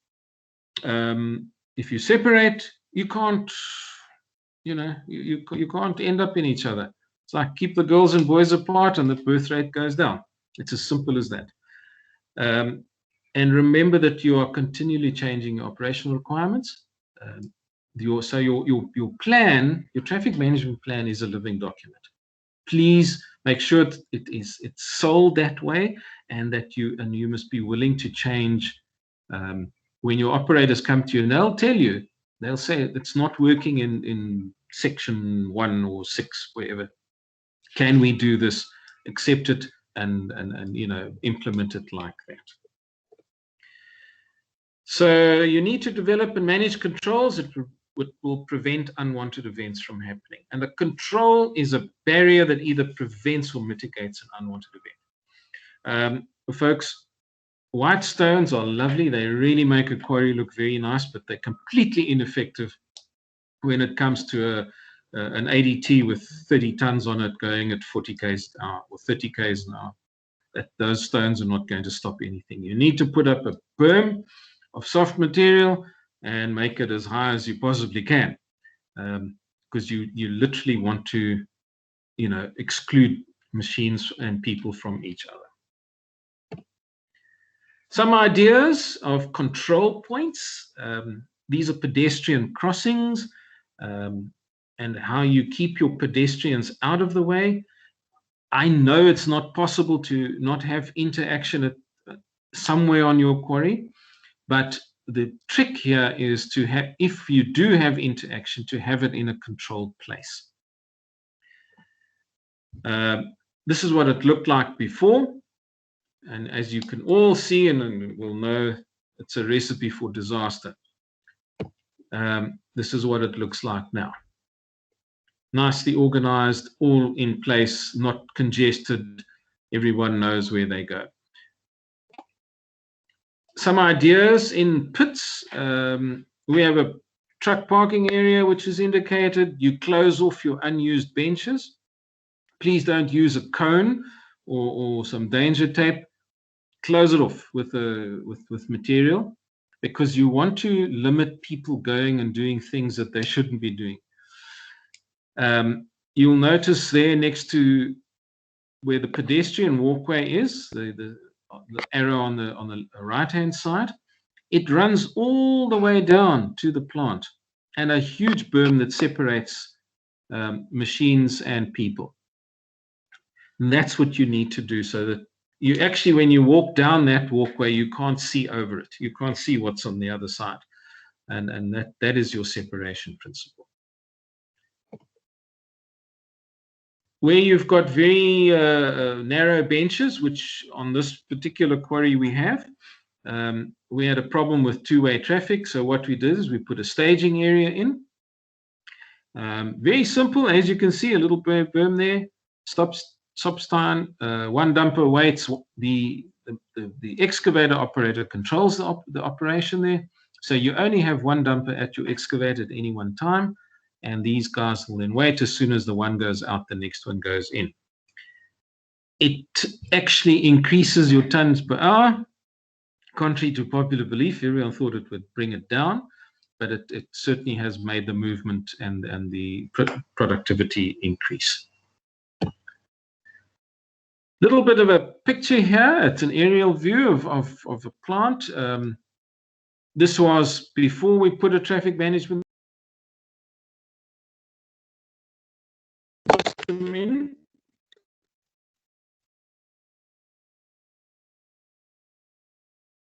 If you separate, you can't, you can't end up in each other. It's like keep the girls and boys apart, and the birth rate goes down. It's as simple as that. And remember that you are continually changing your operational requirements. Your plan, your traffic management plan, is a living document. Please make sure it's sold that way, and that you must be willing to change. When your operators come to you, and they'll say it's not working in section 1 or 6, wherever. Can we do this? Accept it and implement it like that. So you need to develop and manage controls that will prevent unwanted events from happening. And the control is a barrier that either prevents or mitigates an unwanted event. folks, white stones are lovely. They really make a quarry look very nice, but they're completely ineffective when it comes to an ADT with 30 tons on it going at 40 k's an hour or 30 k's an hour. Those stones are not going to stop anything. You need to put up a berm of soft material and make it as high as you possibly can, because you literally want to, exclude machines and people from each other. Some ideas of control points. These are pedestrian crossings, and how you keep your pedestrians out of the way. I know it's not possible to not have interaction at somewhere on your quarry, but the trick here is to have, if you do have interaction, to have it in a controlled place. This is what it looked like before, and as you can all see, and we'll know, it's a recipe for disaster. This is what it looks like now. Nicely organized, all in place, not congested. Everyone knows where they go. Some ideas in pits. We have a truck parking area which is indicated. You close off your unused benches. Please don't use a cone or some danger tape. Close it off with material, because you want to limit people going and doing things that they shouldn't be doing. You'll notice there next to where the pedestrian walkway is, the arrow on the right-hand side, it runs all the way down to the plant, and a huge berm that separates machines and people. And that's what you need to do, so that you actually, when you walk down that walkway, you can't see over it. You can't see what's on the other side. And that is your separation principle. Where you've got very narrow benches, which on this particular quarry we have, we had a problem with two-way traffic. So what we did is we put a staging area in. Very simple, as you can see, a little berm there, stop sign, one dumper waits. The excavator operator controls the operation there. So you only have one dumper at your excavator at any one time. And these guys will then wait. As soon as the one goes out, the next one goes in. It actually increases your tons per hour. Contrary to popular belief, everyone thought it would bring it down, but it certainly has made the movement and the productivity increase. Little bit of a picture here. It's an aerial view of a plant. This was before we put a traffic management system in.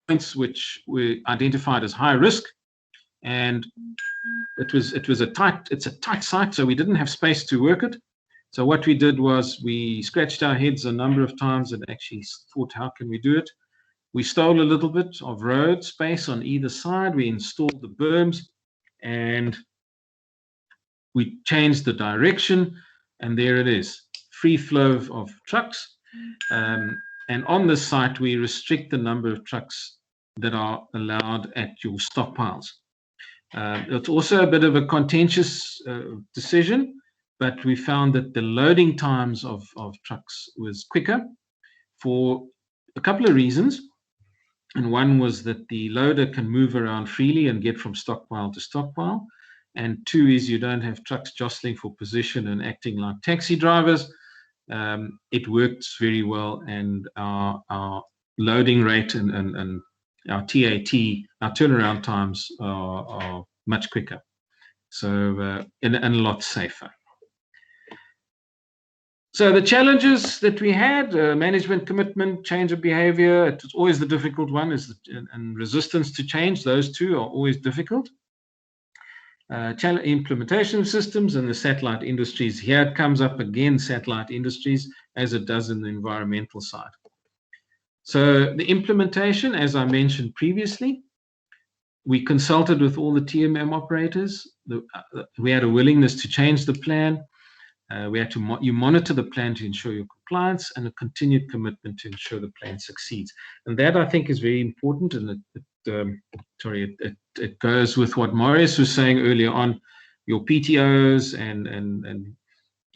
Points which were identified as high risk, and it's a tight site, so we didn't have space to work it. So what we did was we scratched our heads a number of times and actually thought, how can we do it? We stole a little bit of road space on either side. We installed the berms and we changed the direction, and there it is, free flow of trucks. And on this site, we restrict the number of trucks that are allowed at your stockpiles. It's also a bit of a contentious decision, but we found that the loading times of trucks was quicker for a couple of reasons. And one was that the loader can move around freely and get from stockpile to stockpile. And two is you don't have trucks jostling for position and acting like taxi drivers. It works very well, and our loading rate and our TAT, our turnaround times are much quicker. So, and a lot safer. So the challenges that we had, management commitment, change of behavior, it's always the difficult one, and resistance to change. Those two are always difficult. Implementation of systems and the satellite industries. Here it comes up again, satellite industries, as it does in the environmental side. So the implementation, as I mentioned previously, we consulted with all the TMM operators. We had a willingness to change the plan. We had to you monitor the plan to ensure your compliance and a continued commitment to ensure the plan succeeds. And that, I think, is very important. And it goes with what Marius was saying earlier on, your PTOs and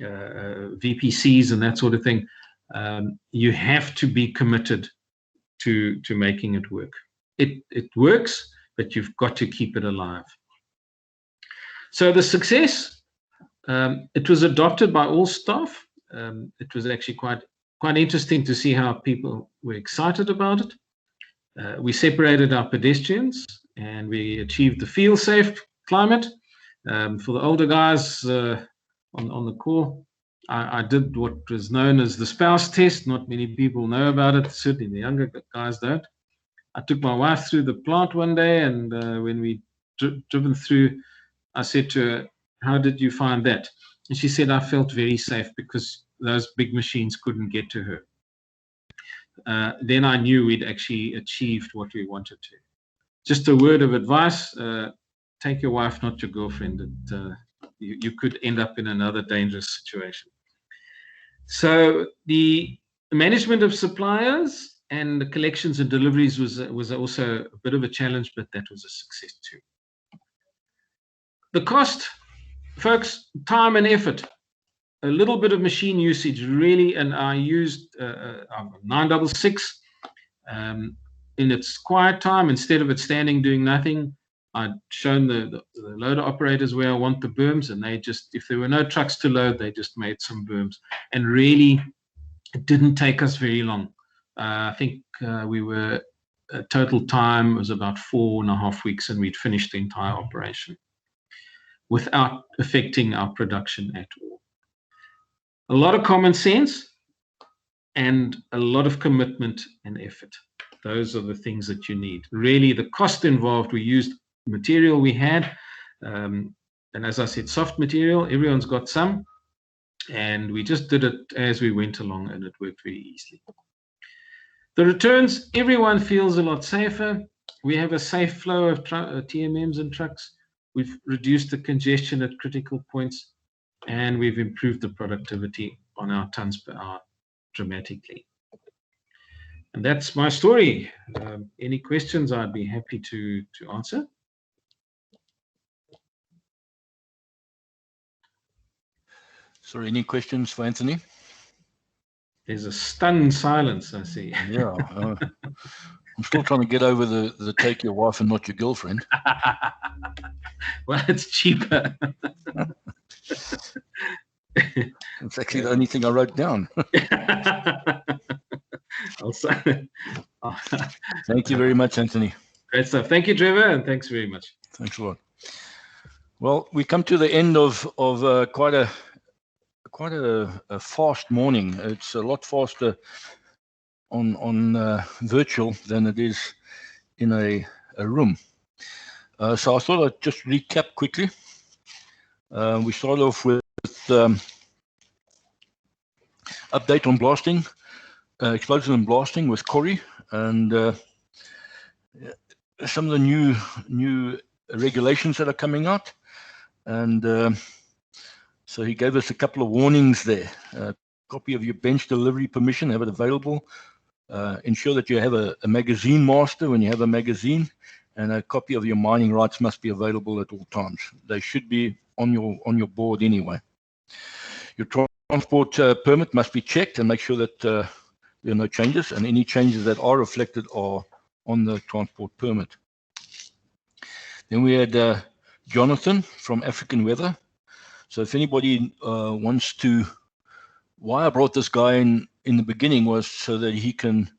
VPCs and that sort of thing. You have to be committed to making it work. It works, but you've got to keep it alive. So the success, it was adopted by all staff. It was actually quite interesting to see how people were excited about it. We separated our pedestrians and we achieved the feel-safe climate. For the older guys on the call, I did what was known as the spouse test. Not many people know about it. Certainly the younger guys don't. I took my wife through the plant one day, and when we driven through, I said to her, "How did you find that?" And she said, "I felt very safe because those big machines couldn't get to her." Then I knew we'd actually achieved what we wanted to. Just a word of advice, take your wife, not your girlfriend. You could end up in another dangerous situation. So the management of suppliers and the collections and deliveries was also a bit of a challenge, but that was a success too. The cost, folks, time and effort. A little bit of machine usage really, and I used 966 in its quiet time. Instead of it standing doing nothing, I'd shown the loader operators where I want the berms, and they just, if there were no trucks to load, they just made some berms. And really, it didn't take us very long. I think we were, total time was about 4.5 weeks, and we'd finished the entire operation without affecting our production at all. A lot of common sense and a lot of commitment and effort. Those are the things that you need. Really, the cost involved, we used material we had. And as I said, soft material, everyone's got some. And we just did it as we went along, and it worked very easily. The returns, everyone feels a lot safer. We have a safe flow of TMMs and trucks. We've reduced the congestion at critical points, and we've improved the productivity on our tons per hour dramatically. And that's my story. Any questions, I'd be happy to answer. Sorry, any questions for Anthony? There's a stunned silence, I see. Yeah. I'm still trying to get over the take your wife and not your girlfriend. Well, it's cheaper. It's actually the only thing I wrote down. Thank you very much, Anthony. Great stuff. Thank you, Trevor, and thanks very much. Thanks a lot. Well, we come to the end of quite a fast morning. It's a lot faster on virtual than it is in a room. So I thought I'd just recap quickly. We started off with update on blasting, explosion and blasting with Corey, and some of the new regulations that are coming out. And so he gave us a couple of warnings there. Copy of your bench delivery permission, have it available. Ensure that you have a magazine master when you have a magazine, and a copy of your mining rights must be available at all times. They should be on your board anyway. Your transport permit must be checked and make sure that there are no changes, and any changes that are reflected are on the transport permit. Then we had Jonathan from African Weather. So if anybody wants to, why I brought this guy in the beginning was so that he can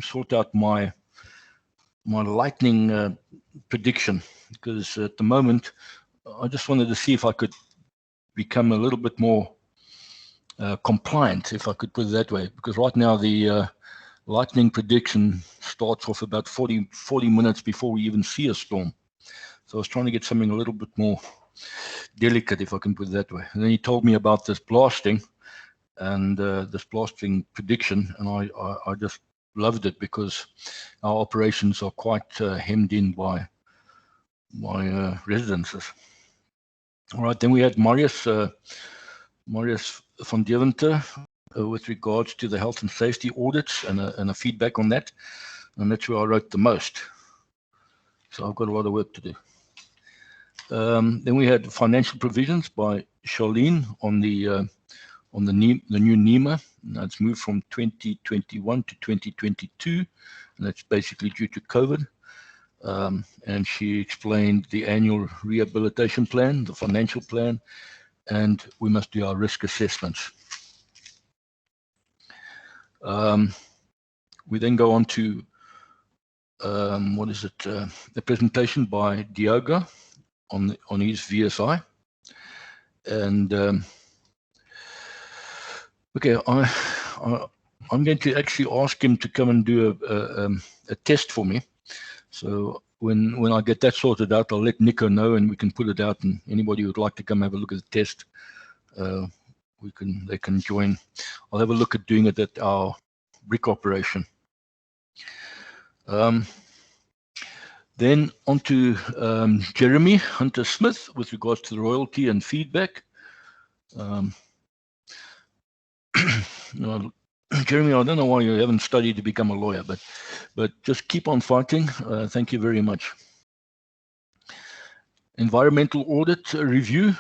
sort out my lightning prediction, because at the moment I just wanted to see if I could become a little bit more compliant, if I could put it that way, because right now the lightning prediction starts off about 40 minutes before we even see a storm. So I was trying to get something a little bit more delicate, if I can put it that way. And then he told me about this blasting and this blasting prediction, and I just loved it, because our operations are quite hemmed in by residences. All right, then we had Marius van Deventer with regards to the health and safety audits and a feedback on that. And that's where I wrote the most. So I've got a lot of work to do. Then we had financial provisions by Charlene on the new NEMA. Now it's moved from 2021 to 2022, and that's basically due to COVID. And she explained the annual rehabilitation plan, the financial plan, and we must do our risk assessments. We then go on to what is it? The presentation by Diogo on his VSI, and okay, I'm going to actually ask him to come and do a test for me. So when I get that sorted out, I'll let Nico know, and we can put it out. And anybody who would like to come have a look at the test, they can join. I'll have a look at doing it at our brick operation. Then on to Jeremy Hunter-Smith with regards to the royalty and feedback. Jeremy, I don't know why you haven't studied to become a lawyer, but just keep on fighting. Thank you very much. Environmental audit review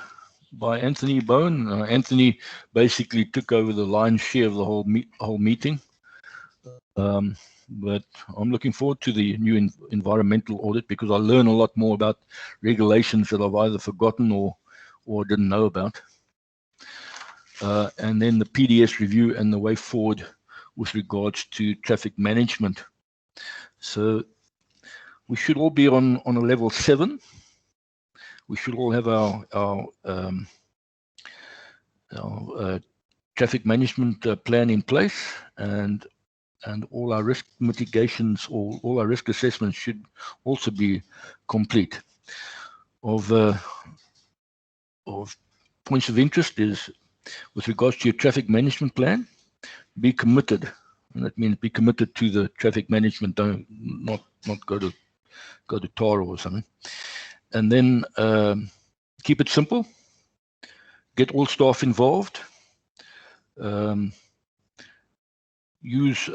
by Anthony Bone. Anthony basically took over the lion's share of the whole meeting. But I'm looking forward to the new environmental audit because I learn a lot more about regulations that I've either forgotten or didn't know about. And then the PDS review and the way forward with regards to traffic management. So we should all be on a level 7. We should all have our traffic management plan in place, and all our risk mitigations or all our risk assessments should also be complete. Of points of interest is with regards to your traffic management plan, be committed. And that means be committed to the traffic management, don't not go to Tara or something. And then keep it simple, get all staff involved, use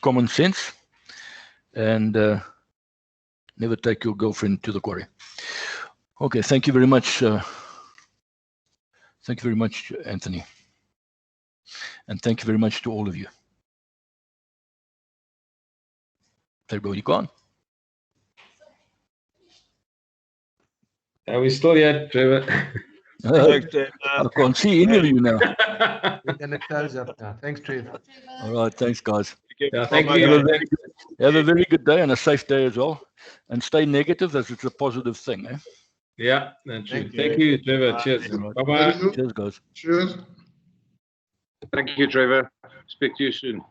common sense, and never take your girlfriend to the quarry. Okay, thank you very much. Thank you very much, Anthony. And thank you very much to all of you. Everybody gone? Are we still here, Trevor? I can't see any of you now. We're going to close up now. Thanks, Trevor. All right, thanks, guys. Yeah, thank you. Have a very good day and a safe day as well. And stay negative as it's a positive thing. Eh? Yeah, that's true. Thank you, Trevor. Cheers. Bye-bye. Cheers, guys. Cheers. Thank you, Trevor. Speak to you soon.